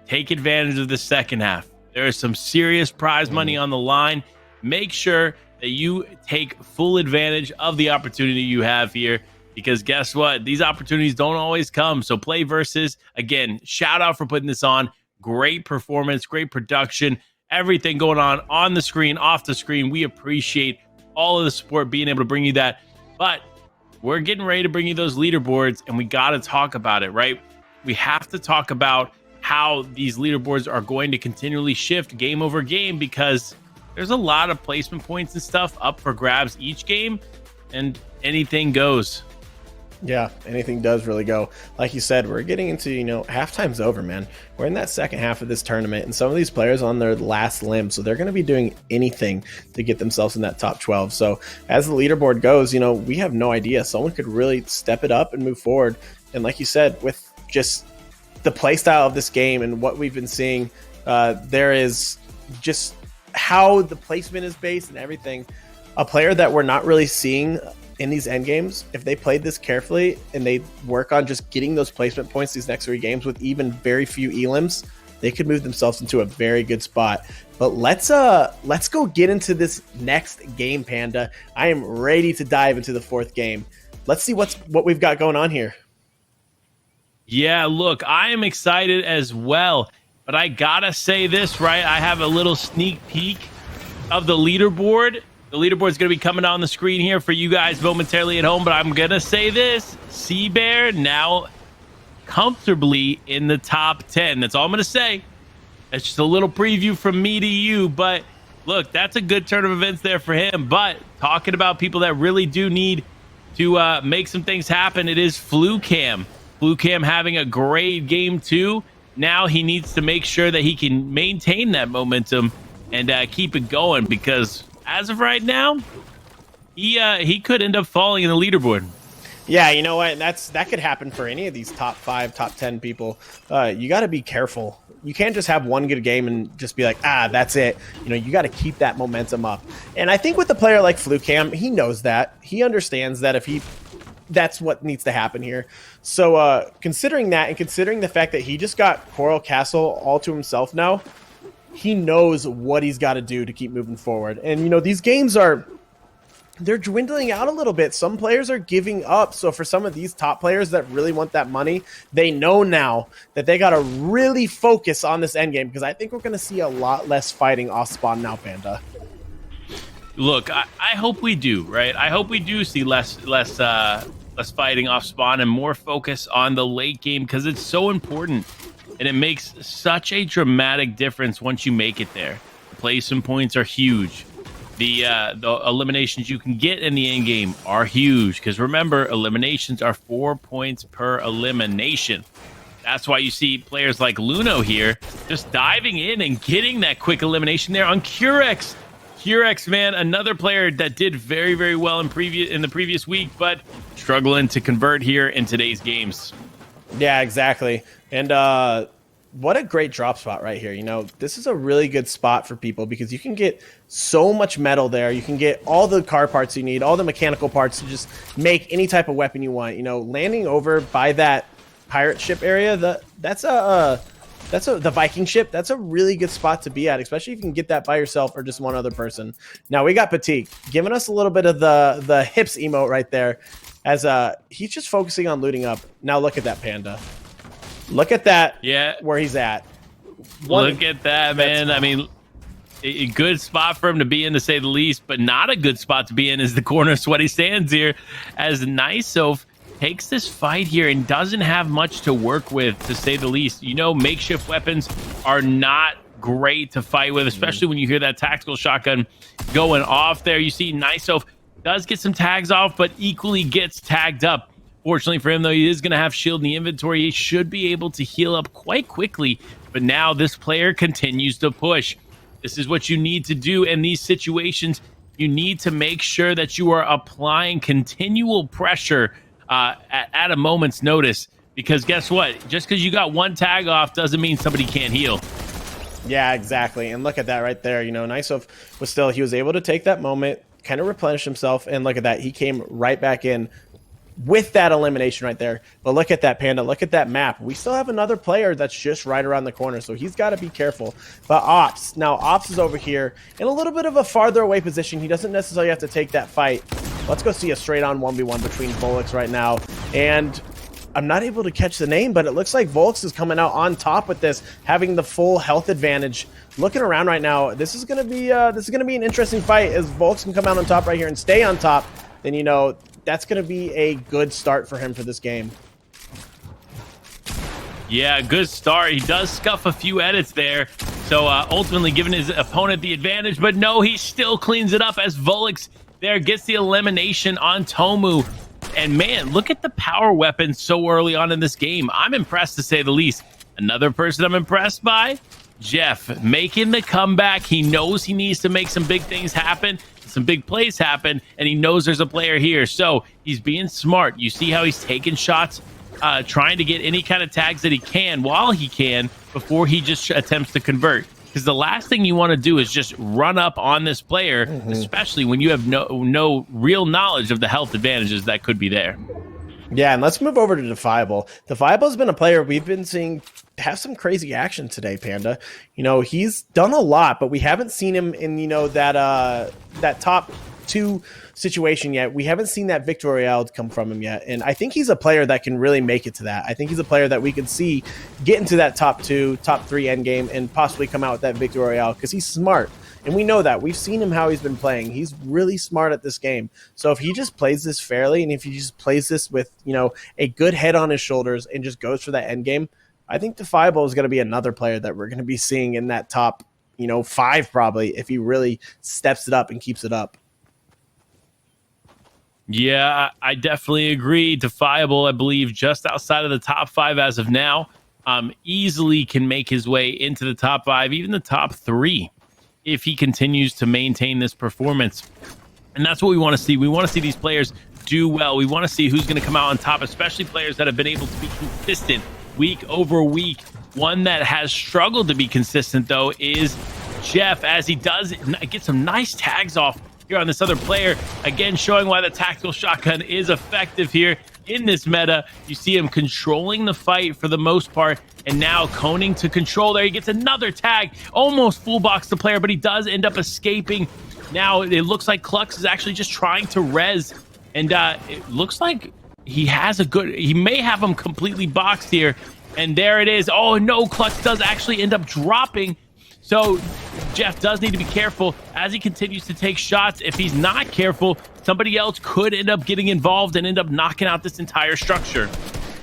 Take advantage of the second half. There is some serious prize money on the line. Make sure that you take full advantage of the opportunity you have here, because guess what? These opportunities don't always come. So PlayVS, again, shout out for putting this on. Great performance, great production, everything going on the screen, off the screen. We appreciate all of the support, being able to bring you that. But we're getting ready to bring you those leaderboards, and we got to talk about it, right? We have to talk about how these leaderboards are going to continually shift game over game, because there's a lot of placement points and stuff up for grabs each game, and anything goes. Yeah, anything does really go. Like you said, we're getting into, halftime's over, man. We're in that second half of this tournament, and some of these players on their last limb, so they're going to be doing anything to get themselves in that top 12. So as the leaderboard goes, we have no idea. Someone could really step it up and move forward. And like you said, with just the play style of this game and what we've been seeing, there is just how the placement is based and everything. A player that we're not really seeing in these end games, if they played this carefully and they work on just getting those placement points these next 3 games with even very few elims, they could move themselves into a very good spot. But let's go get into this next game, Panda. I am ready to dive into the 4th game. Let's see what we've got going on here. Yeah, look, I am excited as well, but I gotta say this, right? I have a little sneak peek of the leaderboard. The leaderboard's going to be coming on the screen here for you guys momentarily at home, but I'm going to say this. Bear now comfortably in the top 10. That's all I'm going to say. That's just a little preview from me to you, but look, that's a good turn of events there for him. But talking about people that really do need to make some things happen, it is FluCam. FluCam having a great game too. Now he needs to make sure that he can maintain that momentum and keep it going, because as of right now, he could end up falling in the leaderboard. Yeah, you know what? That could happen for any of these top 5, top 10 people. You got to be careful. You can't just have one good game and just be like, that's it. You got to keep that momentum up. And I think with a player like FluCam, he knows that. He understands that that's what needs to happen here. So considering that, and considering the fact that he just got Coral Castle all to himself now, he knows what he's got to do to keep moving forward. And, these games they're dwindling out a little bit. Some players are giving up. So for some of these top players that really want that money, they know now that they got to really focus on this end game, because I think we're going to see a lot less fighting off spawn now, Panda. Look, I hope we do, right? I hope we do see less fighting off spawn and more focus on the late game, because it's so important. And it makes such a dramatic difference once you make it there. The placement points are huge. The eliminations you can get in the end game are huge, because remember, eliminations are 4 points per elimination. That's why you see players like Luno here just diving in and getting that quick elimination there on Curex. Curex, man, another player that did very, very well in the previous week, but struggling to convert here in today's games. Yeah, exactly. And what a great drop spot right here. This is a really good spot for people, because you can get so much metal there. You can get all the car parts you need, all the mechanical parts to just make any type of weapon you want. Landing over by that pirate ship area, that's the Viking ship. That's a really good spot to be at, especially if you can get that by yourself or just one other person. Now we got Patik giving us a little bit of the hips emote right there, as he's just focusing on looting up. Now look at that, Panda. Look at that. Yeah, where he's at. Look at that, man. I mean, a good spot for him to be in, to say the least, but not a good spot to be in is the corner of Sweaty Sands here, as Niceof takes this fight here and doesn't have much to work with, to say the least. Makeshift weapons are not great to fight with, especially when you hear that tactical shotgun going off there. You see Niceof does get some tags off, but equally gets tagged up. Fortunately for him, though, he is going to have shield in the inventory. He should be able to heal up quite quickly, but now this player continues to push. This is what you need to do in these situations. You need to make sure that you are applying continual pressure at a moment's notice, because guess what? Just because you got one tag off doesn't mean somebody can't heal. Yeah, exactly. And look at that right there. Niceof he was able to take that moment, kind of replenish himself, and look at that. He came right back in. with that elimination right there. But look at that, Panda. Look at that map. We still have another player that's just right around the corner, so he's got to be careful. But Ops, now Ops is over here in a little bit of a farther away position. He doesn't necessarily have to take that fight. Let's go see a straight-on 1v1 between Volix right now. And I'm not able to catch the name, but it looks like Volix is coming out on top with this, having the full health advantage. Looking around right now, this is gonna be an interesting fight. As Volix can come out on top right here and stay on top, then you know that's gonna be a good start for him for this game. Yeah, good start. He does scuff a few edits there, so ultimately giving his opponent the advantage. But no, he still cleans it up as Volix there gets the elimination on Tomu. And man, look at the power weapon so early on in this game. I'm impressed, to say the least. Another person I'm impressed by, Jeff, making the comeback. He knows he needs to make some big things happen, some big plays happen, and he knows there's a player here. So he's being smart. You see how he's taking shots, trying to get any kind of tags that he can while he can before he just attempts to convert. Because the last thing you want to do is just run up on this player, especially when you have no real knowledge of the health advantages that could be there. Yeah, and let's move over to Defiable. Defiable's been a player we've been seeing have some crazy action today, Panda. You know, he's done a lot, but we haven't seen him in, you know, that top 2 situation yet. We haven't seen that Victory Royale come from him yet, and I think he's a player that can really make it to that. I think he's a player that we could see get into that top 2, top 3 end game and possibly come out with that Victory Royale because he's smart. And we know that. We've seen him how he's been playing. He's really smart at this game. So if he just plays this fairly and if he just plays this with, you know, a good head on his shoulders and just goes for that end game, I think Defiable is going to be another player that we're going to be seeing in that top, you know, 5 probably if he really steps it up and keeps it up. Yeah, I definitely agree. Defiable, I believe, just outside of the top 5 as of now. Easily can make his way into the top 5, even the top 3. If he continues to maintain this performance. And that's what we want to see. We want to see these players do well. We want to see who's going to come out on top, especially players that have been able to be consistent week over week. One that has struggled to be consistent, though, is Jeff, as he does get some nice tags off here on this other player. Again, showing why the tactical shotgun is effective here in this meta. You see him controlling the fight for the most part, and now coning to control there. He gets another tag, almost full box the player, but he does end up escaping. Now it looks like Klux is actually just trying to res, and it looks like he may have him completely boxed here, and there it is. Oh no, Klux does actually end up dropping. So Jeff does need to be careful as he continues to take shots. If he's not careful, somebody else could end up getting involved and end up knocking out this entire structure.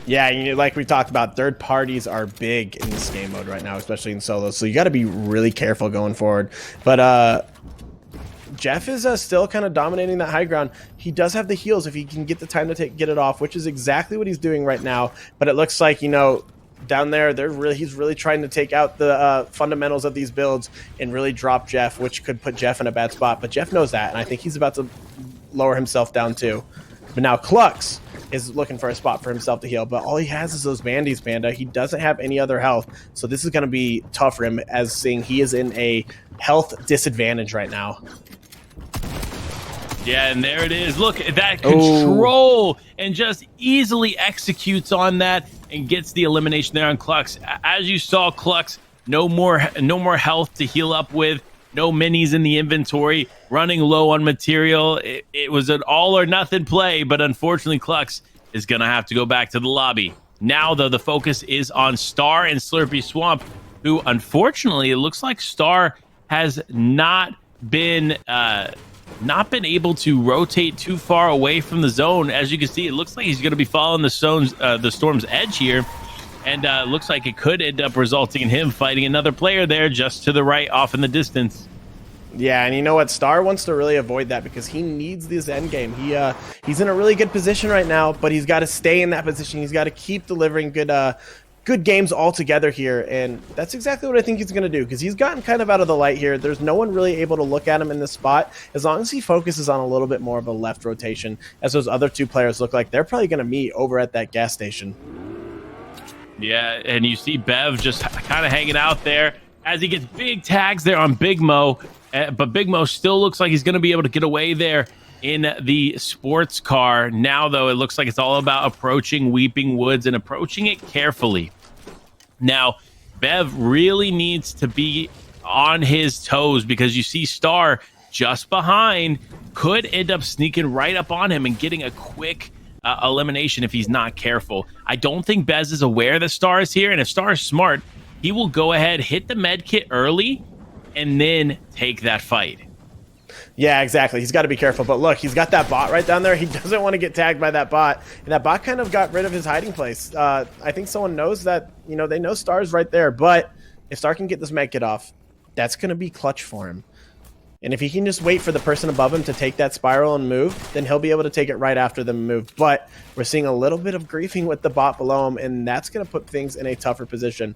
Yeah, you know, like we talked about, third parties are big in this game mode right now, especially in solo. So you got to be really careful going forward. But Jeff is still kind of dominating that high ground. He does have the heals if he can get the time to get it off, which is exactly what he's doing right now. But it looks like, you know, down there, he's really trying to take out the fundamentals of these builds and really drop Jeff, which could put Jeff in a bad spot. But Jeff knows that, and I think he's about to lower himself down too. But now Klux is looking for a spot for himself to heal, but all he has is those bandies, Panda. He doesn't have any other health, so this is going to be tough for him, as seeing he is in a health disadvantage right now. Yeah, and there it is. Look at that control, and just easily executes on that and gets the elimination there on Klux. As you saw, Klux, no more health to heal up with, no minis in the inventory, running low on material. It was an all or nothing play, but unfortunately, Klux is going to have to go back to the lobby. Now, though, the focus is on Star and Slurpy Swamp, who, unfortunately, it looks like Star has not been able to rotate too far away from the zone. As you can see, it looks like he's going to be following the storm's edge here, and looks like it could end up resulting in him fighting another player there just to the right off in the distance. Yeah, and you know what? Star wants to really avoid that because he needs this end game. He's in a really good position right now, but he's got to stay in that position. He's got to keep delivering good games all together here, and that's exactly what I think he's going to do, because he's gotten kind of out of the light here. There's no one really able to look at him in this spot. As long as he focuses on a little bit more of a left rotation, as those other two players look like they're probably going to meet over at that gas station. Yeah, and you see Bev just kind of hanging out there as he gets big tags there on Big Mo, but Big Mo still looks like he's going to be able to get away there. in the sports car. Now, though, it looks like it's all about approaching Weeping Woods and approaching it carefully. Now, Bev really needs to be on his toes because you see Star just behind, could end up sneaking right up on him and getting a quick elimination if he's not careful. I don't think Bez is aware that Star is here, and if Star is smart, he will go ahead, hit the med kit early, and then take that fight. Yeah, exactly. He's got to be careful. But look, he's got that bot right down there. He doesn't want to get tagged by that bot. And that bot kind of got rid of his hiding place. I think someone knows that, you know, they know Star's right there. But if Star can get this med kit off, that's going to be clutch for him. And if he can just wait for the person above him to take that spiral and move, then he'll be able to take it right after them move. But we're seeing a little bit of griefing with the bot below him, and that's going to put things in a tougher position.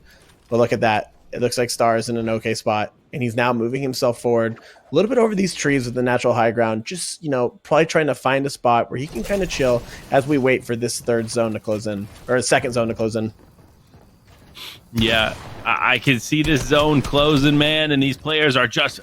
But look at that. It looks like Star is in an okay spot, and he's now moving himself forward a little bit over these trees with the natural high ground, just, you know, probably trying to find a spot where he can kind of chill as we wait for this third zone to close in, or a second zone to close in. Yeah, I can see this zone closing, man, and these players are just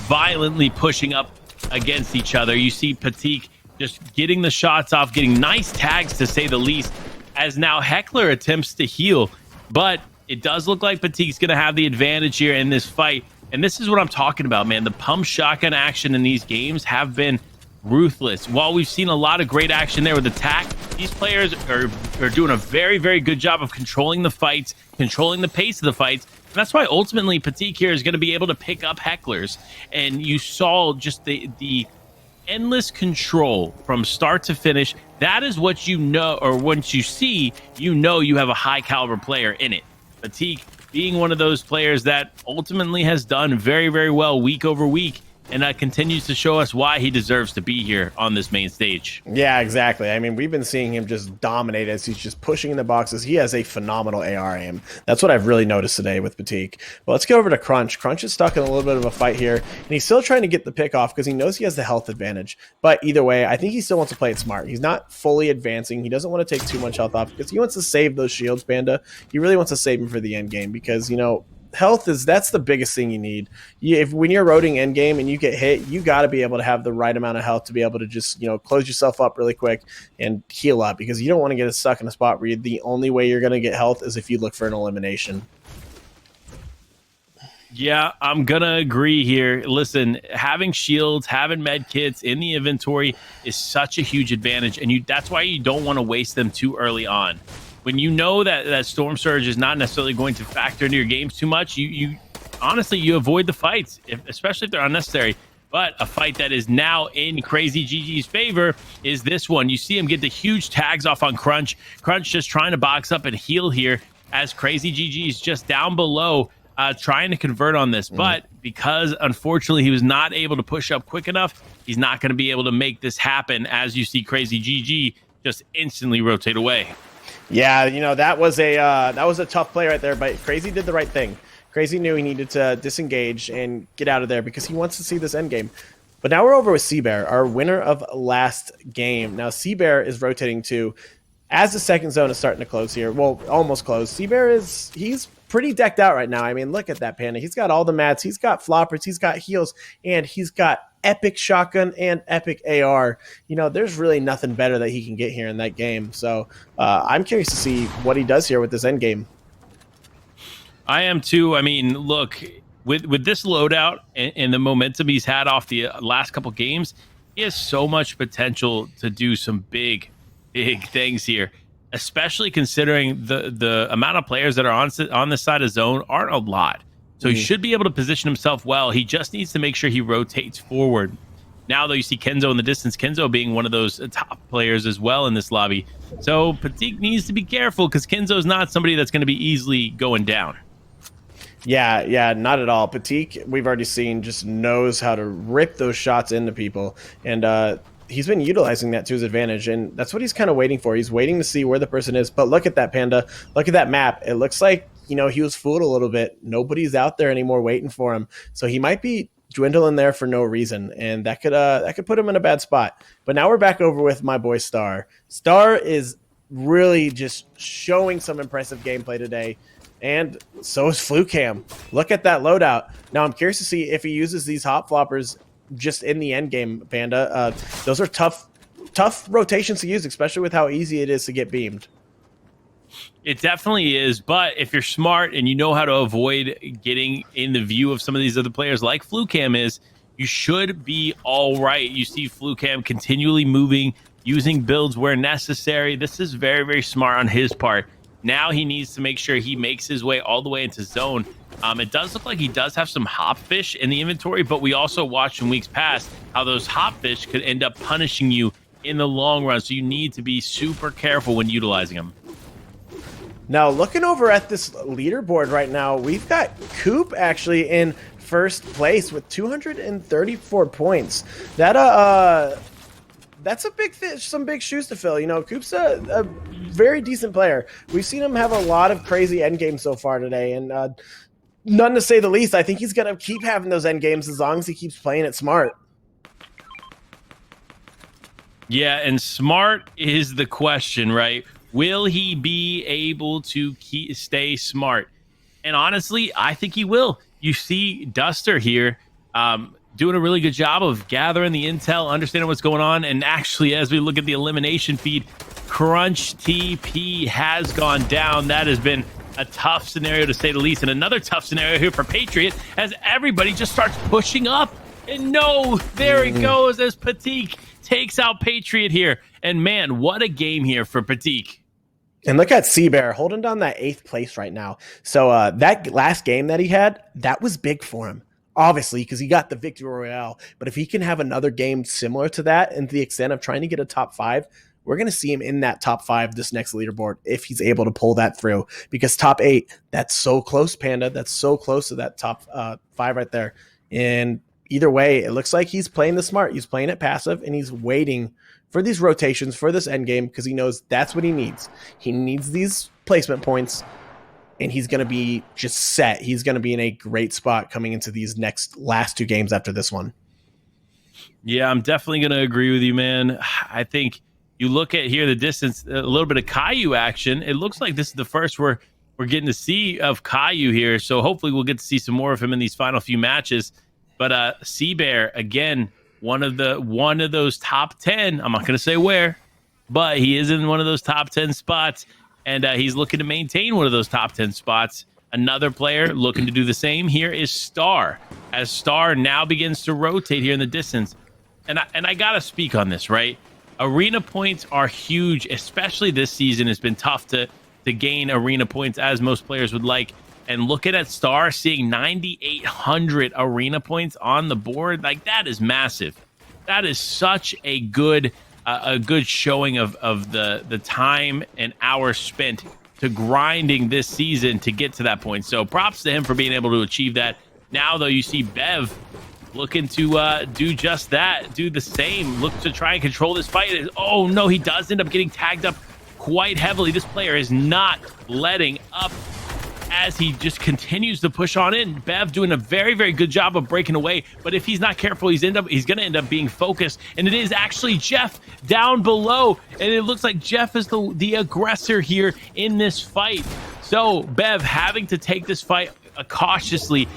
violently pushing up against each other. You see Patik just getting the shots off, getting nice tags to say the least, as now Heckler attempts to heal, but it does look like Patik's going to have the advantage here in this fight. And this is what I'm talking about, man. The pump shotgun action in these games have been ruthless. While we've seen a lot of great action there with attack, these players are doing a very, very good job of controlling the fights, controlling the pace of the fights. And that's why ultimately Patik here is going to be able to pick up Hecklers. And you saw just the endless control from start to finish. That is what you know, or once you see, you know you have a high caliber player in it. Patik being one of those players that ultimately has done very, very well week over week, and continues to show us why he deserves to be here on this main stage. Yeah, exactly. I mean, we've been seeing him just dominate as he's just pushing in the boxes. He has a phenomenal AR aim. That's what I've really noticed today with Patik. But let's go over to Crunch. Crunch is stuck in a little bit of a fight here, and he's still trying to get the pick off because he knows he has the health advantage. But either way, I think he still wants to play it smart. He's not fully advancing. He doesn't want to take too much health off because he wants to save those shields, Panda. He really wants to save them for the end game because, you know, health that's the biggest thing you need. When you're roading end game and you get hit, you got to be able to have the right amount of health to be able to just, you know, close yourself up really quick and heal up, because you don't want to get stuck in a spot where the only way you're going to get health is if you look for an elimination. Yeah, I'm gonna agree here. Listen, having shields, having med kits in the inventory is such a huge advantage, and that's why you don't want to waste them too early on. When you know that Storm Surge is not necessarily going to factor into your games too much, you honestly, you avoid the fights, especially if they're unnecessary. But a fight that is now in Crazy GG's favor is this one. You see him get the huge tags off on Crunch. Crunch just trying to box up and heal here as Crazy GG is just down below trying to convert on this. But because, unfortunately, he was not able to push up quick enough, he's not going to be able to make this happen, as you see Crazy GG just instantly rotate away. Yeah, you know, that was a tough play right there, but Crazy did the right thing. Crazy knew he needed to disengage and get out of there because he wants to see this end game. But now we're over with Seabear, our winner of last game. Now Seabear is rotating to, as the second zone is starting to close here, well, almost closed. Seabear he's pretty decked out right now. I mean, look at that, Panda. He's got all the mats, he's got floppers, he's got heals, and he's got epic shotgun and epic AR. You know, there's really nothing better that he can get here in that game. So I'm curious to see what he does here with this end game. I am too. I mean, look, with this loadout and the momentum he's had off the last couple games, he has so much potential to do some big things here, especially considering the amount of players that are on this side of zone aren't a lot. So he should be able to position himself well. He just needs to make sure he rotates forward. Now, though, you see Kenzo in the distance, Kenzo being one of those top players as well in this lobby. So Patik needs to be careful because Kenzo's not somebody that's going to be easily going down. Yeah, not at all. Patik, we've already seen, just knows how to rip those shots into people. And he's been utilizing that to his advantage. And that's what he's kind of waiting for. He's waiting to see where the person is. But look at that, Panda. Look at that map. It looks like, you know, he was fooled a little bit. Nobody's out there anymore waiting for him. So he might be dwindling there for no reason. And that could put him in a bad spot. But now we're back over with my boy Star. Star is really just showing some impressive gameplay today. And so is FluCam. Look at that loadout. Now I'm curious to see if he uses these hop floppers just in the end game, Panda. Those are tough rotations to use, especially with how easy it is to get beamed. It definitely is, but if you're smart and you know how to avoid getting in the view of some of these other players like FluCam is, you should be all right. You see FluCam continually moving, using builds where necessary. This is very, very smart on his part. Now he needs to make sure he makes his way all the way into zone. It does look like he does have some hopfish in the inventory, but we also watched in weeks past how those hopfish could end up punishing you in the long run. So you need to be super careful when utilizing them. Now, looking over at this leaderboard right now, we've got Coop actually in first place with 234 points. That's a big some big shoes to fill. You know, Coop's a very decent player. We've seen him have a lot of crazy end games so far today, and none to say the least. I think he's gonna keep having those end games as long as he keeps playing it smart. Yeah, and smart is the question, right? Will he be able to stay smart? And honestly, I think he will. You see Duster here doing a really good job of gathering the intel, understanding what's going on. And actually, as we look at the elimination feed, Crunch TP has gone down. That has been a tough scenario to say the least. And another tough scenario here for Patriot as everybody just starts pushing up. And no, there it goes as Patik takes out Patriot here. And man, what a game here for Patik. And look at Seabear holding down that 8th place right now. So that last game that he had, that was big for him, obviously, because he got the victory royale. But if he can have another game similar to that and to the extent of trying to get a top 5, we're going to see him in that top 5 this next leaderboard if he's able to pull that through. Because top 8, that's so close, Panda. That's so close to that top 5 right there. And either way, it looks like he's playing the smart. He's playing it passive, and he's waiting for these rotations, for this end game, because he knows that's what he needs. He needs these placement points, and he's going to be just set. He's going to be in a great spot coming into these last 2 games after this one. Yeah, I'm definitely going to agree with you, man. I think you look at here the distance, a little bit of Caillou action. It looks like this is the first we're getting to see of Caillou here, so hopefully we'll get to see some more of him in these final few matches. But Seabear, again, one of those top 10. I'm not going to say where, but he is in one of those top 10 spots, and he's looking to maintain one of those top 10 spots. Another player looking to do the same here is Star, as Star now begins to rotate here in the distance. And I got to speak on this, right? Arena points are huge, especially this season. It's been tough to gain arena points as most players would like. And looking at Star, seeing 9,800 arena points on the board, like that is massive. That is such a good showing of the time and hours spent to grinding this season to get to that point. So props to him for being able to achieve that. Now, though, you see Bev looking to do just that, do the same, look to try and control this fight. Oh, no, he does end up getting tagged up quite heavily. This player is not letting up as he just continues to push on in. Bev doing a very, very good job of breaking away, but if he's not careful, he's going to end up being focused, and it is actually Jeff down below, and it looks like Jeff is the aggressor here in this fight. So Bev having to take this fight cautiously.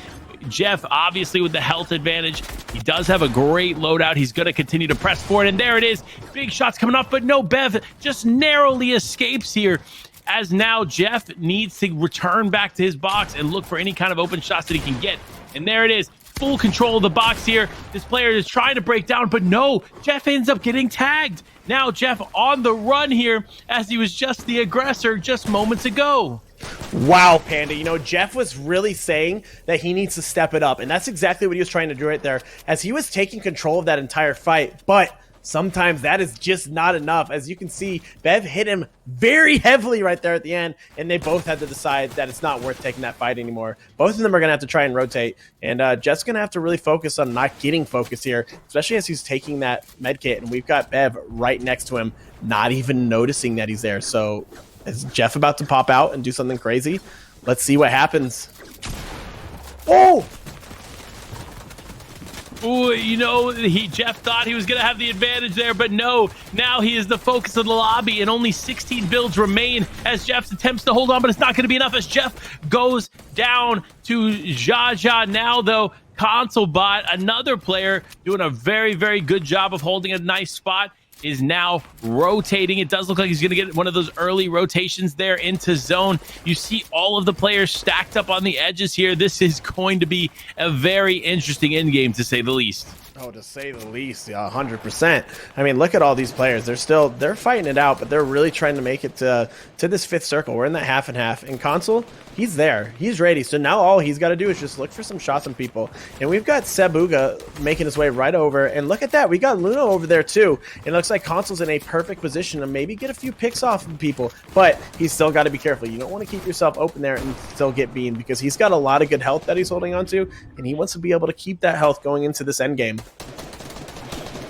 Jeff, obviously, with the health advantage, he does have a great loadout. He's going to continue to press forward, and there it is. Big shots coming off, but no, Bev just narrowly escapes here, as now Jeff needs to return back to his box and look for any kind of open shots that he can get. And there it is, full control of the box here. This player is trying to break down, but no, Jeff ends up getting tagged. Now Jeff on the run here, as he was just the aggressor just moments ago. Wow, Panda. You know, Jeff was really saying that he needs to step it up, and that's exactly what he was trying to do right there, as he was taking control of that entire fight. But sometimes that is just not enough. As you can see, Bev hit him very heavily right there at the end, and they both had to decide that it's not worth taking that fight anymore. Both of them are going to have to try and rotate, and Jeff's going to have to really focus on not getting focused here, especially as he's taking that med kit, and we've got Bev right next to him, not even noticing that he's there. So is Jeff about to pop out and do something crazy? Let's see what happens. Oh! Ooh, you know, Jeff thought he was going to have the advantage there, but no. Now he is the focus of the lobby, and only 16 builds remain as Jeff attempts to hold on, but it's not going to be enough as Jeff goes down to Jaja. Now, though, Console Bot, another player doing a very, very good job of holding a nice spot, is now rotating. It does look like he's going to get one of those early rotations there into zone. You see all of the players stacked up on the edges here. This is going to be a very interesting end game, to say the least. Oh, to say the least, yeah, 100%. I mean, look at all these players. They're fighting it out, but they're really trying to make it to this fifth circle. We're in that half and half. And Console, he's there. He's ready. So now all he's got to do is just look for some shots on people. And we've got Sebuga making his way right over. And look at that. We got Luna over there too. It looks like Console's in a perfect position to maybe get a few picks off of people. But he's still got to be careful. You don't want to keep yourself open there and still get beamed, because he's got a lot of good health that he's holding on to. And he wants to be able to keep that health going into this end game.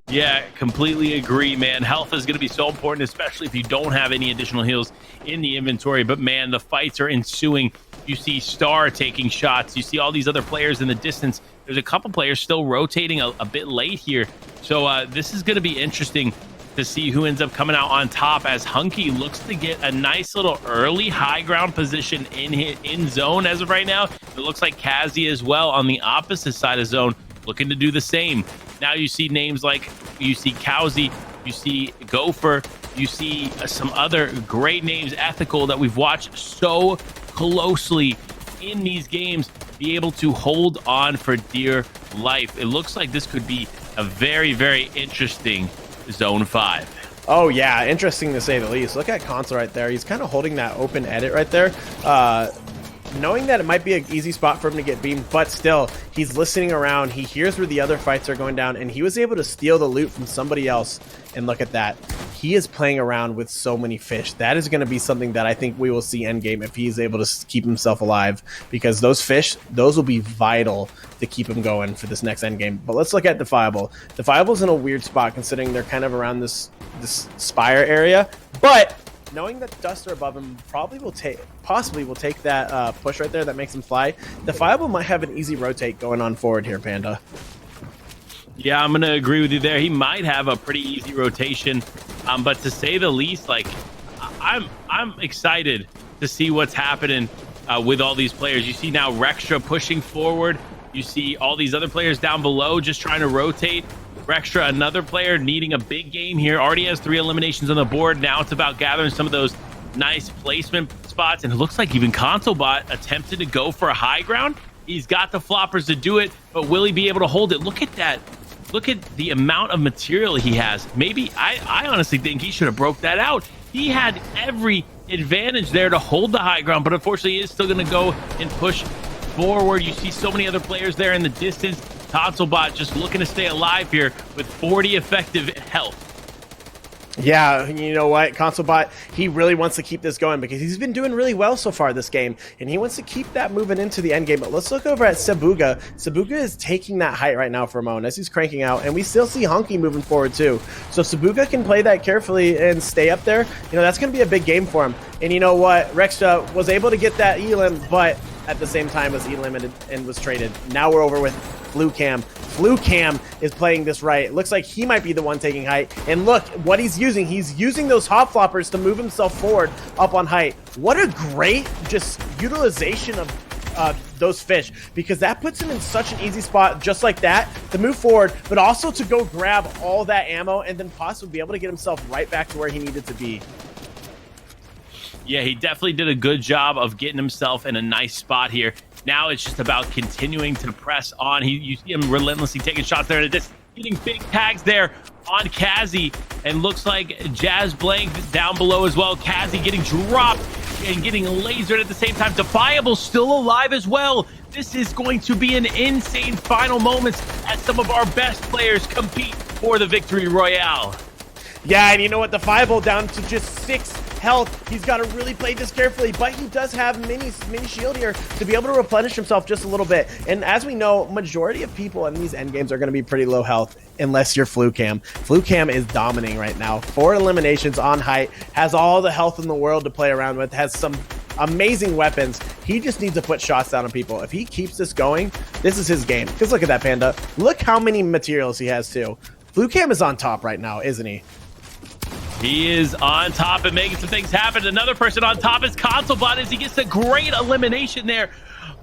Yeah, completely agree, man. Health is going to be so important, especially if you don't have any additional heals in the inventory. But man, the fights are ensuing. You see Star taking shots. You see all these other players in the distance. There's a couple players still rotating a bit late here. So this is going to be interesting to see who ends up coming out on top, as Hunky looks to get a nice little early high ground position in zone as of right now. It looks like Kazi as well on the opposite side of zone, looking to do the same. Now you see names like, you see Kowzy, you see Gopher, you see some other great names, Ethical, that we've watched so closely in these games, be able to hold on for dear life. It looks like this could be a very, very interesting Zone 5. Oh yeah, interesting to say the least. Look at Console right there. He's kind of holding that open edit right there. Knowing that it might be an easy spot for him to get beamed, but still, he's listening around. He hears where the other fights are going down, and he was able to steal the loot from somebody else. And look at that. He is playing around with so many fish. That is going to be something that I think we will see endgame if he's able to keep himself alive, because those fish, those will be vital to keep him going for this next endgame. But let's look at Defiable. Defiable's in a weird spot considering they're kind of around this spire area, but knowing that Duster above him possibly will take that push right there that makes him fly, Defiable might have an easy rotate going on forward here, Panda. Yeah, I'm gonna agree with you there. He might have a pretty easy rotation, but to say the least, like, I'm excited to see what's happening with all these players. You see now Rextra pushing forward. You see all these other players down below just trying to rotate. Rextra, another player needing a big game here, already has 3 eliminations on the board. Now it's about gathering some of those nice placement spots, and it looks like even Console Bot attempted to go for a high ground. He's got the floppers to do it, but will he be able to hold it? Look at that. Look at the amount of material he has. Maybe, I honestly think he should have broke that out. He had every advantage there to hold the high ground, but unfortunately he is still going to go and push forward. You see so many other players there in the distance. Console Bot just looking to stay alive here with 40 effective health. Yeah, you know what, Console Bot, he really wants to keep this going because he's been doing really well so far this game, and he wants to keep that moving into the end game. But let's look over at Sebuga. Sebuga is taking that height right now for a moment as he's cranking out, and we still see Hunky moving forward too. So if Sebuga can play that carefully and stay up there, you know, that's going to be a big game for him. And you know what, Rextra was able to get that elim, but at the same time was eliminated and was traded. Now we're over with FluCam. FluCam is playing this right. It looks like he might be the one taking height. And look what he's using. He's using those hop floppers to move himself forward up on height. What a great just utilization of those fish, because that puts him in such an easy spot just like that to move forward, but also to go grab all that ammo and then possibly be able to get himself right back to where he needed to be. Yeah, he definitely did a good job of getting himself in a nice spot here. Now it's just about continuing to press on. You see him relentlessly taking shots there, just getting big tags there on Kazi, and looks like Jazz Blank down below as well. Kazi getting dropped and getting lasered at the same time. Defiable still alive as well. This is going to be an insane final moments as some of our best players compete for the victory royale. Yeah, and you know what? Defiable down to just 6 health. He's got to really play this carefully, but he does have mini shield here to be able to replenish himself just a little bit. And as we know, majority of people in these end games are going to be pretty low health unless you're FluCam. FluCam is dominating right now. 4 eliminations on height, has all the health in the world to play around with, has some amazing weapons. He just needs to put shots down on people. If he keeps this going, this is his game. Because look at that, Panda. Look how many materials he has too. FluCam is on top right now, isn't he? He is on top and making some things happen. Another person on top is Console Bot as he gets a great elimination there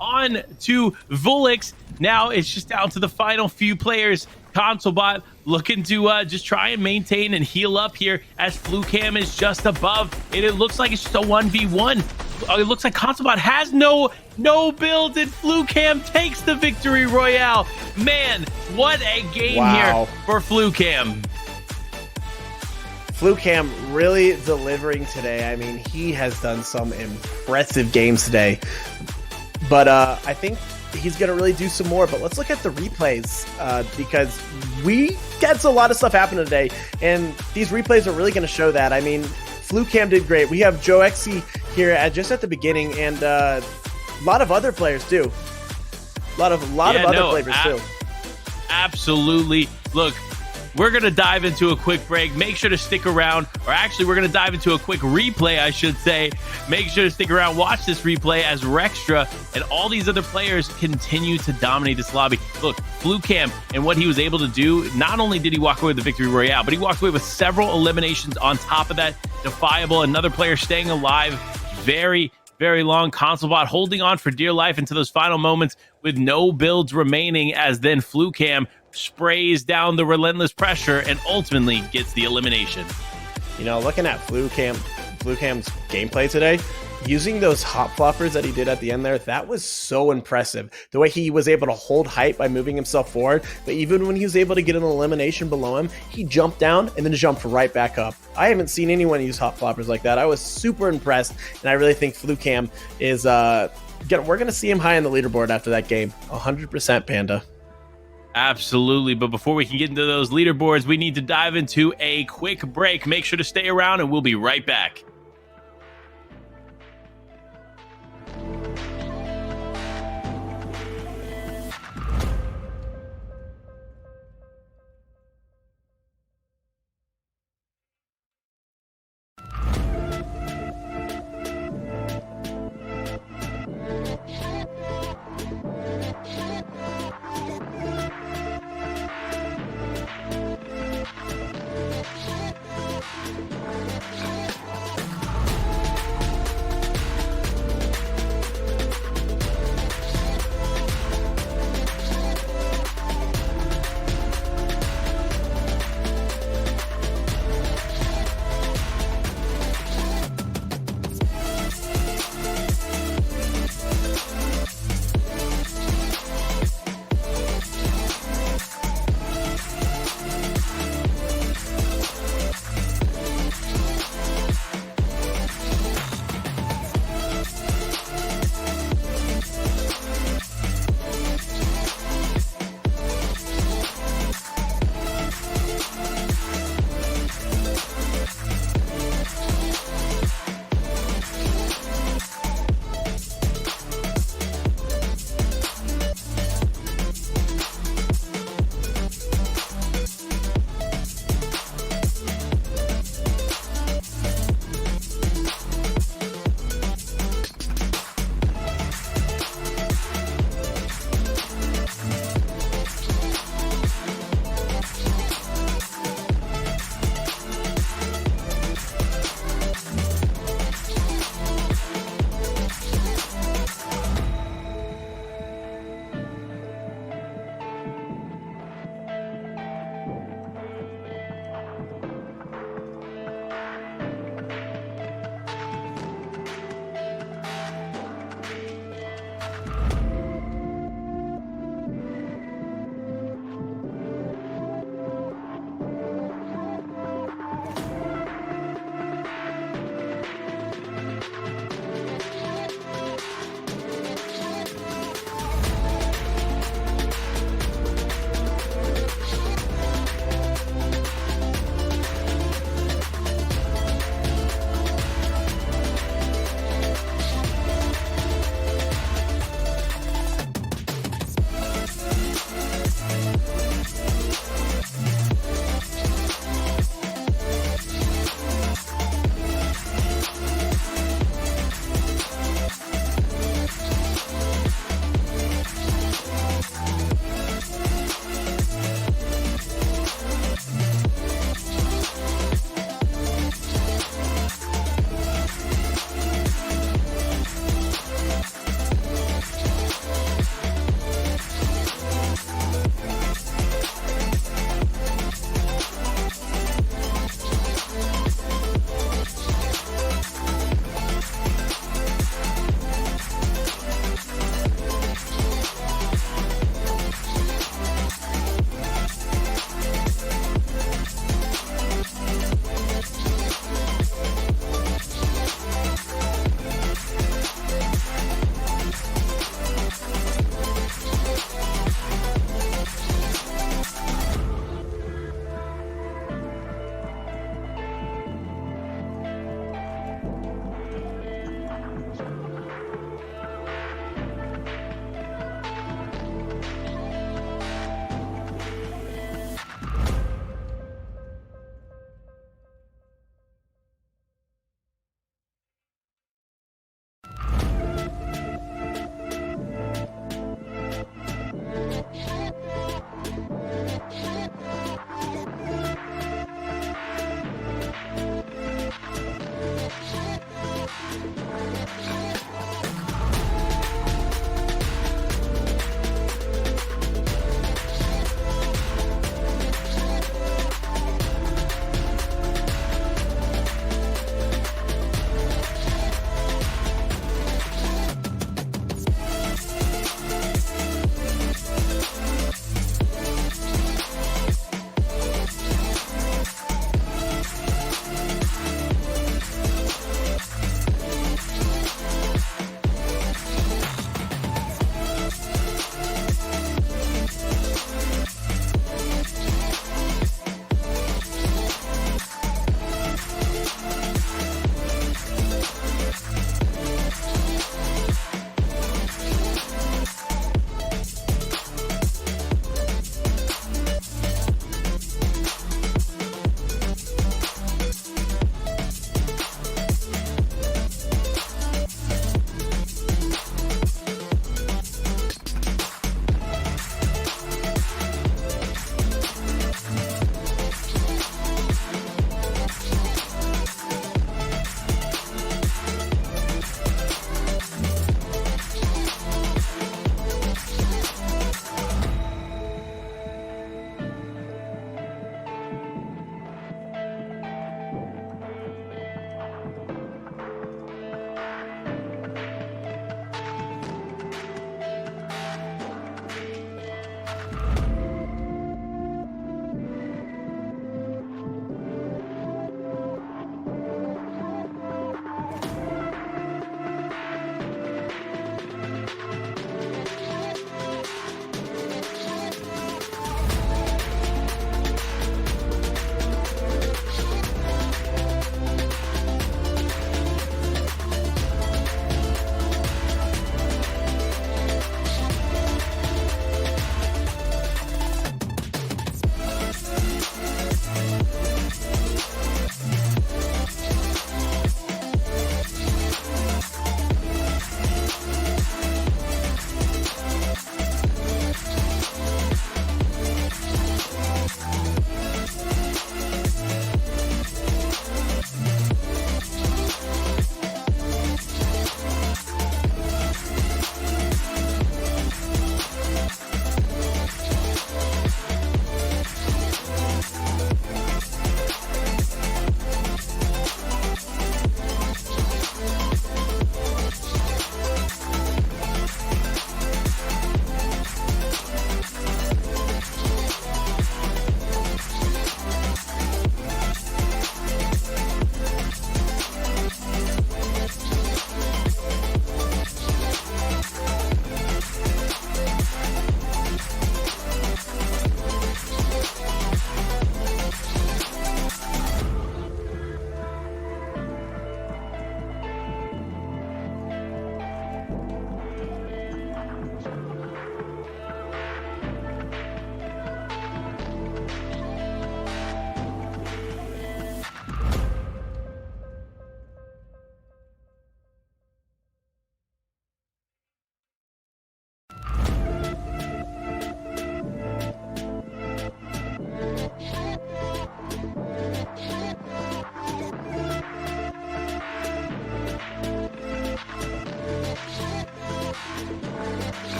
on to Vulix. Now it's just down to the final few players. ConsoleBot looking to just try and maintain and heal up here as FluCam is just above. It looks like it's just a 1v1. It looks like ConsoleBot has no build, and FluCam takes the victory royale. Man, what a game here for FluCam. FluCam really delivering today. I mean, he has done some impressive games today. But I think he's going to really do some more. But let's look at the replays because we got a lot of stuff happening today. And these replays are really going to show that. I mean, FluCam did great. We have Joe XC here just at the beginning, and a lot of other players too. A lot of other players too. Absolutely. Look, we're going to dive into a quick break. Make sure to stick around. Or actually, we're going to dive into a quick replay, I should say. Make sure to stick around. Watch this replay as Rextra and all these other players continue to dominate this lobby. Look, FluCam and what he was able to do, not only did he walk away with the victory royale, but he walked away with several eliminations on top of that. Defiable, another player staying alive. Very long. ConsoleBot holding on for dear life into those final moments with no builds remaining, as then FluCam sprays down the relentless pressure and ultimately gets the elimination. You know, looking at FluCam's gameplay today, using those hop floppers that he did at the end there, that was so impressive. The way he was able to hold height by moving himself forward, but even when he was able to get an elimination below him, he jumped down and then jumped right back up. I haven't seen anyone use hop floppers like that. I was super impressed, and I really think FluCam is we're gonna see him high on the leaderboard after that game. 100% Panda. Absolutely. But before we can get into those leaderboards, we need to dive into a quick break. Make sure to stay around and we'll be right back.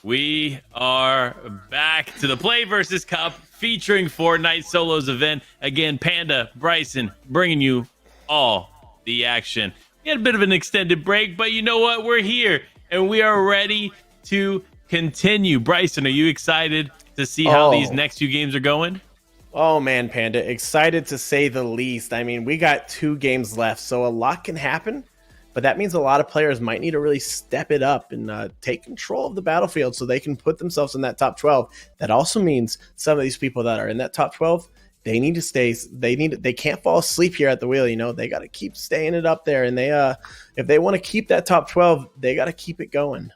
We are back to the Play versus Cup featuring Fortnite Solos event. Again, Panda, Bryson, bringing you all the action. We had a bit of an extended break, but you know what? We're here and we are ready to continue. Bryson, are you excited to see how these next two games are going? Oh man, Panda, excited to say the least. I mean, we got 2 games left, so a lot can happen. But that means a lot of players might need to really step it up and take control of the battlefield so they can put themselves in that top 12. That also means some of these people that are in that top 12, they need to stay. They can't fall asleep here at the wheel. You know, they got to keep staying it up there. And if they want to keep that top 12, they got to keep it going.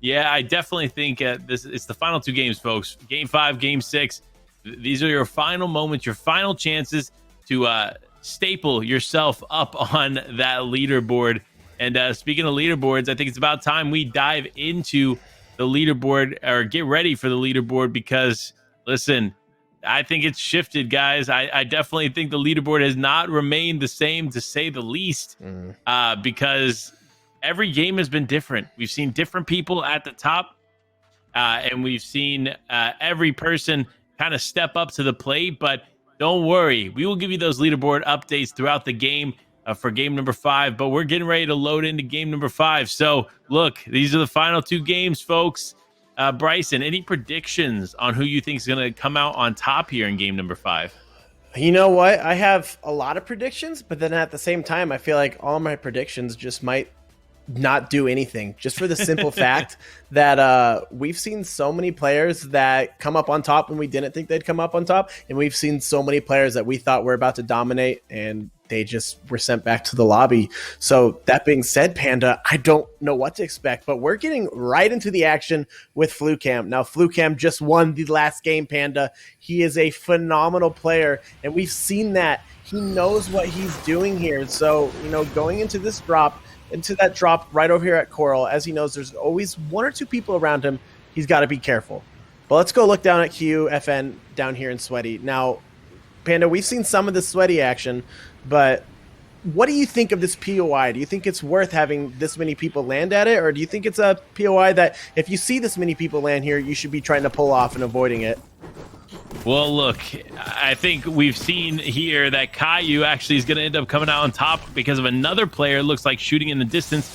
Yeah, I definitely think it's the final 2 games, folks. Game 5, Game 6. These are your final moments, your final chances to staple yourself up on that leaderboard. And speaking of leaderboards, I think it's about time we dive into the leaderboard or get ready for the leaderboard because, listen, I think it's shifted, guys. I definitely think the leaderboard has not remained the same, to say the least, because every game has been different. We've seen different people at the top, and we've seen every person kind of step up to the plate, but don't worry, we will give you those leaderboard updates throughout the game for game number 5, but we're getting ready to load into game number 5. So look, these are the final 2 games, folks. Bryson, any predictions on who you think is going to come out on top here in game number 5? You know what? I have a lot of predictions, but then at the same time, I feel like all my predictions just might not do anything, just for the simple fact that we've seen so many players that come up on top when we didn't think they'd come up on top, and we've seen so many players that we thought were about to dominate and they just were sent back to the lobby. So that being said, Panda, I don't know what to expect, but we're getting right into the action with FluCam. Now, FluCam just won the last game, Panda. He is a phenomenal player, and we've seen that. He knows what he's doing here. So, you know, going into this drop, into that drop right over here at Coral, as he knows there's always 1 or 2 people around him, he's got to be careful. But let's go look down at QFN down here in Sweaty. Now, Panda, we've seen some of the Sweaty action, but what do you think of this POI? Do you think it's worth having this many people land at it, or do you think it's a POI that if you see this many people land here, you should be trying to pull off and avoiding it? Well, look, I think we've seen here that Caillou actually is going to end up coming out on top because of another player, looks like shooting in the distance.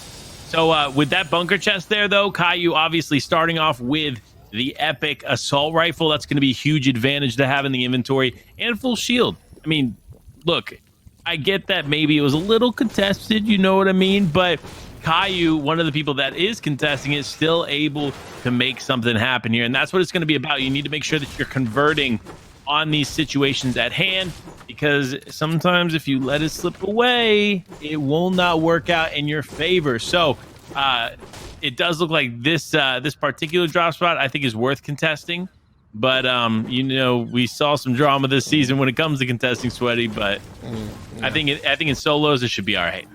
So with that bunker chest there, though, Caillou obviously starting off with the epic assault rifle. That's going to be a huge advantage to have in the inventory, and full shield. I mean, look, I get that maybe it was a little contested, you know what I mean? But Caillou, one of the people that is contesting, is still able to make something happen here. And that's what it's going to be about. You need to make sure that you're converting on these situations at hand, because sometimes if you let it slip away, it will not work out in your favor. So it does look like this particular drop spot, I think, is worth contesting. But you know, we saw some drama this season when it comes to contesting Sweaty, but I think in solos it should be all right.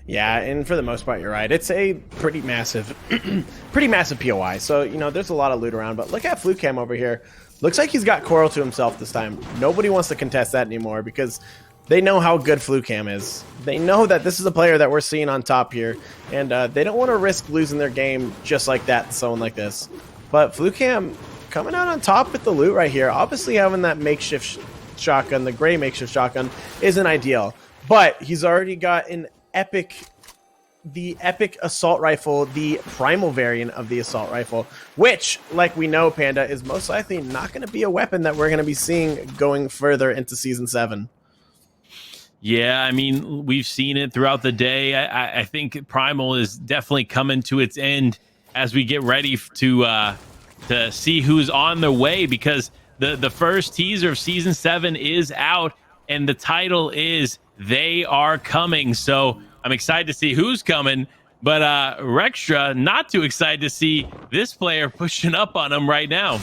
Yeah, and for the most part, you're right. It's a pretty massive POI. So, you know, there's a lot of loot around. But look at FluCam over here. Looks like he's got Coral to himself this time. Nobody wants to contest that anymore because they know how good FluCam is. They know that this is a player that we're seeing on top here, and they don't want to risk losing their game just like that, someone like this. But FluCam coming out on top with the loot right here. Obviously, having that makeshift shotgun, the gray makeshift shotgun, isn't ideal. But he's already got the epic assault rifle, the primal variant of the assault rifle, which, like we know, Panda, is most likely not going to be a weapon that we're going to be seeing going further into Season 7. Yeah, I mean, we've seen it throughout the day. I think primal is definitely coming to its end as we get ready to see who's on the way, because the first teaser of Season 7 is out, and the title is They Are Coming. So I'm excited to see who's coming, but Rextra not too excited to see this player pushing up on him right now.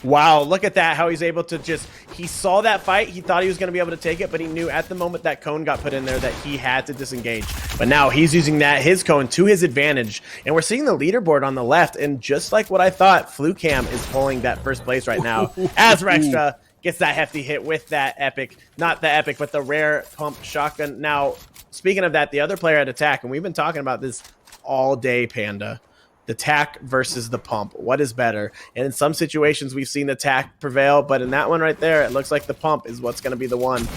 Wow, look at that, how he's able to he saw that fight, he thought he was going to be able to take it, but he knew at the moment that cone got put in there that he had to disengage. But now he's using his cone to his advantage, and we're seeing the leaderboard on the left, and just like what I thought, FluCam is pulling that first place right now as Rextra gets that hefty hit with that epic, not the epic, but the rare pump shotgun. Now, speaking of that, the other player at attack, and we've been talking about this all day, Panda. The tack versus the pump. What is better? And in some situations, we've seen the tack prevail, but in that one right there, it looks like the pump is what's going to be the one.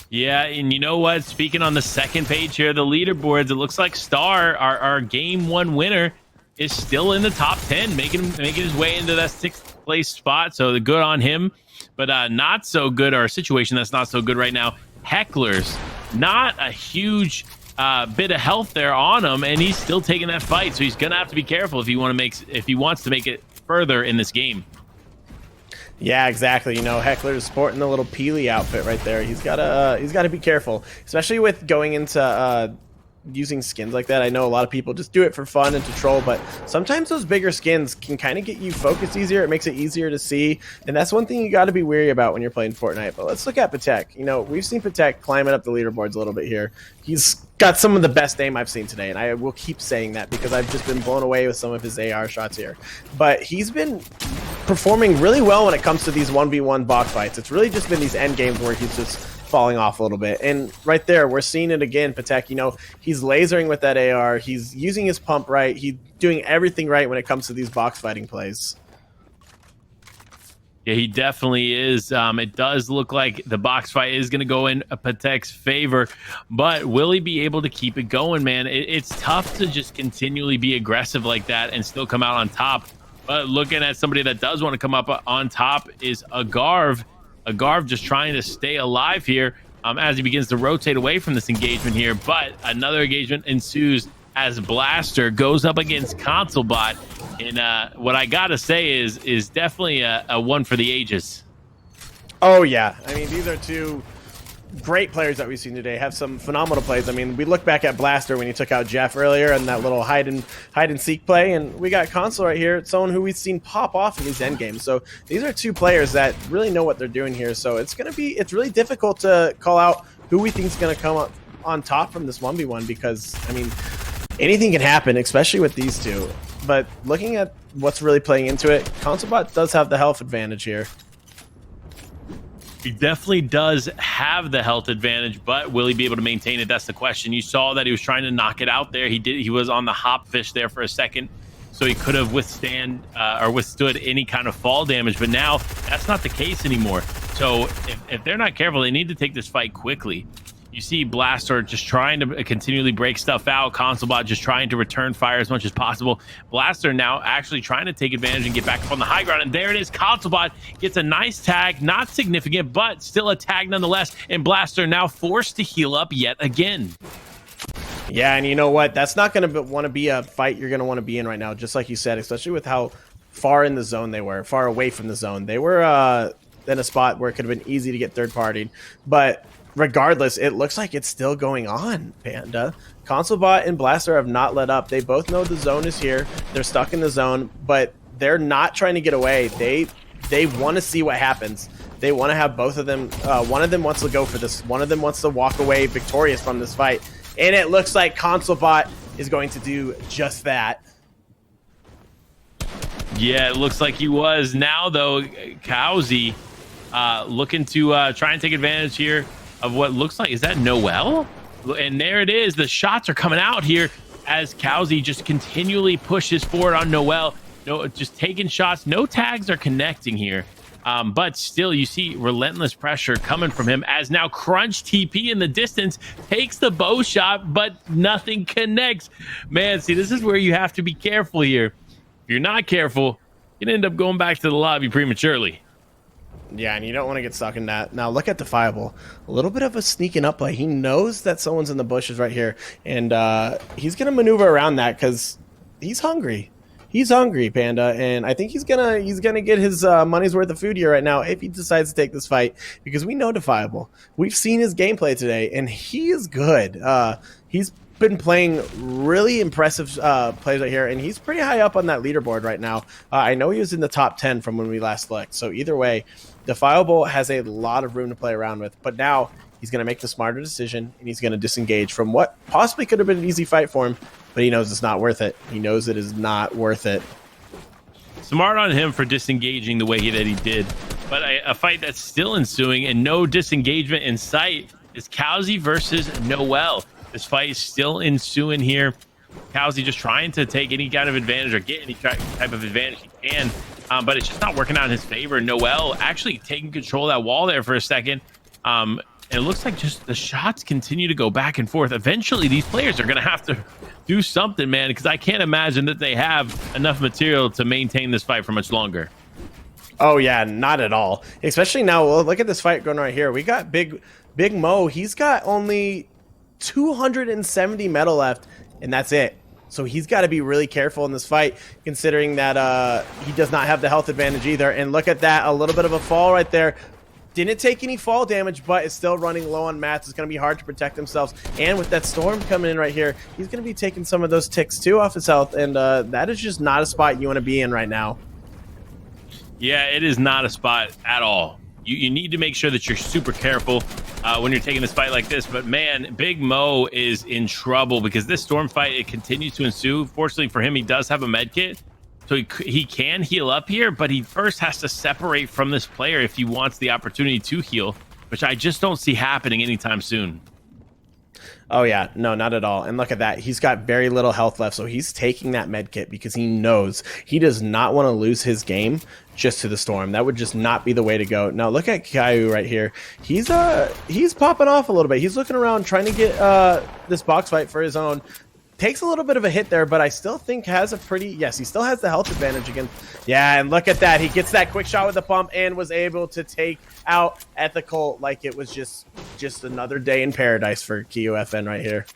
Yeah, and you know what? Speaking on the second page here, the leaderboards, it looks like Star, our game one winner, is still in the top 10, making his way into that 6th place spot. So good on him, but not so good, or a situation that's not so good right now. Hecklers, not a huge bit of health there on him, and he's still taking that fight. So he's gonna have to be careful if he wants to make it further in this game. Yeah, exactly. You know, Heckler's sporting the little Peely outfit right there. He's gotta be careful, especially with going into using skins like that. I know a lot of people just do it for fun and to troll, but sometimes those bigger skins can kind of get you focused easier. It makes it easier to see, and that's one thing you got to be wary about when you're playing Fortnite. But let's look at Patek. You know, we've seen Patek climbing up the leaderboards a little bit here. He's got some of the best aim I've seen today, and I will keep saying that because I've just been blown away with some of his AR shots here. But he's been performing really well when it comes to these 1v1 box fights. It's really just been these end games where he's just falling off a little bit. And right there, we're seeing it again. Patek, you know, he's lasering with that AR. He's using his pump right. He's doing everything right when it comes to these box fighting plays. Yeah, he definitely is. It does look like the box fight is going to go in Patek's favor, but will he be able to keep it going, man? It's tough to just continually be aggressive like that and still come out on top. But looking at somebody that does want to come up on top is Agarv. Agarv just trying to stay alive here as he begins to rotate away from this engagement here. But another engagement ensues as Blaster goes up against ConsoleBot. And what I got to say is definitely a one for the ages. Oh, yeah. I mean, these are two great players that we've seen today, have some phenomenal plays. I mean, we look back at Blaster when he took out Jeff earlier and that little hide and seek play, and we got Console right here, someone who we've seen pop off in these end games. So these are two players that really know what they're doing here. So it's really difficult to call out who we think is going to come up on top from this 1v1 because, I mean, anything can happen, especially with these two. But looking at what's really playing into it, ConsoleBot does have the health advantage here. He definitely does have the health advantage, but will he be able to maintain it? That's the question. You saw that he was trying to knock it out there. He was on the hop fish there for a second, so he could have withstood any kind of fall damage, but now that's not the case anymore. So if they're not careful, they need to take this fight quickly. You see Blaster just trying to continually break stuff out. ConsoleBot just trying to return fire as much as possible. Blaster now actually trying to take advantage and get back up on the high ground. And there it is. ConsoleBot gets a nice tag. Not significant, but still a tag nonetheless. And Blaster now forced to heal up yet again. Yeah, and you know what? That's not going to want to be a fight you're going to want to be in right now, just like you said, especially with how far in the zone they were, far away from the zone. They were in a spot where it could have been easy to get third-partied. But regardless, it looks like it's still going on, Panda. ConsoleBot and Blaster have not let up. They both know the zone is here. They're stuck in the zone, but they're not trying to get away. They want to see what happens. They want to have both of them. One of them wants to go for this. One of them wants to walk away victorious from this fight. And it looks like ConsoleBot is going to do just that. Yeah, it looks like he was. Now, though, Cowsy looking to try and take advantage here of what looks like, is that Noel? And there it is. The shots are coming out here as Cowsy just continually pushes forward on Noel. No, just taking shots. No tags are connecting here. But still, you see relentless pressure coming from him as now Crunch TP in the distance takes the bow shot, but nothing connects. Man, see, this is where you have to be careful here. If you're not careful, you can end up going back to the lobby prematurely. Yeah, and you don't want to get stuck in that. Now, look at Defiable. A little bit of a sneaking up play. He knows that someone's in the bushes right here, and he's going to maneuver around that because he's hungry. He's hungry, Panda, and I think he's gonna get his money's worth of food here right now if he decides to take this fight, because we know Defiable. We've seen his gameplay today, and he is good. He's been playing really impressive plays right here, and he's pretty high up on that leaderboard right now. I know he was in the top 10 from when we last looked, so either way, Defiable has a lot of room to play around with, but now he's going to make the smarter decision, and he's going to disengage from what possibly could have been an easy fight for him, but he knows it's not worth it. He knows it is not worth it. Smart on him for disengaging the way that he did, but a fight that's still ensuing and no disengagement in sight is Cowsy versus Noel. This fight is still ensuing here. Cowsey just trying to take any kind of advantage or get any type of advantage he can, but it's just not working out in his favor. Noel actually taking control of that wall there for a second. And it looks like just the shots continue to go back and forth. Eventually, these players are going to have to do something, man, because I can't imagine that they have enough material to maintain this fight for much longer. Oh, yeah, not at all. Especially now, well, look at this fight going right here. We got Big Mo. He's got only 270 metal left, and that's it. So he's got to be really careful in this fight, considering that he does not have the health advantage either. And look at that, a little bit of a fall right there. Didn't take any fall damage, but is still running low on mats. It's going to be hard to protect themselves. And with that storm coming in right here, he's going to be taking some of those ticks too off his health. And that is just not a spot you want to be in right now. Yeah, it is not a spot at all. You need to make sure that you're super careful when you're taking this fight like this. But man, Big Mo is in trouble because this storm fight, it continues to ensue. Fortunately for him, he does have a med kit, so he can heal up here, but he first has to separate from this player if he wants the opportunity to heal, which I just don't see happening anytime soon. Oh, yeah. No, not at all. And look at that. He's got very little health left, so he's taking that med kit because he knows he does not want to lose his game just to the storm. That would just not be the way to go. Now, look at Caillou right here. He's popping off a little bit. He's looking around trying to get this box fight for his own. Takes a little bit of a hit there, but I still think has a pretty... Yes, he still has the health advantage again. Yeah, and look at that. He gets that quick shot with the pump and was able to take out Ethical like it was just another day in paradise for KUFN right here.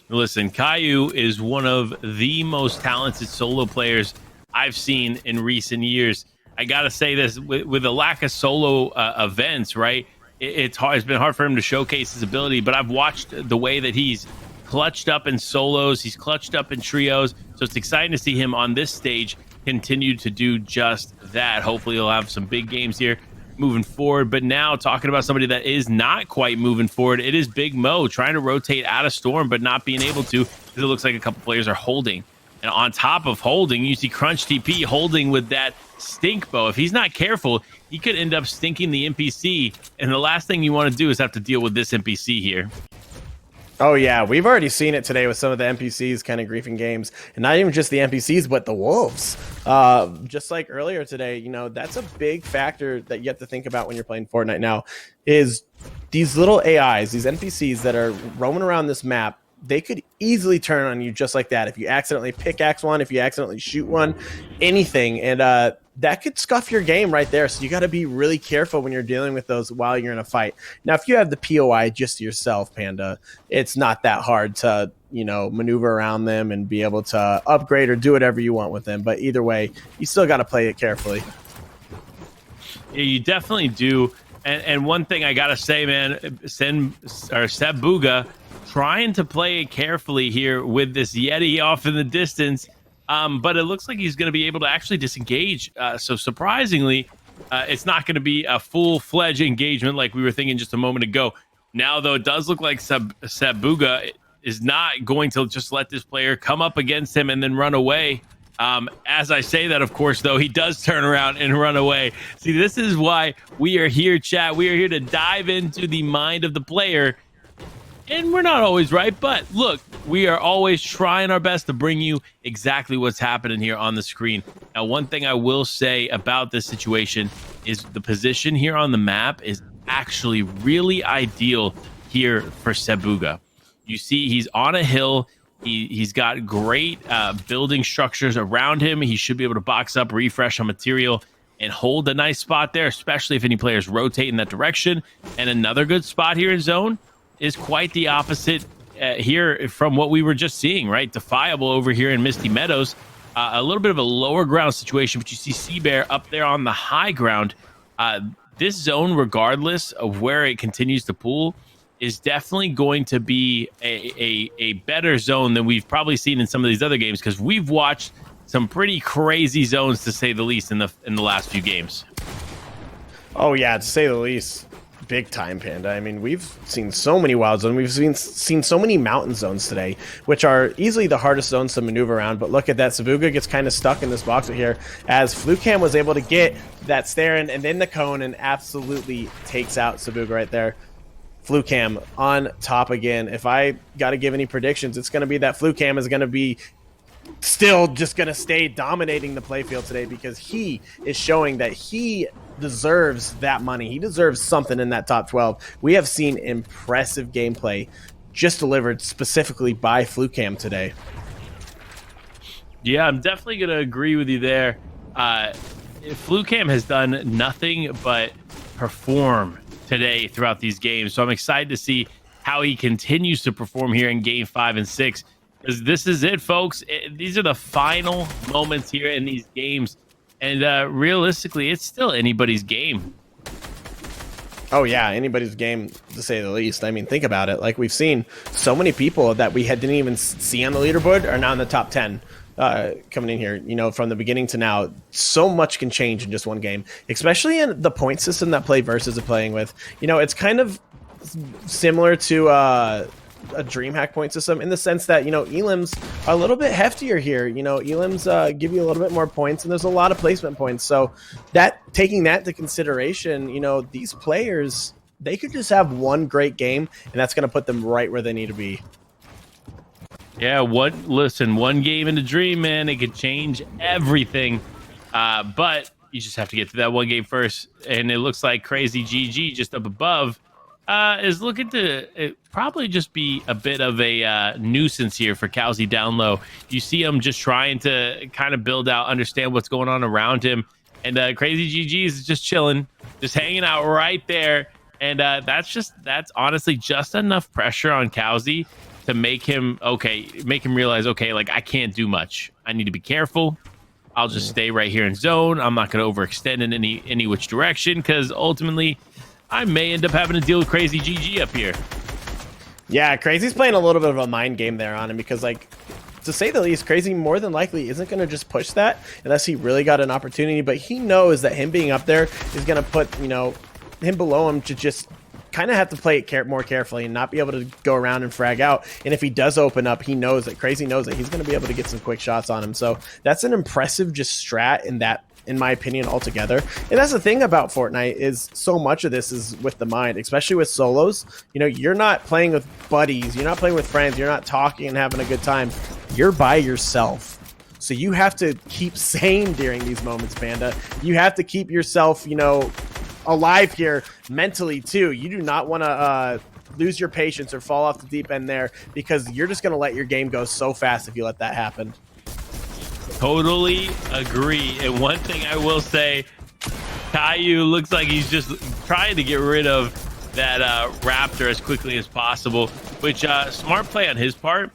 Listen, Caillou is one of the most talented solo players I've seen in recent years. I got to say this, with the lack of solo events, right? It's been hard for him to showcase his ability, but I've watched the way that he's clutched up in solos, he's clutched up in trios, so it's exciting to see him on this stage continue to do just that. Hopefully he'll have some big games here moving forward. But now talking about somebody that is not quite moving forward, it is Big Mo trying to rotate out of storm but not being able to because it looks like a couple players are holding. And on top of holding, you see Crunch TP holding with that stink bow. If he's not careful, he could end up stinking the NPC, and the last thing you want to do is have to deal with this NPC here. Oh, yeah. We've already seen it today with some of the NPCs kind of griefing games. And not even just the NPCs, but the wolves. Just like earlier today, you know, that's a big factor that you have to think about when you're playing Fortnite now, is these little AIs, these NPCs that are roaming around this map. They could easily turn on you just like that. If you accidentally pickaxe one, if you accidentally shoot one, anything. And that could scuff your game right there. So you got to be really careful when you're dealing with those while you're in a fight. Now, if you have the POI just yourself, Panda, it's not that hard to, you know, maneuver around them and be able to upgrade or do whatever you want with them. But either way, you still got to play it carefully. Yeah, you definitely do. And one thing I got to say, man, Seb Buga trying to play it carefully here with this Yeti off in the distance. But it looks like he's going to be able to actually disengage. So surprisingly, it's not going to be a full-fledged engagement like we were thinking just a moment ago. Now, though, it does look like Seb Buga is not going to just let this player come up against him and then run away. As I say that, of course, though, he does turn around and run away. See, this is why we are here, chat. We are here to dive into the mind of the player. And we're not always right, but look, we are always trying our best to bring you exactly what's happening here on the screen. Now, one thing I will say about this situation is the position here on the map is actually really ideal here for Seb Buga. You see, he's on a hill. He's got great building structures around him. He should be able to box up, refresh on material, and hold a nice spot there, especially if any players rotate in that direction. And another good spot here in zone is quite the opposite here from what we were just seeing, right? Defiable over here in Misty Meadows. A little bit of a lower ground situation, but you see Seabear up there on the high ground. This zone, regardless of where it continues to pool, is definitely going to be a better zone than we've probably seen in some of these other games, because we've watched some pretty crazy zones, to say the least, in the last few games. Oh, yeah, to say the least. Big time, Panda. I mean, we've seen so many wild zones. We've seen so many mountain zones today, which are easily the hardest zones to maneuver around. But look at that. Sabuga gets kind of stuck in this box right here as Flucam was able to get that Starin and then the cone and absolutely takes out Sabuga right there. Flucam on top again. If I got to give any predictions, it's going to be that Flucam is going to be still just going to stay dominating the playfield today, because he is showing that he deserves that money. He deserves something in that top 12. We have seen impressive gameplay just delivered specifically by Flucam today. Yeah, I'm definitely going to agree with you there. Flucam has done nothing but perform today throughout these games. So I'm excited to see how he continues to perform here in game 5 and 6. Because this is it, folks. These are the final moments here in these games. And realistically, it's still anybody's game. Oh, yeah, anybody's game, to say the least. I mean, think about it. Like, we've seen so many people that we didn't even see on the leaderboard are now in the top 10 coming in here, you know, from the beginning to now. So much can change in just one game, especially in the point system that PlayVS are playing with. You know, it's kind of similar to a DreamHack point system in the sense that, you know, elims are a little bit heftier here. You know, elims give you a little bit more points, and there's a lot of placement points. So that, taking that into consideration, you know, these players, they could just have one great game, and that's going to put them right where they need to be. Yeah, one game in a dream, man, it could change everything. But you just have to get through that one game first. And it looks like Crazy GG just up above is looking to probably just be a bit of a nuisance here for Cowsy down low. You see him just trying to kind of build out, understand what's going on around him. And Crazy GG is just chilling, just hanging out right there. And that's honestly just enough pressure on Cowsy to make him realize, okay, like, I can't do much. I need to be careful. I'll just stay right here in zone. I'm not going to overextend in any which direction, because ultimately I may end up having to deal with Crazy GG up here. Yeah, Crazy's playing a little bit of a mind game there on him, because, like, to say the least, Crazy more than likely isn't going to just push that unless he really got an opportunity. But he knows that him being up there is going to put, you know, him below him to just kind of have to play it more carefully and not be able to go around and frag out. And if he does open up, he knows that Crazy knows that he's going to be able to get some quick shots on him. So that's an impressive just strat in that, in my opinion, altogether. And that's the thing about Fortnite, is so much of this is with the mind, especially with solos. You know, you're not playing with buddies, you're not playing with friends, you're not talking and having a good time. You're by yourself. So you have to keep sane during these moments, Panda. You have to keep yourself, you know, alive here mentally too. You do not want to lose your patience or fall off the deep end there, because you're just going to let your game go so fast if you let that happen. Totally agree. And one thing I will say, Caillou looks like he's just trying to get rid of that Raptor as quickly as possible, which smart play on his part,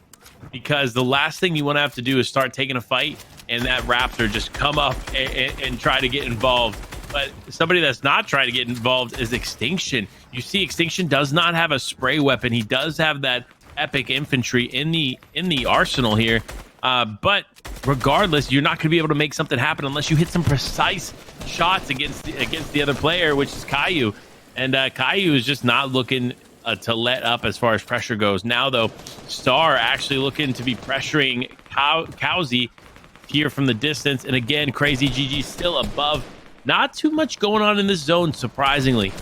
because the last thing you want to have to do is start taking a fight and that Raptor just come up and try to get involved. But somebody that's not trying to get involved is Extinction. You see, Extinction does not have a spray weapon. He does have that epic infantry in the arsenal here. But regardless, you're not going to be able to make something happen unless you hit some precise shots against the other player, which is Caillou. And Caillou is just not looking to let up as far as pressure goes. Now, though, Star actually looking to be pressuring Cowsy here from the distance. And again, Crazy GG still above. Not too much going on in this zone, surprisingly,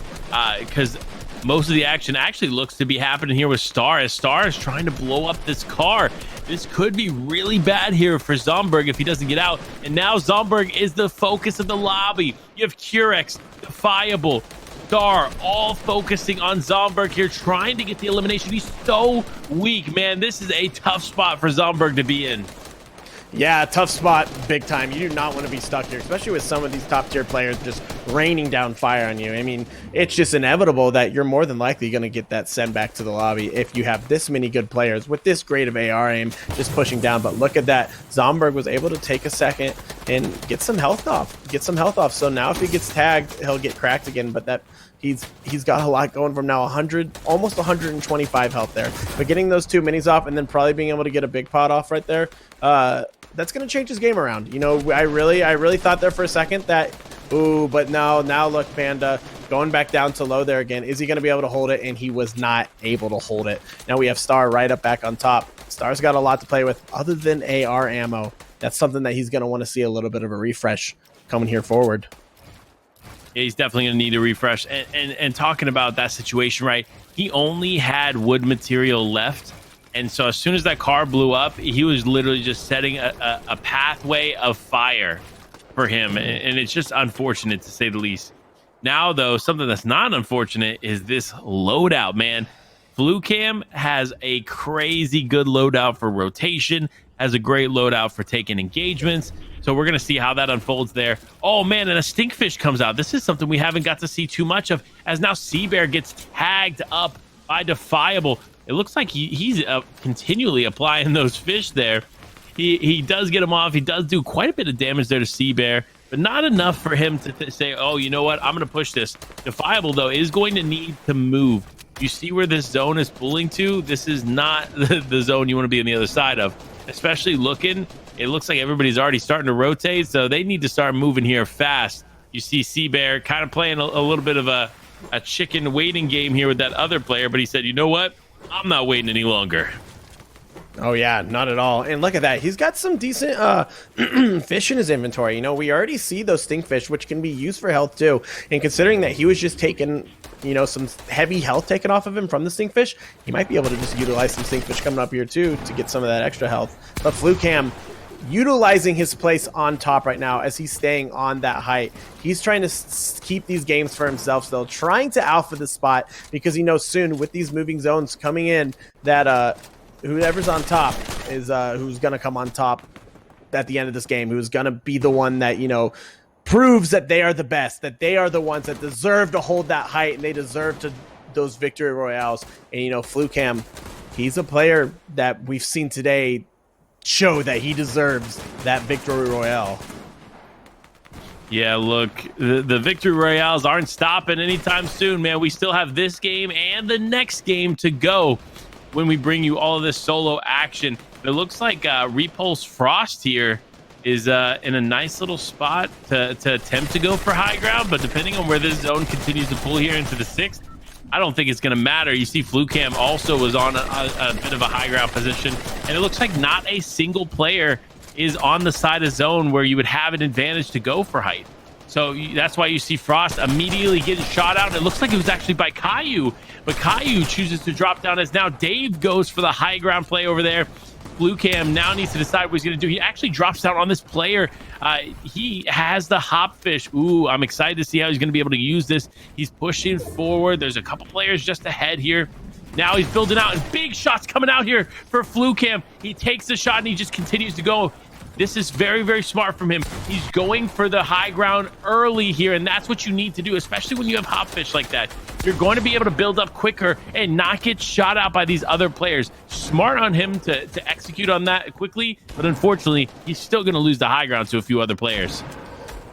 because most of the action actually looks to be happening here with Star, as Star is trying to blow up this car. This could be really bad here for Zomberg if he doesn't get out. And now Zomberg is the focus of the lobby. You have Curex, Defiable, Star, all focusing on Zomberg here, trying to get the elimination. He's so weak, man. This is a tough spot for Zomberg to be in. Yeah, tough spot, big time. You do not want to be stuck here, especially with some of these top tier players just raining down fire on you. I mean, it's just inevitable that you're more than likely going to get that send back to the lobby if you have this many good players with this great of AR aim just pushing down. But look at that. Zomberg was able to take a second and get some health off. So now if he gets tagged, he'll get cracked again. But that he's got a lot going from now. 100, almost 125 health there. But getting those 2 minis off and then probably being able to get a big pot off right there, that's going to change his game around. You know, I really thought there for a second that, ooh, but now look, Panda going back down to low there again. Is he going to be able to hold it? And he was not able to hold it. Now we have Star right up back on top. Star's got a lot to play with other than AR ammo. That's something that he's going to want to see a little bit of a refresh coming here forward. Yeah, he's definitely going to need a refresh. And talking about that situation, right? he only had wood material left. And so as soon as that car blew up, he was literally just setting a pathway of fire for him. And it's just unfortunate, to say the least. Now, though, something that's not unfortunate is this loadout, man. FluCam has a crazy good loadout for rotation, has a great loadout for taking engagements. So we're going to see how that unfolds there. Oh, man, and a stinkfish comes out. This is something we haven't got to see too much of, as now Seabear gets tagged up by Defiable. It looks like he's continually applying those fish there. He does get him off. He does do quite a bit of damage there to Seabear, but not enough for him to say, oh, you know what? I'm going to push this. Defiable, though, is going to need to move. You see where this zone is pulling to? This is not the zone you want to be on the other side of, especially looking. It looks like everybody's already starting to rotate, so they need to start moving here fast. You see Seabear kind of playing a little bit of a chicken waiting game here with that other player, but he said, you know what? I'm not waiting any longer. Oh, yeah, not at all. And look at that. He's got some decent fish in his inventory. You know, we already see those stinkfish, which can be used for health, too. And considering that he was just taking, you know, some heavy health taken off of him from the stinkfish, he might be able to just utilize some stinkfish coming up here, too, to get some of that extra health. But FluCam utilizing his place on top right now as he's staying on that height. He's trying to keep these games for himself still, trying to alpha the spot because he knows soon with these moving zones coming in that whoever's on top is who's going to come on top at the end of this game, who's going to be the one that, you know, proves that they are the best, that they are the ones that deserve to hold that height and they deserve to those victory royales. And, you know, FluCam, he's a player that we've seen today show that he deserves that victory royale. Yeah, look, the victory royales aren't stopping anytime soon, man. We still have this game and the next game to go when we bring you all of this solo action. It looks like Repulse Frost here is in a nice little spot to attempt to go for high ground, but depending on where this zone continues to pull here into the 6th, I don't think it's going to matter. You see FluCam also was on a bit of a high ground position, and it looks like not a single player is on the side of zone where you would have an advantage to go for height. So that's why you see Frost immediately getting shot out. It looks like it was actually by Caillou, but Caillou chooses to drop down as now Dave goes for the high ground play over there. FluCam now needs to decide what he's going to do. He actually drops down on this player. He has the hop fish. Ooh, I'm excited to see how he's going to be able to use this. He's pushing forward. There's a couple players just ahead here. Now he's building out, and big shots coming out here for FluCam. He takes the shot, and he just continues to go. This is very, very smart from him. He's going for the high ground early here, and that's what you need to do, especially when you have hop fish like that. You're going to be able to build up quicker and not get shot out by these other players. Smart on him to execute on that quickly, but unfortunately, he's still going to lose the high ground to a few other players.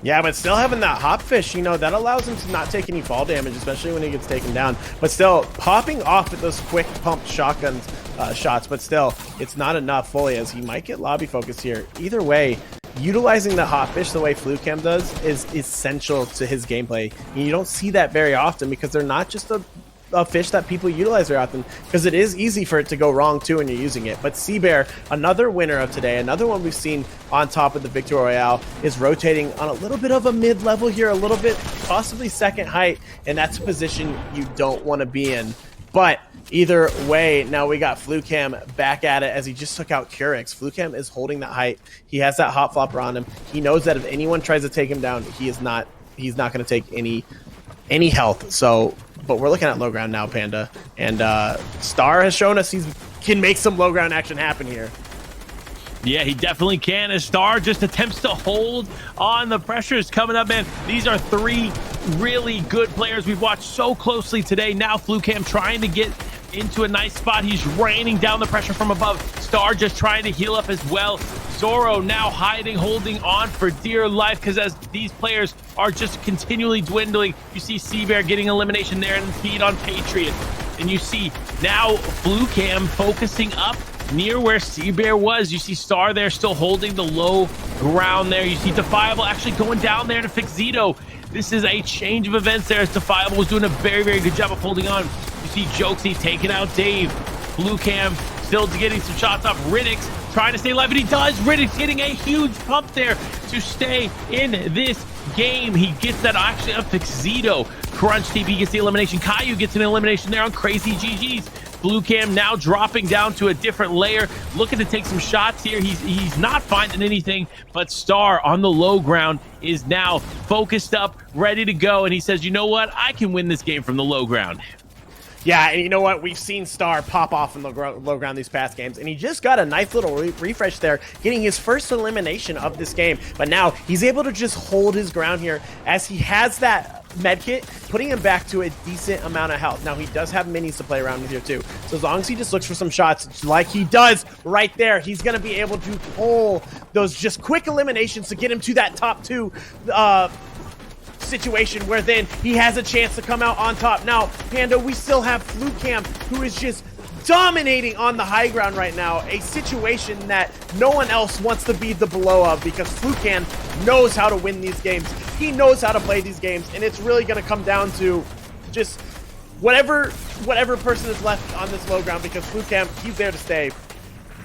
Yeah, but still having that hop fish, you know, that allows him to not take any fall damage, especially when he gets taken down. But still, popping off with those quick pump shotguns shots, but still, it's not enough fully as he might get lobby focused here. Either way, utilizing the hot fish the way FluCam does is essential to his gameplay. And you don't see that very often because they're not just a fish that people utilize very often, because it is easy for it to go wrong too when you're using it. But Seabear, another winner of today, another one we've seen on top of the Victory Royale, is rotating on a little bit of a mid-level here, a little bit possibly second height, and that's a position you don't want to be in. But either way, now we got FluCam back at it as he just took out Curix. FluCam is holding that height. He has that hot flopper on him. He knows that if anyone tries to take him down, he's not going to take any health. So, but we're looking at low ground now, Panda, and Star has shown us he can make some low ground action happen here. Yeah, he definitely can. As Star just attempts to hold on. The pressure is coming up, man. These are three really good players we've watched so closely today. Now FluCam trying to get into a nice spot. He's raining down the pressure from above. Star just trying to heal up as well. Zoro now hiding, holding on for dear life, because as these players are just continually dwindling, you see Seabear getting elimination there and feed on Patriot. And you see now FluCam focusing up near where Seabear was. You see Star there still holding the low ground there. You see Defiable actually going down there to fix Zito. This is a change of events there as Defiable was doing a very, very good job of holding on. You see Jokesy taking out Dave. FluCam still getting some shots off. Riddick's trying to stay alive, and he does. Riddick's getting a huge pump there to stay in this game. He gets that actually up to Zito. Crunch TP gets the elimination. Caillou gets an elimination there on Crazy GG's. Blue Cam now dropping down to a different layer, looking to take some shots here. He's not finding anything, but Star on the low ground is now focused up, ready to go, and he says, you know what, I can win this game from the low ground. Yeah, and you know what? We've seen Star pop off in the low ground these past games, and he just got a nice little refresh there, getting his first elimination of this game. But now he's able to just hold his ground here as he has that medkit, putting him back to a decent amount of health. Now, he does have minis to play around with here too. So as long as he just looks for some shots like he does right there, he's going to be able to pull those just quick eliminations to get him to that top 2 situation where then he has a chance to come out on top. Now, Panda, we still have Flucam, who is just dominating on the high ground right now, a situation that no one else wants to be the below of, because Flucan knows how to win these games. He knows how to play these games, and it's really going to come down to just whatever person is left on this low ground, because Flucam, he's there to stay.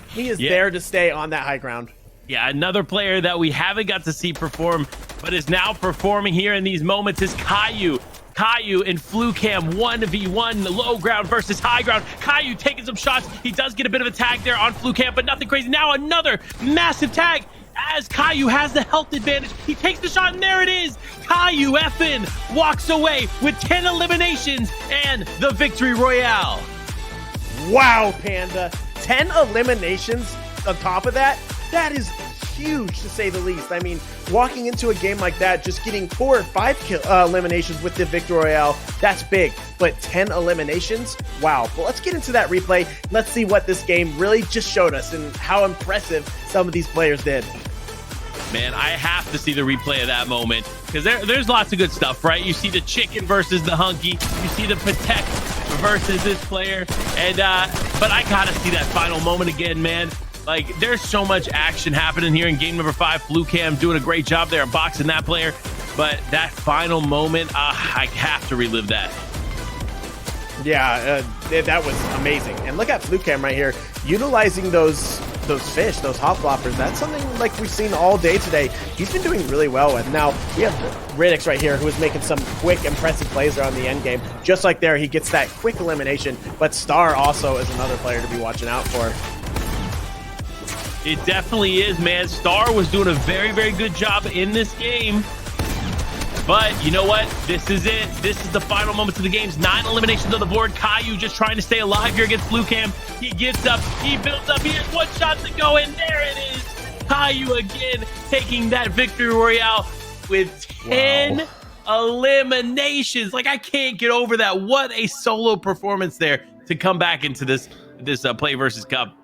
He is there to stay on that high ground. Yeah, another player that we haven't got to see perform, but is now performing here in these moments is Caillou. Caillou and Flucam 1v1, low ground versus high ground. Caillou taking some shots. He does get a bit of a tag there on Flucam, but nothing crazy. Now another massive tag as Caillou has the health advantage. He takes the shot, and there it is. Caillou effing walks away with 10 eliminations and the victory royale. Wow, Panda. 10 eliminations on top of that? That is huge, to say the least. I mean, walking into a game like that, just getting 4 or 5 eliminations with the Victory Royale, that's big. But 10 eliminations? Wow. But let's get into that replay. Let's see what this game really just showed us and how impressive some of these players did. Man, I have to see the replay of that moment, because there's lots of good stuff, right? You see the chicken versus the hunky. You see the protect versus this player. And but I gotta see that final moment again, man. Like, there's so much action happening here in game number 5. Flucam doing a great job there boxing that player. But that final moment, I have to relive that. Yeah, that was amazing. And look at Flucam right here, utilizing those fish, those hop floppers. That's something like we've seen all day today. He's been doing really well with. Now, we have Riddick's right here, who is making some quick, impressive plays there on the end game. Just like there, he gets that quick elimination. But Star also is another player to be watching out for. It definitely is, man. Star was doing a very, very good job in this game. But you know what? This is it. This is the final moments of the games. 9 eliminations on the board. Caillou just trying to stay alive here against Flucam. He gets up. He builds up. He has 1 shot to go, and there it is. Caillou again taking that victory royale with 10 eliminations. Like, I can't get over that. What a solo performance there to come back into this Play versus Cup.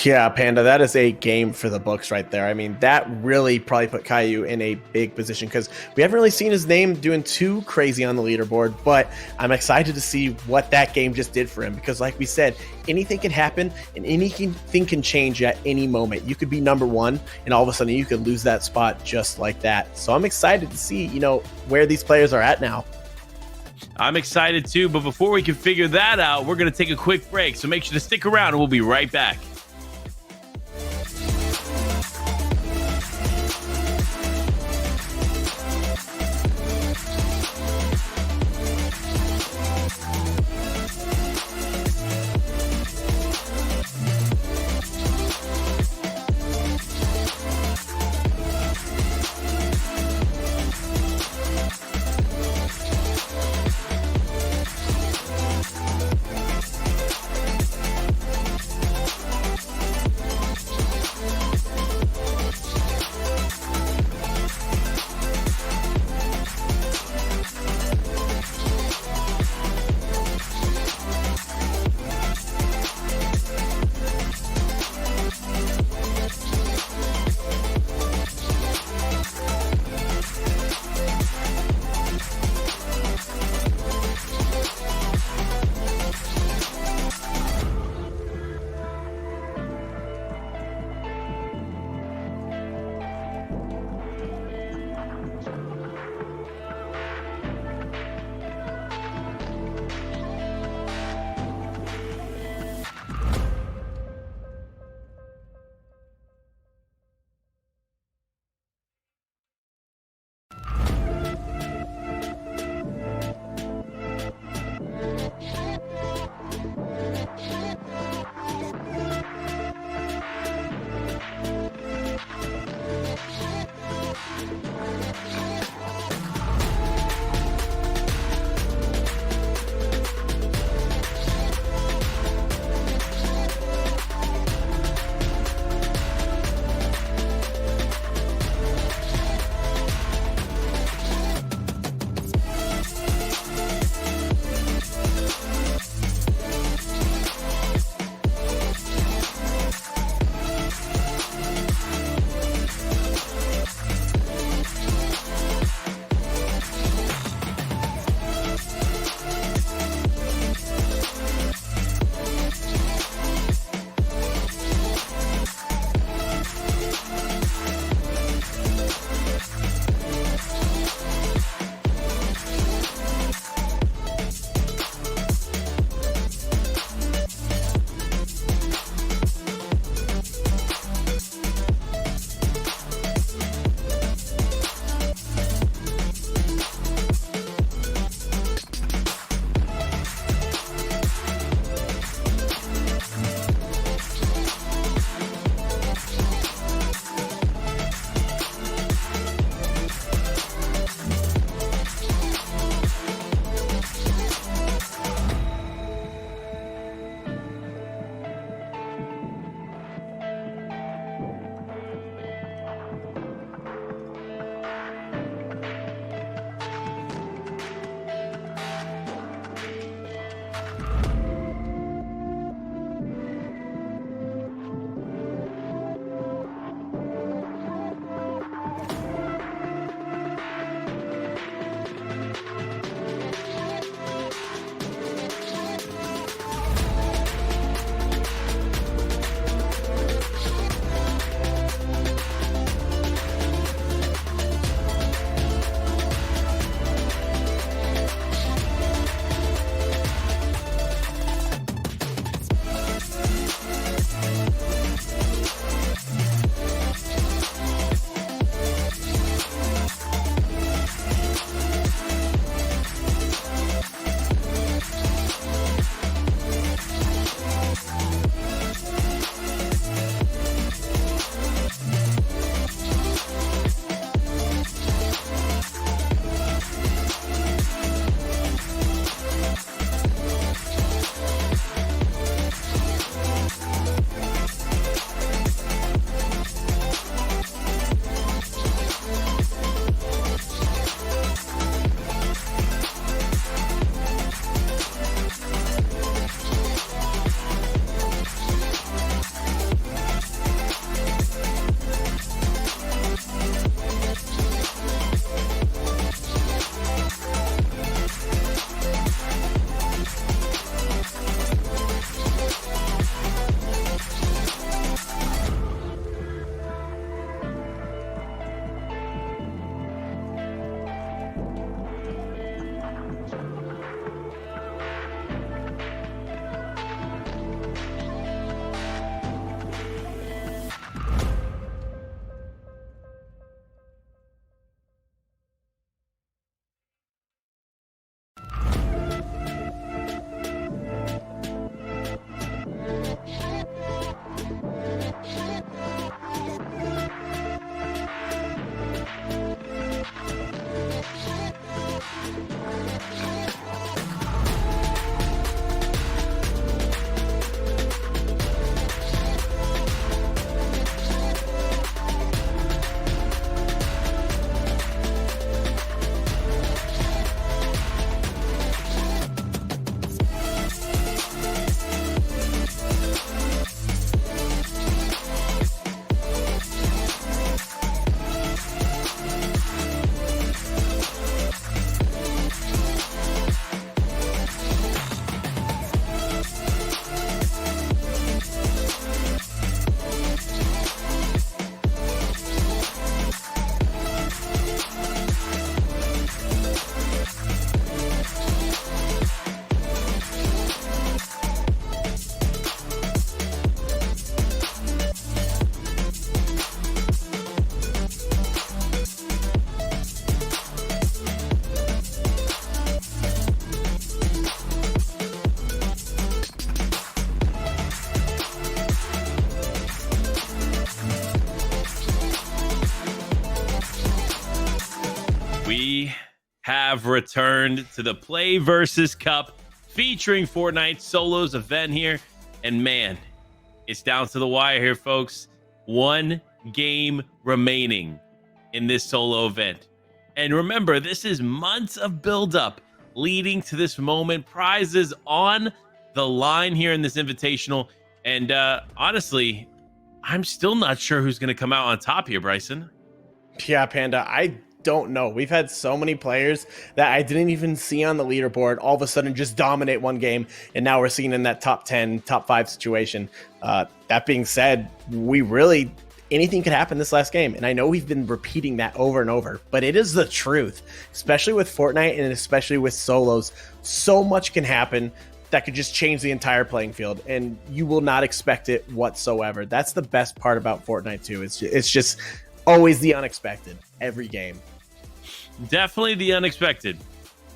Yeah, Panda, that is a game for the books right there. I mean, that really probably put Caillou in a big position, because we haven't really seen his name doing too crazy on the leaderboard, but I'm excited to see what that game just did for him, because like we said, anything can happen and anything can change at any moment. You could be number 1 and all of a sudden you could lose that spot just like that. So I'm excited to see, where these players are at now. I'm excited too, but before we can figure that out, we're going to take a quick break. So make sure to stick around and we'll be right back. have returned to the Play versus Cup featuring Fortnite Solos event here. And man, it's down to the wire here, folks. One game remaining in this solo event. And remember, this is months of buildup leading to this moment. Prizes on the line here in this invitational. And honestly, I'm still not sure who's going to come out on top here, Bryson. Yeah, Panda, I don't know. We've had so many players that I didn't even see on the leaderboard all of a sudden just dominate one game, and now we're seeing in that top 10, top 5 situation. That being said, anything could happen this last game, and I know we've been repeating that over and over, but it is the truth, especially with Fortnite and especially with solos. So much can happen that could just change the entire playing field, and you will not expect it whatsoever. That's the best part about Fortnite too. It's just always the unexpected every game. Definitely the unexpected.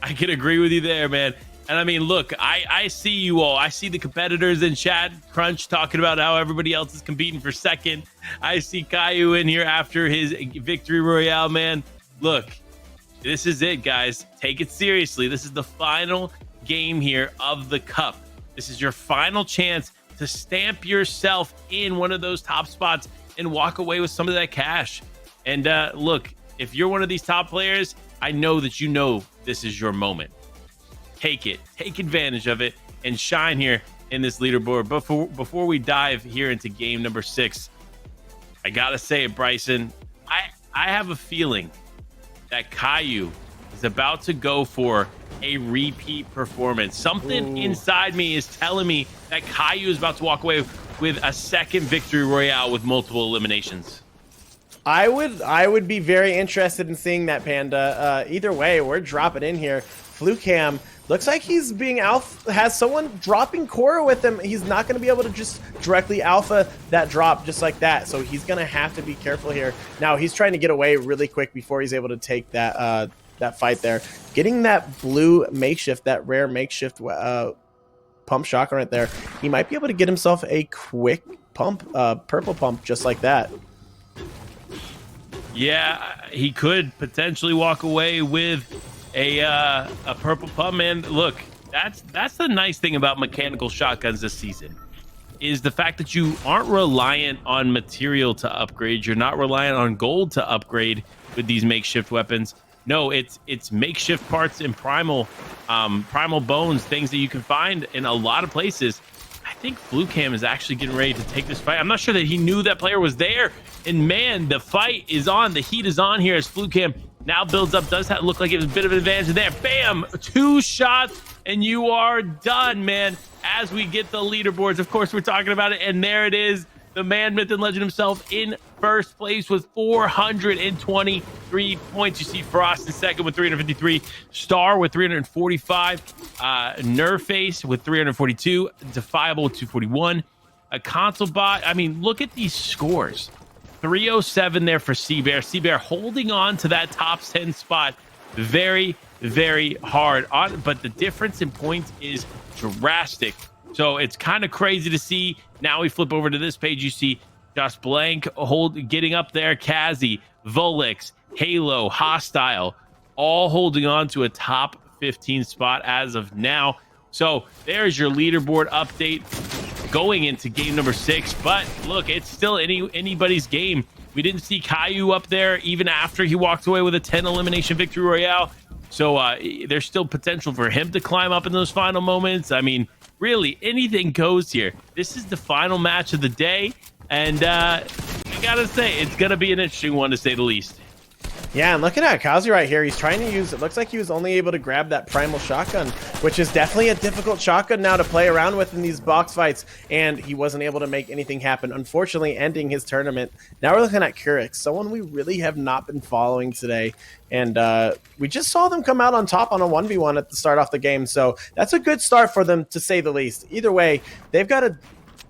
I can agree with you there, man. And I mean, look, I see you all. I see the competitors in chat, Crunch, talking about how everybody else is competing for second. I see Caillou in here after his victory royale, man. Look, this is it, guys. Take it seriously. This is the final game here of the Cup. This is your final chance to stamp yourself in one of those top spots and walk away with some of that cash. And look, if you're one of these top players, I know that you know this is your moment. Take it, take advantage of it, and shine here in this leaderboard. But before we dive here into game number 6, I gotta say it, Bryson. I have a feeling that Caillou is about to go for a repeat performance. Something inside me is telling me that Caillou is about to walk away with a second victory royale with multiple eliminations. I would be very interested in seeing that, Panda. Either way, we're dropping in here. FluCam looks like he's being alpha, has someone dropping Cora with him. He's not going to be able to just directly alpha that drop just like that. So he's going to have to be careful here. Now he's trying to get away really quick before he's able to take that that fight there. Getting that blue makeshift, that rare makeshift pump shotgun right there. He might be able to get himself a quick pump, purple pump just like that. Yeah, he could potentially walk away with a purple pump, man. Look, that's the nice thing about mechanical shotguns this season, is the fact that you aren't reliant on material to upgrade. You're not reliant on gold to upgrade with these makeshift weapons. No, it's makeshift parts and primal bones, things that you can find in a lot of places. I think FluCam is actually getting ready to take this fight. I'm not sure that he knew that player was there. And man, the fight is on. The heat is on here as FluCam now builds up. Does that look like it was a bit of an advantage there? Bam! 2 shots and you are done, man. As we get the leaderboards, of course, we're talking about it. And there it is. The man, myth, and legend himself in first place with 423 points. You see Frost in second with 353, Star with 345, Nerface with 342, Defiable with 241, a Console Bot. I mean, look at these scores. 307 there for Seabear. Seabear holding on to that top 10 spot very, very hard. But the difference in points is drastic. So it's kind of crazy to see. Now we flip over to this page. You see Just Blank getting up there. Kazi, Volix, Halo, Hostile, all holding on to a top 15 spot as of now. So there's your leaderboard update going into game number 6. But look, it's still anybody's game. We didn't see Caillou up there even after he walked away with a 10 elimination victory royale. So there's still potential for him to climb up in those final moments. I mean, really, anything goes here. This is the final match of the day, and I gotta say, it's gonna be an interesting one to say the least. Yeah, and looking at Kazi right here, he's trying to use, it looks like he was only able to grab that primal shotgun, which is definitely a difficult shotgun now to play around with in these box fights, and he wasn't able to make anything happen, unfortunately ending his tournament. Now we're looking at Kurix, someone we really have not been following today, and we just saw them come out on top on a 1v1 at the start off the game, so that's a good start for them, to say the least. Either way, they've got a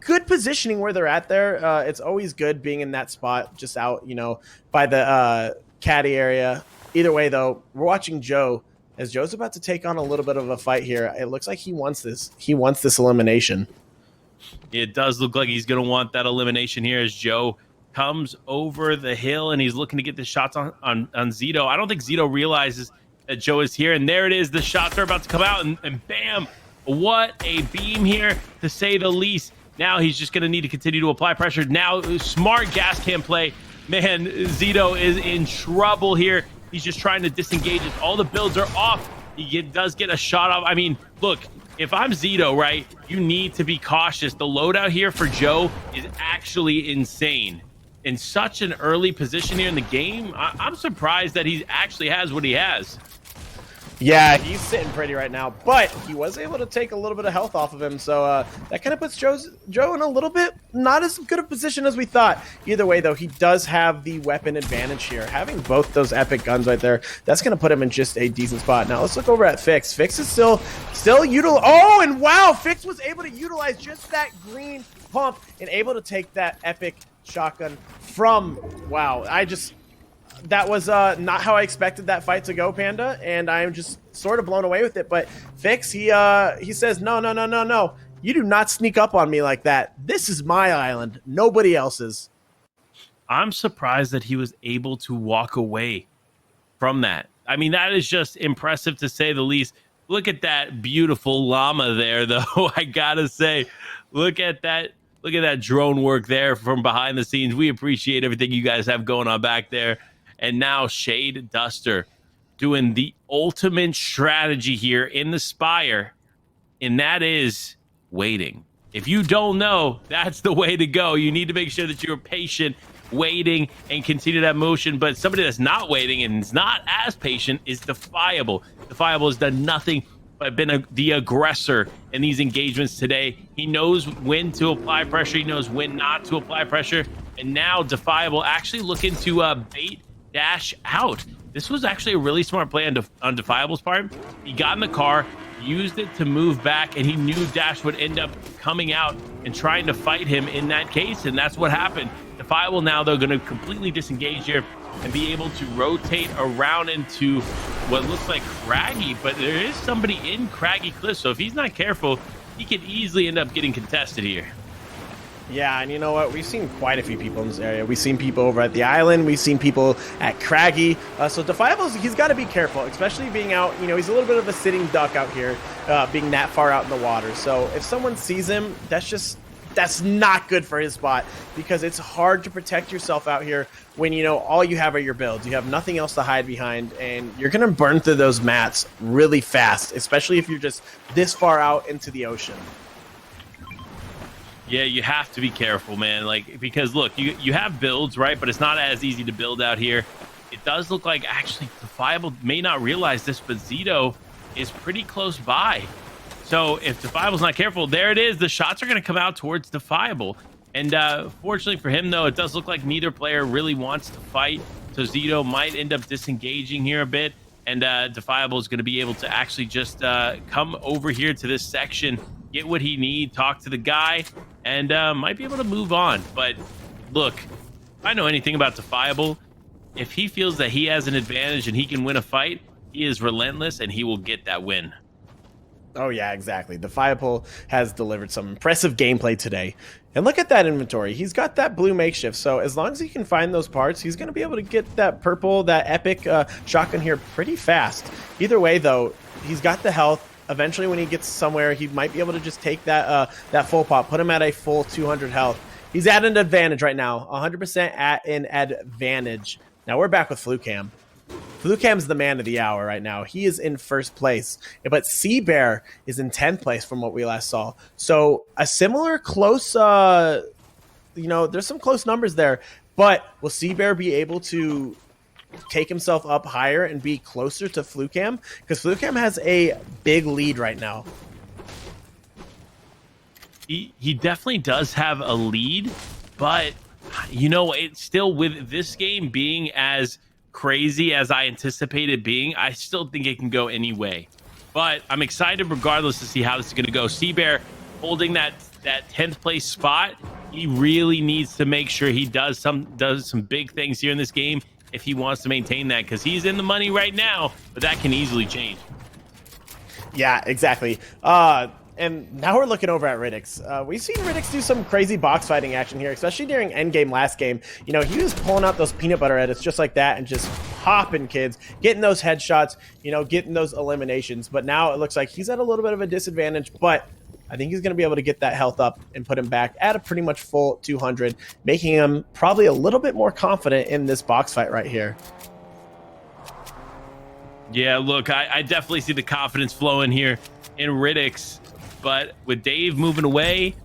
good positioning where they're at there. It's always good being in that spot, just out, you know, by the caddy area. Either way, though, we're watching Joe, as Joe's about to take on a little bit of a fight here. It looks like he wants this. He wants this elimination. It does look like he's going to want that elimination here as Joe comes over the hill and he's looking to get the shots on Zito. I don't think Zito realizes that Joe is here. And there it is. The shots are about to come out, and bam, what a beam here, to say the least. Now he's just going to need to continue to apply pressure. Now, smart gas can play. Man, Zito is in trouble here. He's just trying to disengage it. All the builds are off. He does get a shot off. I mean, look, if I'm Zito, right, you need to be cautious. The loadout here for Joe is actually insane. In such an early position here in the game, I'm surprised that he actually has what he has. Yeah, he's sitting pretty right now, but he was able to take a little bit of health off of him, so that kind of puts Joe in a little bit not as good a position as we thought. Either way, though, he does have the weapon advantage here. Having both those epic guns right there, that's going to put him in just a decent spot. Now, let's look over at Fix. Fix is still utilizing. Oh, and wow, Fix was able to utilize just that green pump and able to take that epic shotgun from, wow, that was not how I expected that fight to go, Panda, and I'm just sort of blown away with it. But Fix, he says, no, you do not sneak up on me like that. This is my island, nobody else's. I'm surprised that he was able to walk away from that. I mean, that is just impressive to say the least. Look at that beautiful llama there, though. I gotta say, look at that drone work there from behind the scenes. We appreciate everything you guys have going on back there. And now Shade Duster doing the ultimate strategy here in the Spire, and that is waiting. If you don't know, that's the way to go. You need to make sure that you're patient, waiting, and continue that motion. But somebody that's not waiting and is not as patient is Defiable. Defiable has done nothing but been the aggressor in these engagements today. He knows when to apply pressure. He knows when not to apply pressure. And now Defiable actually looking to bait Dash out. This was actually a really smart play on Defiable's part. He got in the car, used it to move back, and he knew Dash would end up coming out and trying to fight him in that case, and that's what happened. Defiable now, though, going to completely disengage here and be able to rotate around into what looks like Craggy, but there is somebody in Craggy Cliff, so if he's not careful, he could easily end up getting contested here. Yeah, and you know what? We've seen quite a few people in this area. We've seen people over at the island. We've seen people at Craggy. So Defiable, he's got to be careful, especially being out. You know, he's a little bit of a sitting duck out here, being that far out in the water. So if someone sees him, that's not good for his spot, because it's hard to protect yourself out here when, you know, all you have are your builds. You have nothing else to hide behind, and you're going to burn through those mats really fast, especially if you're just this far out into the ocean. Yeah, you have to be careful, man. Like, because look, you have builds, right? But it's not as easy to build out here. It does look like actually Defiable may not realize this, but Zito is pretty close by. So if Defiable's not careful, there it is. The shots are going to come out towards Defiable. And fortunately for him, though, it does look like neither player really wants to fight. So Zito might end up disengaging here a bit. And Defiable is going to be able to actually just come over here to this section, get what he needs, talk to the guy, and might be able to move on. But look, if I know anything about Defiable, if he feels that he has an advantage and he can win a fight, he is relentless and he will get that win. Oh yeah, exactly. Defiable has delivered some impressive gameplay today. And look at that inventory. He's got that blue makeshift. So as long as he can find those parts, he's going to be able to get that purple, that epic shotgun here pretty fast. Either way, though, he's got the health. Eventually, when he gets somewhere, he might be able to just take that full pop, put him at a full 200 health. He's at an advantage right now, 100% at an advantage. Now we're back with FluCam. FluCam's the man of the hour right now. He is in first place, but Seabear is in 10th place from what we last saw. So a similar close, there's some close numbers there, but will Seabear be able to take himself up higher and be closer to FluCam? Because FluCam has a big lead right now. He definitely does have a lead, but you know, it's still, with this game being as crazy as I anticipated being, I still think it can go any way. But I'm excited regardless to see how this is going to go. Seabear holding that 10th place spot. He really needs to make sure he does some big things here in this game if he wants to maintain that, because he's in the money right now, but that can easily change. Yeah, exactly. And now we're looking over at Riddix. We've seen Riddix do some crazy box fighting action here, especially during endgame last game. You know, he was pulling out those peanut butter edits just like that and just popping, kids, getting those headshots, you know, getting those eliminations. But now it looks like he's at a little bit of a disadvantage, but I think he's going to be able to get that health up and put him back at a pretty much full 200, making him probably a little bit more confident in this box fight right here. Yeah, look, I definitely see the confidence flowing here in Riddick's, but with Dave moving away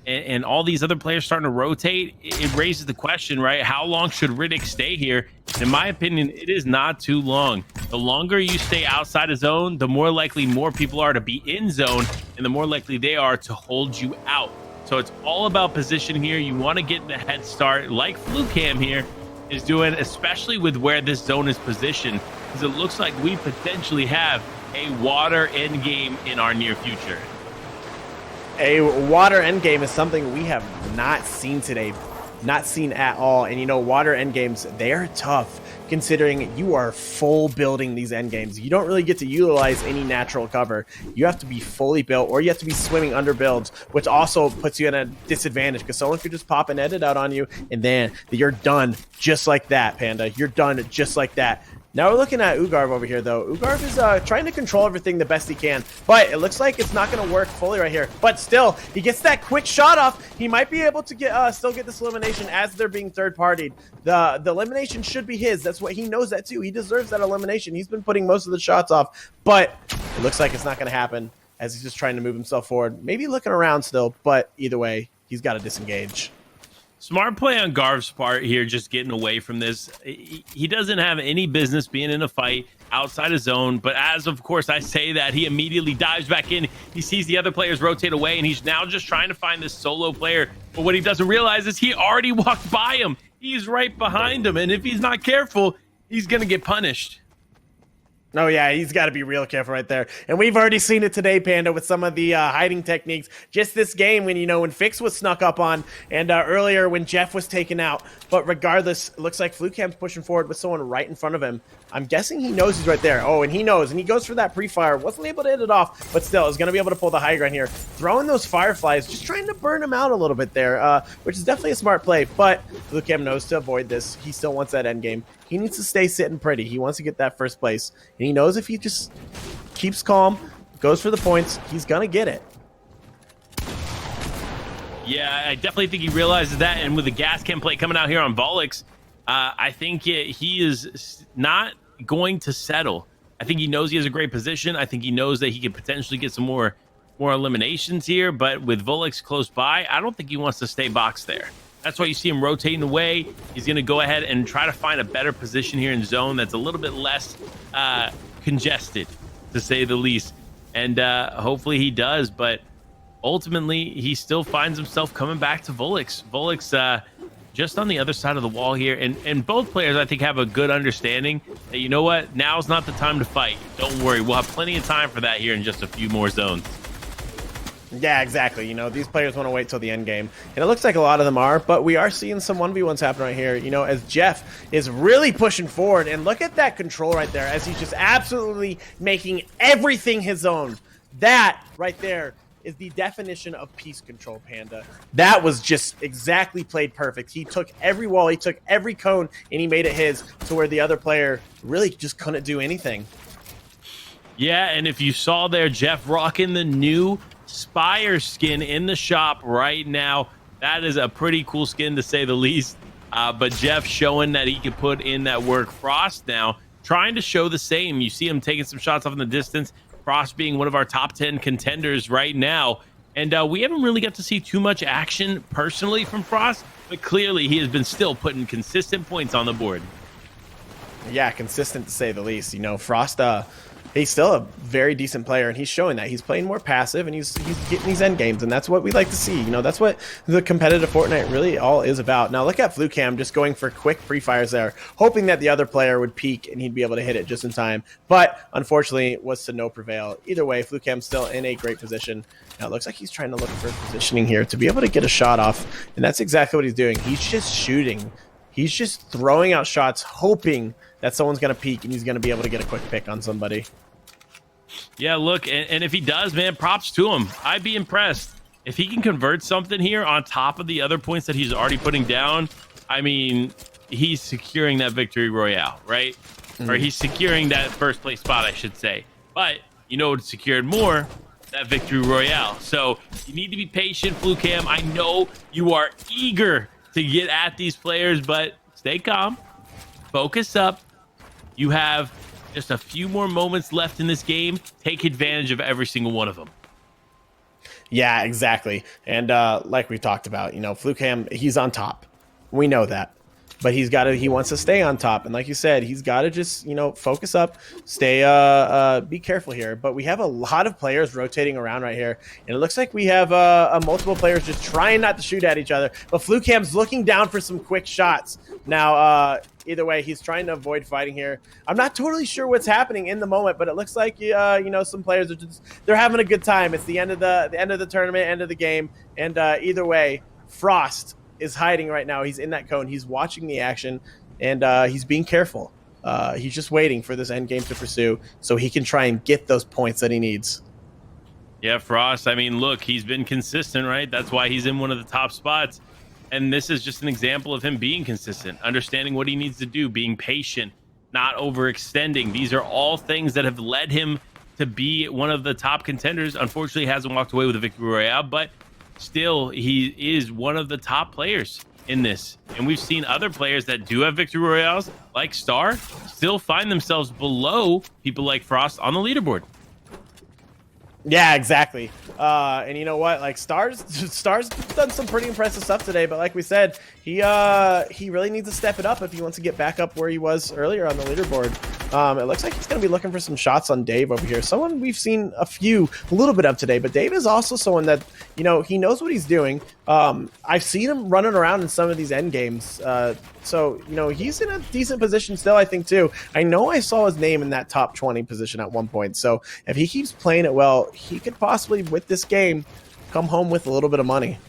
and all these other players starting to rotate, it raises the question, right? How long should Riddick stay here? In my opinion, it is not too long. The longer you stay outside of zone, the more likely more people are to be in zone, and the more likely they are to hold you out. So it's all about position here. You want to get the head start like FluCam here is doing, especially with where this zone is positioned, because it looks like we potentially have a water end game in our near future. A water end game is something we have not seen today, not seen at all. And you know, water end games, they are tough considering you are full building these end games. You don't really get to utilize any natural cover. You have to be fully built, or you have to be swimming under builds, which also puts you at a disadvantage because someone could just pop an edit out on you and then you're done just like that, Panda. You're done just like that. Now we're looking at Ugarv over here, though. Ugarv is trying to control everything the best he can, but it looks like it's not going to work fully right here. But still, he gets that quick shot off. He might be able to get still get this elimination as they're being third-partied. The elimination should be his. That's what he knows that, too. He deserves that elimination. He's been putting most of the shots off, but it looks like it's not going to happen as he's just trying to move himself forward. Maybe looking around still, but either way, he's got to disengage. Smart play on Garv's part here, just getting away from this. He doesn't have any business being in a fight outside of zone, but as of course I say that, he immediately dives back in. He sees the other players rotate away, and he's now just trying to find this solo player. But what he doesn't realize is he already walked by him. He's right behind him, and if he's not careful, he's gonna get punished. Oh, yeah, he's got to be real careful right there. And we've already seen it today, Panda, with some of the hiding techniques. Just this game when, you know, when Fix was snuck up on and earlier when Jeff was taken out. But regardless, it looks like FluCam's pushing forward with someone right in front of him. I'm guessing he knows he's right there. Oh, and he knows. And he goes for that pre-fire. Wasn't able to hit it off, but still is going to be able to pull the high ground here. Throwing those fireflies, just trying to burn him out a little bit there, which is definitely a smart play. But FluCam knows to avoid this. He still wants that end game. He needs to stay sitting pretty. He wants to get that first place. And he knows if he just keeps calm, goes for the points, he's going to get it. Yeah, I definitely think he realizes that. And with the gas can play coming out here on Volix, I think he is not going to settle. I think he knows he has a great position. I think he knows that he could potentially get some more eliminations here. But with Volix close by, I don't think he wants to stay boxed there. That's why you see him rotating away. He's going to go ahead and try to find a better position here in zone that's a little bit less congested, to say the least. And hopefully he does. But ultimately, he still finds himself coming back to Volix. Volix just on the other side of the wall here. And both players, I think, have a good understanding that, you know what, now's not the time to fight. Don't worry. We'll have plenty of time for that here in just a few more zones. Yeah, exactly. You know, these players want to wait till the end game. And it looks like a lot of them are, but we are seeing some 1v1s happen right here, you know, as Jeff is really pushing forward. And look at that control right there as he's just absolutely making everything his own. That right there is the definition of piece control, Panda. That was just exactly played perfect. He took every wall, he took every cone, and he made it his to where the other player really just couldn't do anything. Yeah, and if you saw there, Jeff rocking the new Spire skin in the shop right now. That is a pretty cool skin, to say the least. But Jeff showing that he can put in that work. Frost now trying to show the same. You see him taking some shots off in the distance. Frost being one of our top 10 contenders right now. And we haven't really got to see too much action personally from Frost, but clearly he has been still putting consistent points on the board. Yeah, consistent to say the least. You know, Frost, he's still a very decent player, and he's showing that. He's playing more passive, and he's getting these end games, and that's what we like to see. You know, that's what the competitive Fortnite really all is about. Now, look at FluCam just going for quick pre-fires there, hoping that the other player would peek and he'd be able to hit it just in time. But, unfortunately, it was to no prevail. Either way, FluCam's still in a great position. Now, it looks like he's trying to look for positioning here to be able to get a shot off, and that's exactly what he's doing. He's just shooting. He's just throwing out shots, hoping that someone's going to peek and he's going to be able to get a quick pick on somebody. Yeah, look, and if he does, man, props to him. I'd be impressed. If he can convert something here on top of the other points that he's already putting down, I mean, he's securing that victory royale, right? Or he's securing that first place spot, I should say. But you know what's secured more? That victory royale. So you need to be patient, FluCam. I know you are eager to get at these players, but stay calm, focus up. You have just a few more moments left in this game. Take advantage of every single one of them. Yeah, exactly. And like we talked about, FluCam, he's on top. We know that. But he wants to stay on top. And like you said, he's got to just, focus up, stay, be careful here. But we have a lot of players rotating around right here. And it looks like we have multiple players just trying not to shoot at each other. But FluCam's looking down for some quick shots. Now, either way, he's trying to avoid fighting here. I'm not totally sure what's happening in the moment, but it looks like, some players are they're having a good time. It's the end of the tournament, end of the game. And either way, Frost is hiding right now. He's in that cone. He's watching the action, and he's being careful. He's just waiting for this end game to pursue so he can try and get those points that he needs. Yeah, Frost, I mean, look, he's been consistent, right? That's why he's in one of the top spots. And this is just an example of him being consistent, understanding what he needs to do, being patient, not overextending. These are all things that have led him to be one of the top contenders. Unfortunately, he hasn't walked away with a victory royale, but still, he is one of the top players in this. And we've seen other players that do have victory royales, like Star, still find themselves below people like Frost on the leaderboard. Yeah, exactly. And you know what? Like Star's done some pretty impressive stuff today, but like we said, he really needs to step it up if he wants to get back up where he was earlier on the leaderboard. It looks like he's going to be looking for some shots on Dave over here. Someone we've seen a little bit of today, but Dave is also someone that, he knows what he's doing. I've seen him running around in some of these end games. So, he's in a decent position still, I think, too. I know I saw his name in that top 20 position at one point. So if he keeps playing it well, he could possibly, with this game, come home with a little bit of money.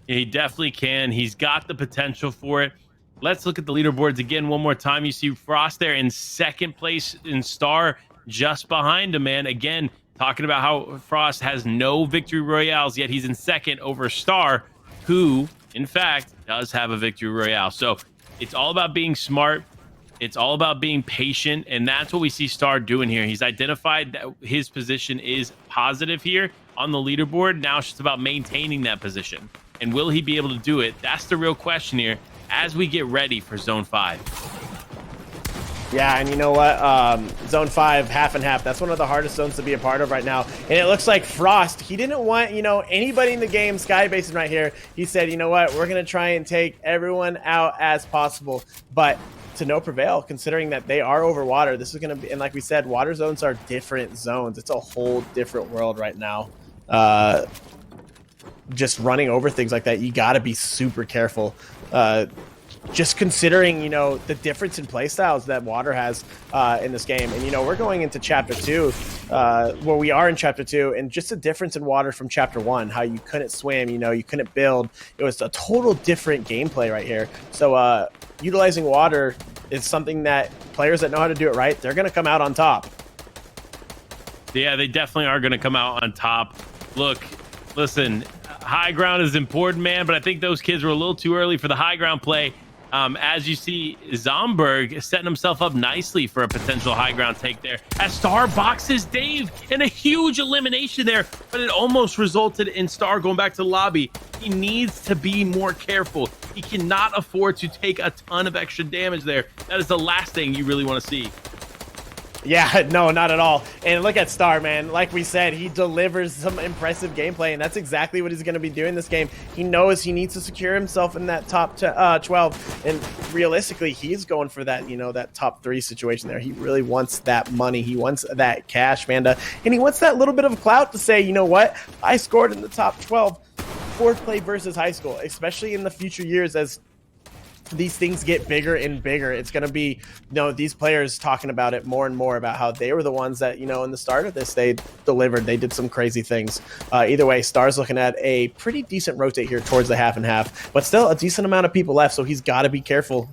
He definitely can. He's got the potential for it. Let's look at the leaderboards again one more time. You see Frost there in second place, in Star just behind him, man. Again, talking about how Frost has no victory royales, yet he's in second over Star, who, in fact, does have a victory royale. So it's all about being smart. It's all about being patient, and that's what we see Star doing here. He's identified that his position is positive here on the leaderboard. Now it's just about maintaining that position. And will he be able to do it? That's the real question here as we get ready for Zone 5. Yeah, and you know what? Zone 5, half and half. That's one of the hardest zones to be a part of right now. And it looks like Frost, he didn't want, anybody in the game skybasing right here. He said, you know what? We're going to try and take everyone out as possible. But to no prevail, considering that they are over water. This is going to be, and like we said, water zones are different zones. It's a whole different world right now. Just running over things like that, you got to be super careful. Just considering, the difference in play styles that water has in this game. And, we're going into Chapter 2, where we are in Chapter 2, and just a difference in water from Chapter 1, how you couldn't swim, you couldn't build. It was a total different gameplay right here. So utilizing water is something that players that know how to do it right, they're going to come out on top. Yeah, they definitely are going to come out on top. Look, listen, high ground is important, man, but I think those kids were a little too early for the high ground play. As you see, Zomberg setting himself up nicely for a potential high ground take there. As Star boxes Dave in a huge elimination there, but it almost resulted in Star going back to the lobby. He needs to be more careful. He cannot afford to take a ton of extra damage there. That is the last thing you really want to see. Yeah, no, not at all. And look at Star, man. Like we said, he delivers some impressive gameplay, and that's exactly what he's going to be doing this game. He knows he needs to secure himself in that top 12, and realistically, he's going for that, that top 3 situation there. He really wants that money. He wants that cash, Vanda, and he wants that little bit of clout to say, you know what? I scored in the top 12, 4th play versus high school, especially in the future years as these things get bigger and bigger. It's going to be, these players talking about it more and more about how they were the ones that, in the start of this, they delivered. They did some crazy things. Either way, Star's looking at a pretty decent rotate here towards the half and half, but still a decent amount of people left, so he's got to be careful.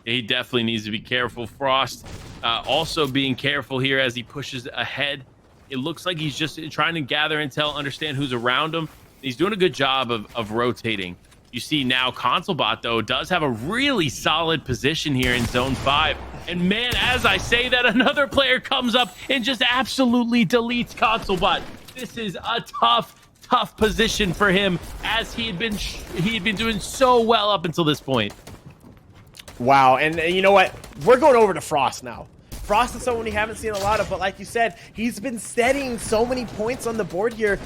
He definitely needs to be careful. Frost also being careful here as he pushes ahead. It looks like he's just trying to gather intel, understand who's around him. He's doing a good job of rotating. You see now ConsoleBot, though, does have a really solid position here in Zone 5. And man, as I say that, another player comes up and just absolutely deletes ConsoleBot. This is a tough position for him, as he had been doing so well up until this point. Wow, and you know what? We're going over to Frost now. Frost is someone we haven't seen a lot of, but like you said, he's been steadying so many points on the board here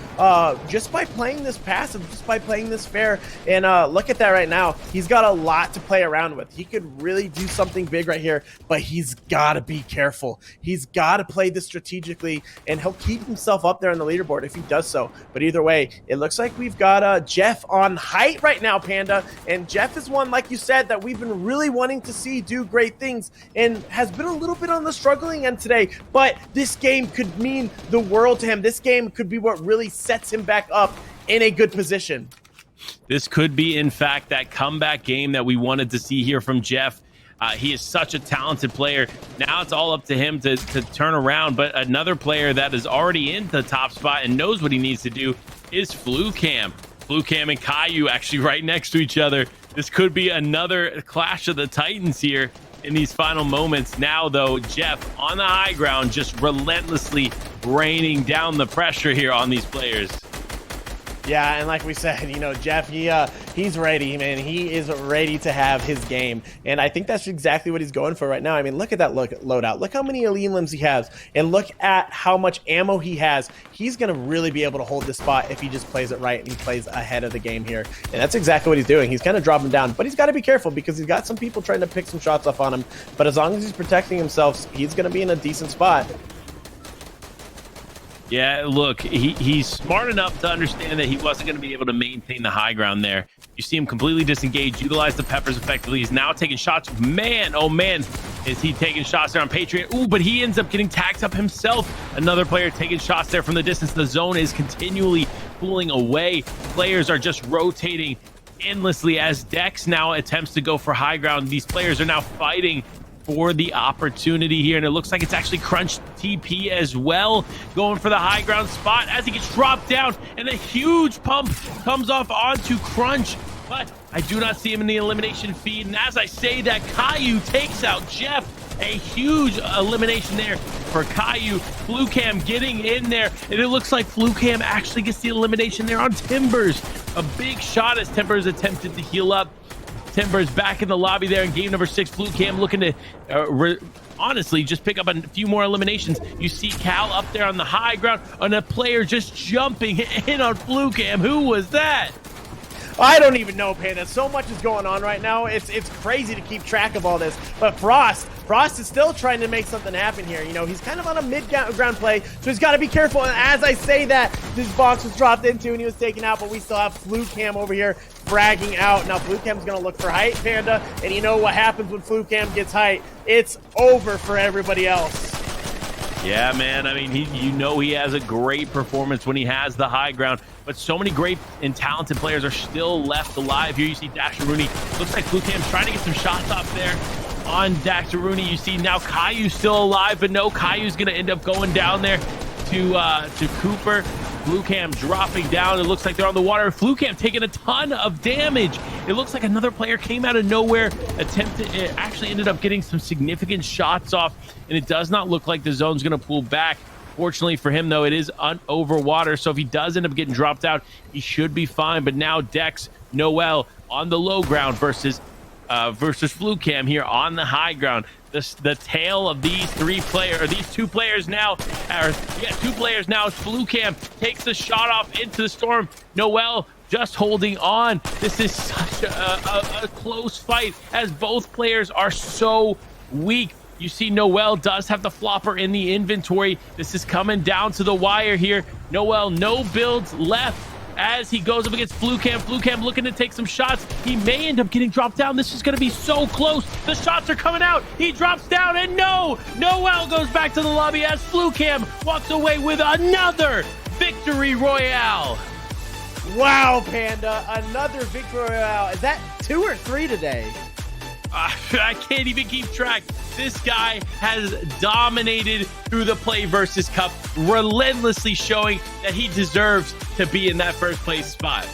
just by playing this passive, just by playing this fair. And look at that right now. He's got a lot to play around with. He could really do something big right here, but he's got to be careful. He's got to play this strategically, and he'll keep himself up there on the leaderboard if he does so. But either way, it looks like we've got Jeff on height right now, Panda. And Jeff is one, like you said, that we've been really wanting to see do great things, and has been a little bit on the struggling end today, but this game could mean the world to him. This game could be what really sets him back up in a good position. This could be, in fact, that comeback game that we wanted to see here from Jeff. He is such a talented player. Now it's all up to him to turn around, but another player that is already in the top spot and knows what he needs to do is FluCam. FluCam and Caillou actually right next to each other. This could be another clash of the Titans here in these final moments. Now, though, Jeff on the high ground, just relentlessly raining down the pressure here on these players. Yeah, and like we said, you know, Jeff, he's ready, man. He is ready to have his game, and I think that's exactly what he's going for right now. I mean, look at that loadout. Look how many elite limbs he has, and look at how much ammo he has. He's going to really be able to hold this spot if he just plays it right and he plays ahead of the game here, and that's exactly what he's doing. He's kind of dropping down, but he's got to be careful because he's got some people trying to pick some shots off on him, but as long as he's protecting himself, he's going to be in a decent spot. Yeah, look, he's smart enough to understand that he wasn't going to be able to maintain the high ground there. You see him completely disengaged, utilize the peppers effectively. He's now taking shots. Man, oh man, is he taking shots there on Patreon? Ooh, but he ends up getting tagged up himself. Another player taking shots there from the distance. The zone is continually pulling away. Players are just rotating endlessly as Dex now attempts to go for high ground. These players are now fighting for the opportunity here, and it looks like it's actually Crunch TP as well, going for the high ground spot as he gets dropped down, and a huge pump comes off onto Crunch, but I do not see him in the elimination feed. And as I say that, Caillou takes out Jeff. A huge elimination there for Caillou. FluCam getting in there, and it looks like FluCam actually gets the elimination there on Timbers. A big shot as Timbers attempted to heal up. Timbers back in the lobby there in game number 6. FluCam looking to honestly just pick up a few more eliminations. You see Cal up there on the high ground, and a player just jumping in on FluCam. Who was that? I don't even know, Panda. So much is going on right now. It's crazy to keep track of all this. But Frost is still trying to make something happen here. You know, he's kind of on a mid-ground play, so he's got to be careful. And as I say that, this box was dropped into and he was taken out, but we still have FluCam over here fragging out. Now FluCam's going to look for height, Panda, and you know what happens when FluCam gets height? It's over for everybody else. Yeah, man. I mean, you know he has a great performance when he has the high ground, but so many great and talented players are still left alive here. You see Daxter looks like FluCam's trying to get some shots off there on Daxter. You see now Caillou's still alive, but no, Caillou's going to end up going down there to Cooper. FluCam dropping down. It looks like they're on the water. FluCam taking a ton of damage. It looks like another player came out of nowhere, actually ended up getting some significant shots off, and it does not look like the zone's going to pull back. Fortunately for him, though, it is over water, so if he does end up getting dropped out, he should be fine. But now Dex, Noel on the low ground versus FluCam here on the high ground. The tale of these two players now, two players now. FluCam takes the shot off into the storm. Noel just holding on. This is such a close fight as both players are so weak. You see Noel does have the flopper in the inventory. This is coming down to the wire here. Noel, no builds left as he goes up against FluCam. FluCam looking to take some shots. He may end up getting dropped down. This is going to be so close. The shots are coming out. He drops down, and no! Noel goes back to the lobby as FluCam walks away with another victory royale. Wow, Panda, another victory royale. Is that 2 or 3 today? I can't even keep track. This guy has dominated through the PlayVS Cup, relentlessly showing that he deserves to be in that first place spot.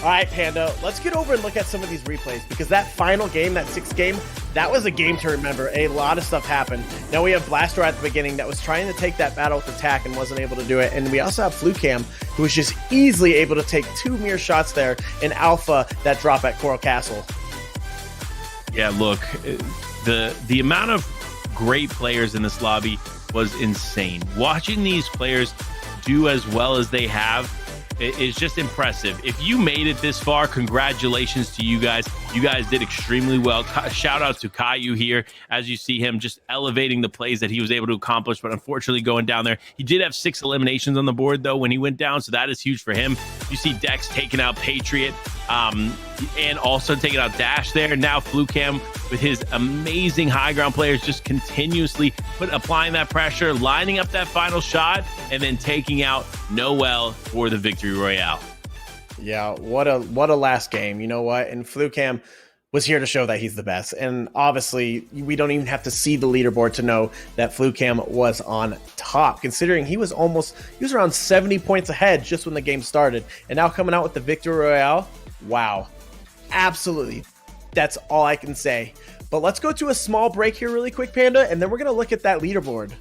All right, Panda, let's get over and look at some of these replays because that final game, that 6th game, that was a game to remember. A lot of stuff happened. Now we have Blaster at the beginning that was trying to take that battle with attack and wasn't able to do it. And we also have Flucam, who was just easily able to take 2 mere shots there in Alpha that drop at Coral Castle. Yeah, look, the amount of great players in this lobby was insane. Watching these players do as well as they have is just impressive. If you made it this far, congratulations to you guys. You guys did extremely well. Shout out to Caillou here, as you see him just elevating the plays that he was able to accomplish, but unfortunately going down there. He did have 6 eliminations on the board, though, when he went down, so that is huge for him. You see Dex taking out Patriot, and also taking out Dash there. Now Flucam with his amazing high ground players just continuously applying that pressure, lining up that final shot, and then taking out Noel for the victory royale. Yeah, what a last game. You know what? And Flucam was here to show that he's the best. And obviously, we don't even have to see the leaderboard to know that Flucam was on top, considering he was around 70 points ahead just when the game started. And now coming out with the victory royale, wow. Absolutely. That's all I can say. But let's go to a small break here really quick, Panda, and then we're going to look at that leaderboard.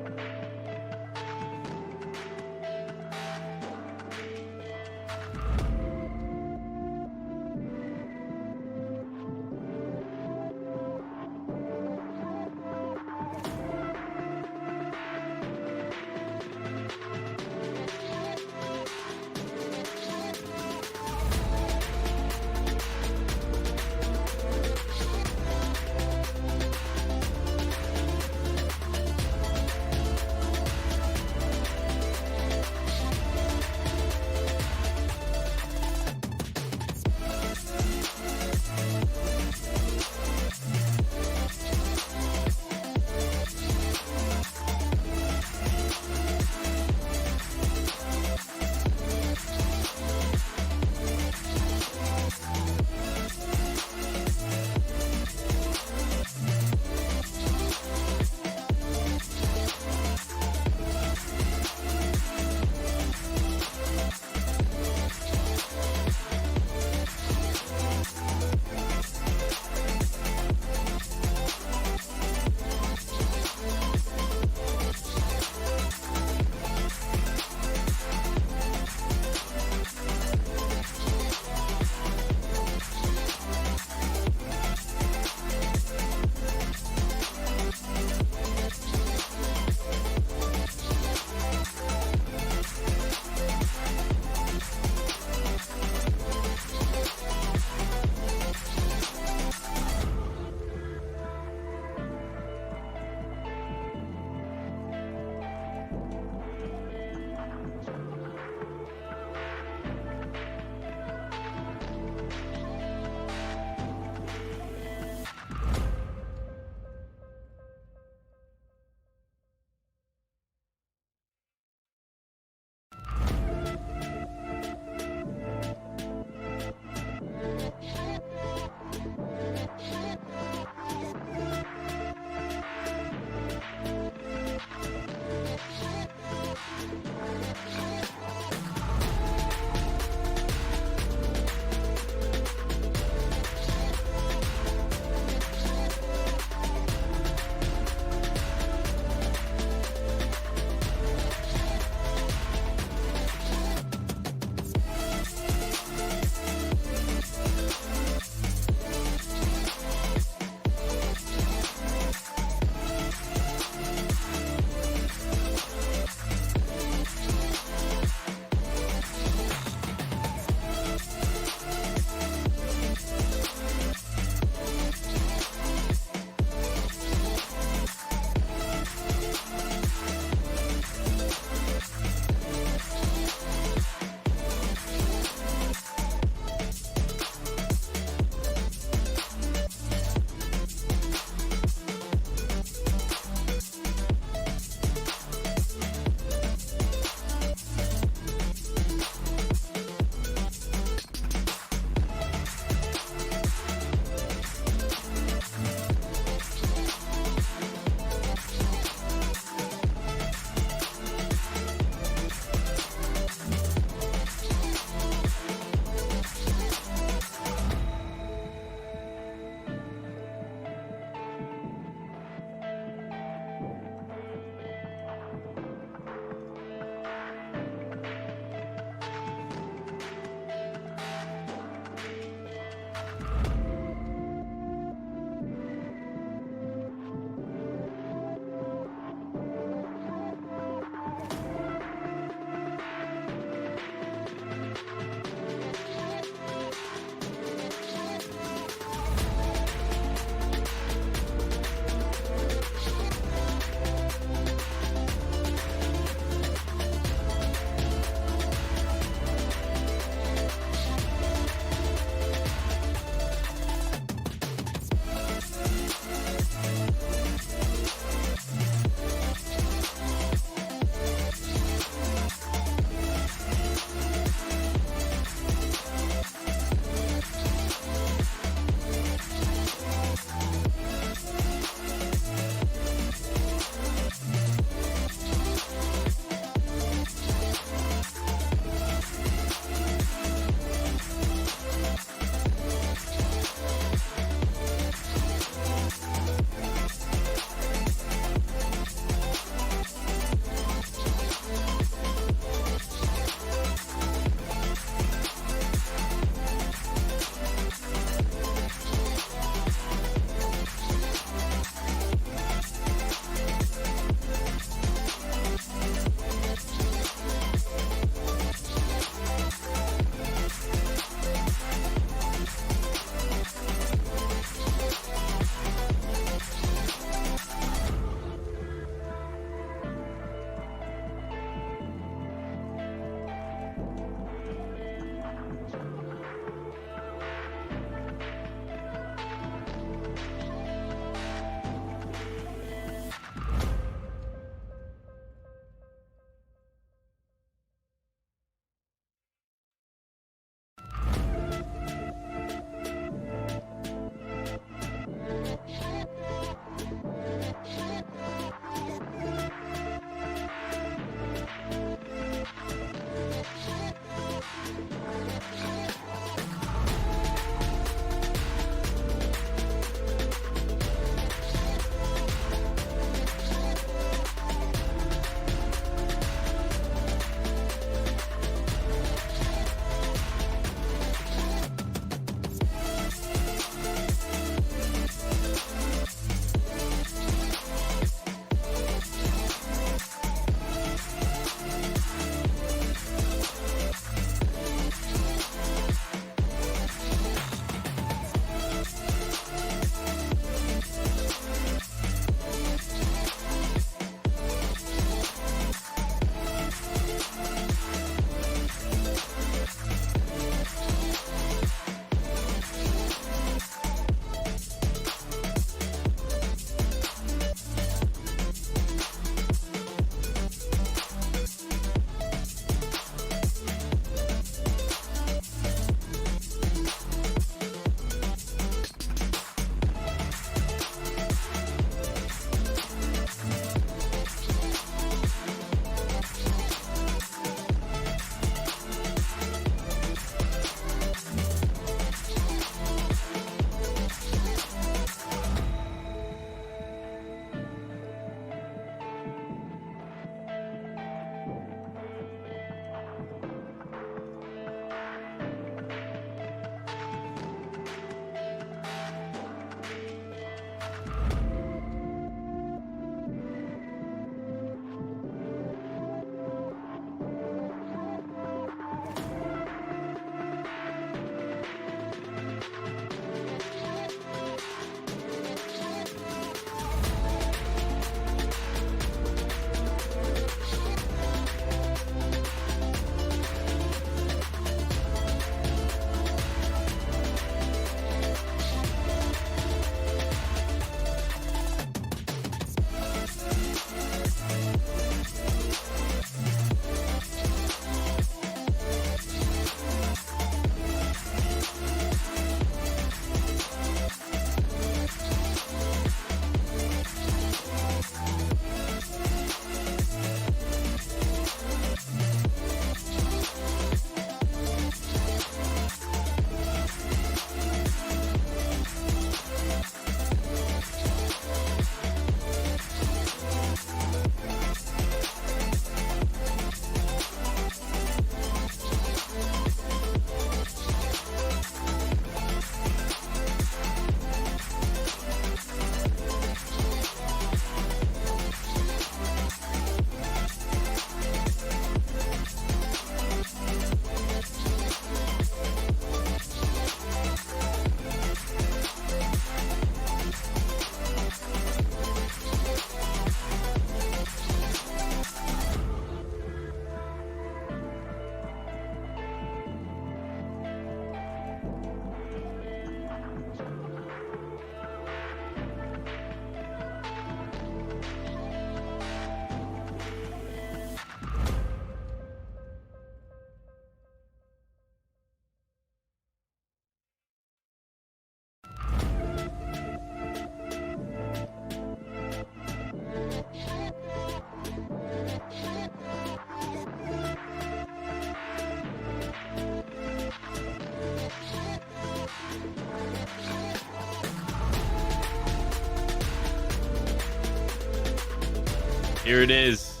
Here it is,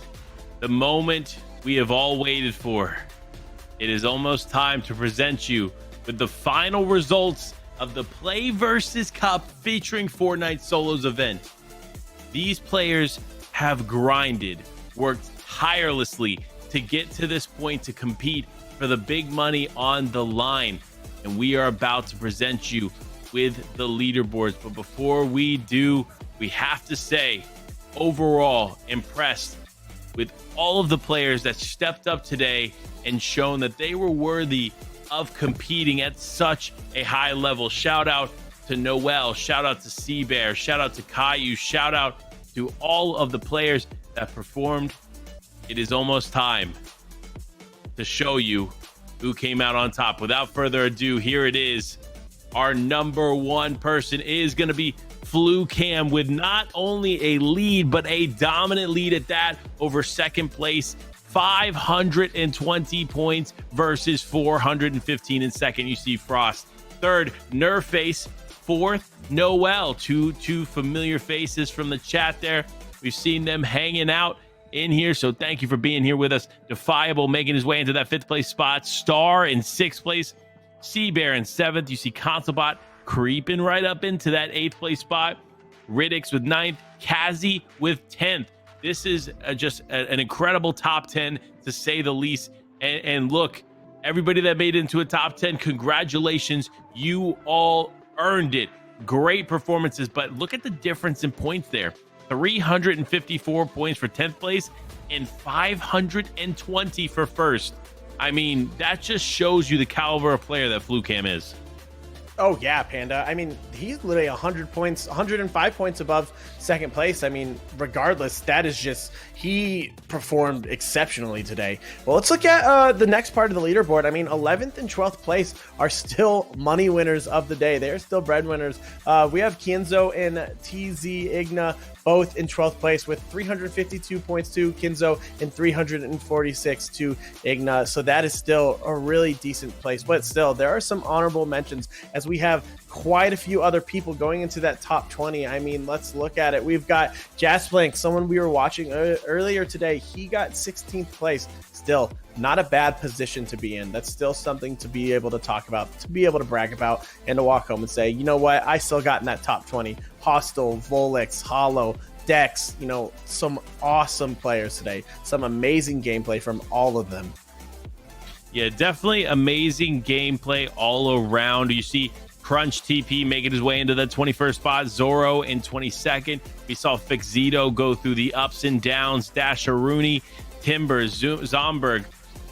the moment we have all waited for. It is almost time to present you with the final results of the PlayVS Cup featuring Fortnite Solos event. These players have grinded, worked tirelessly to get to this point to compete for the big money on the line. And we are about to present you with the leaderboards. But before we do, we have to say, overall, impressed with all of the players that stepped up today and shown that they were worthy of competing at such a high level. Shout out to Noel, shout out to Seabear, shout out to Caillou, shout out to all of the players that performed. It is almost time to show you who came out on top. Without further ado, here it is. Our number one person is going to be FluCam with not only a lead, but a dominant lead at that over second place. 520 points versus 415 in second. You see Frost. Third, Nerface. Fourth, Noel. Two familiar faces from the chat there. We've seen them hanging out in here, so thank you for being here with us. Defiable making his way into that 5th place spot. Star in 6th place. Seabear in 7th. You see Consolbot creeping right up into that 8th place spot. Riddix with 9th. Kazi with 10th. This is just an incredible top 10, to say the least. And look, everybody that made it into a top 10, congratulations. You all earned it. Great performances, but look at the difference in points there. 354 points for 10th place and 520 for first. I mean, that just shows you the caliber of player that FluCam is. Oh yeah, Panda. I mean, he's literally 100 points, 105 points above second place. I mean, regardless, that is just, he performed exceptionally today. Well, let's look at the next part of the leaderboard. I mean, 11th and 12th place are still money winners of the day. They're still bread winners. We have Kinzo and TZ Igna both in 12th place with 352 points to Kinzo and 346 to Igna. So that is still a really decent place, but still there are some honorable mentions as we have quite a few other people going into that top 20. I mean, let's look at it. We've got Jasplank, someone we were watching earlier today. He got 16th place. Still not a bad position to be in. That's still something to be able to talk about, to be able to brag about, and to walk home and say, you know what, I still got in that top 20. Hostile, Volix, Hollow, Dex, you know, some awesome players today. Some amazing gameplay from all of them. Yeah, definitely amazing gameplay all around. You see Crunch TP making his way into the 21st spot. Zoro in 22nd. We saw Fixito go through the ups and downs. Dasharuni, Timber, Zomberg,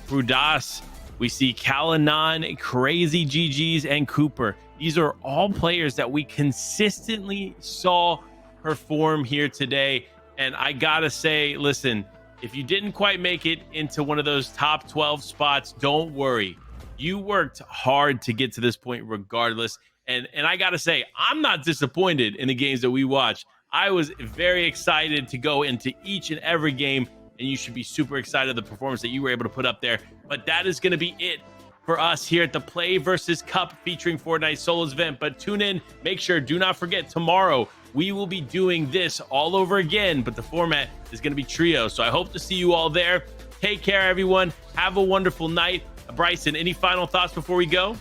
Prudas. We see Kalanan, Crazy GGs, and Cooper. These are all players that we consistently saw perform here today. And I gotta say, listen, if you didn't quite make it into one of those top 12 spots, don't worry. You worked hard to get to this point regardless. And I gotta say, I'm not disappointed in the games that we watched. I was very excited to go into each and every game, and you should be super excited the performance that you were able to put up there. But that is gonna be it for us here at the PlayVS Cup featuring Fortnite Solos event. But tune in, make sure, do not forget, tomorrow we will be doing this all over again, but the format is going to be trio. So I hope to see you all there. Take care, everyone. Have a wonderful night. Bryson, any final thoughts before we go?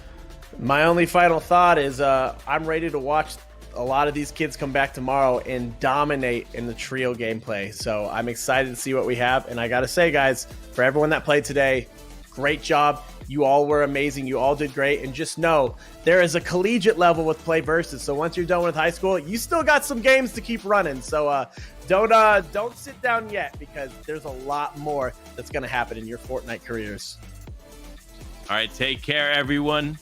My only final thought is I'm ready to watch a lot of these kids come back tomorrow and dominate in the trio gameplay. So I'm excited to see what we have. And I got to say, guys, for everyone that played today, great job. You all were amazing. You all did great. And just know there is a collegiate level with PlayVS. So once you're done with high school, you still got some games to keep running. So don't sit down yet, because there's a lot more that's going to happen in your Fortnite careers. All right, take care, everyone.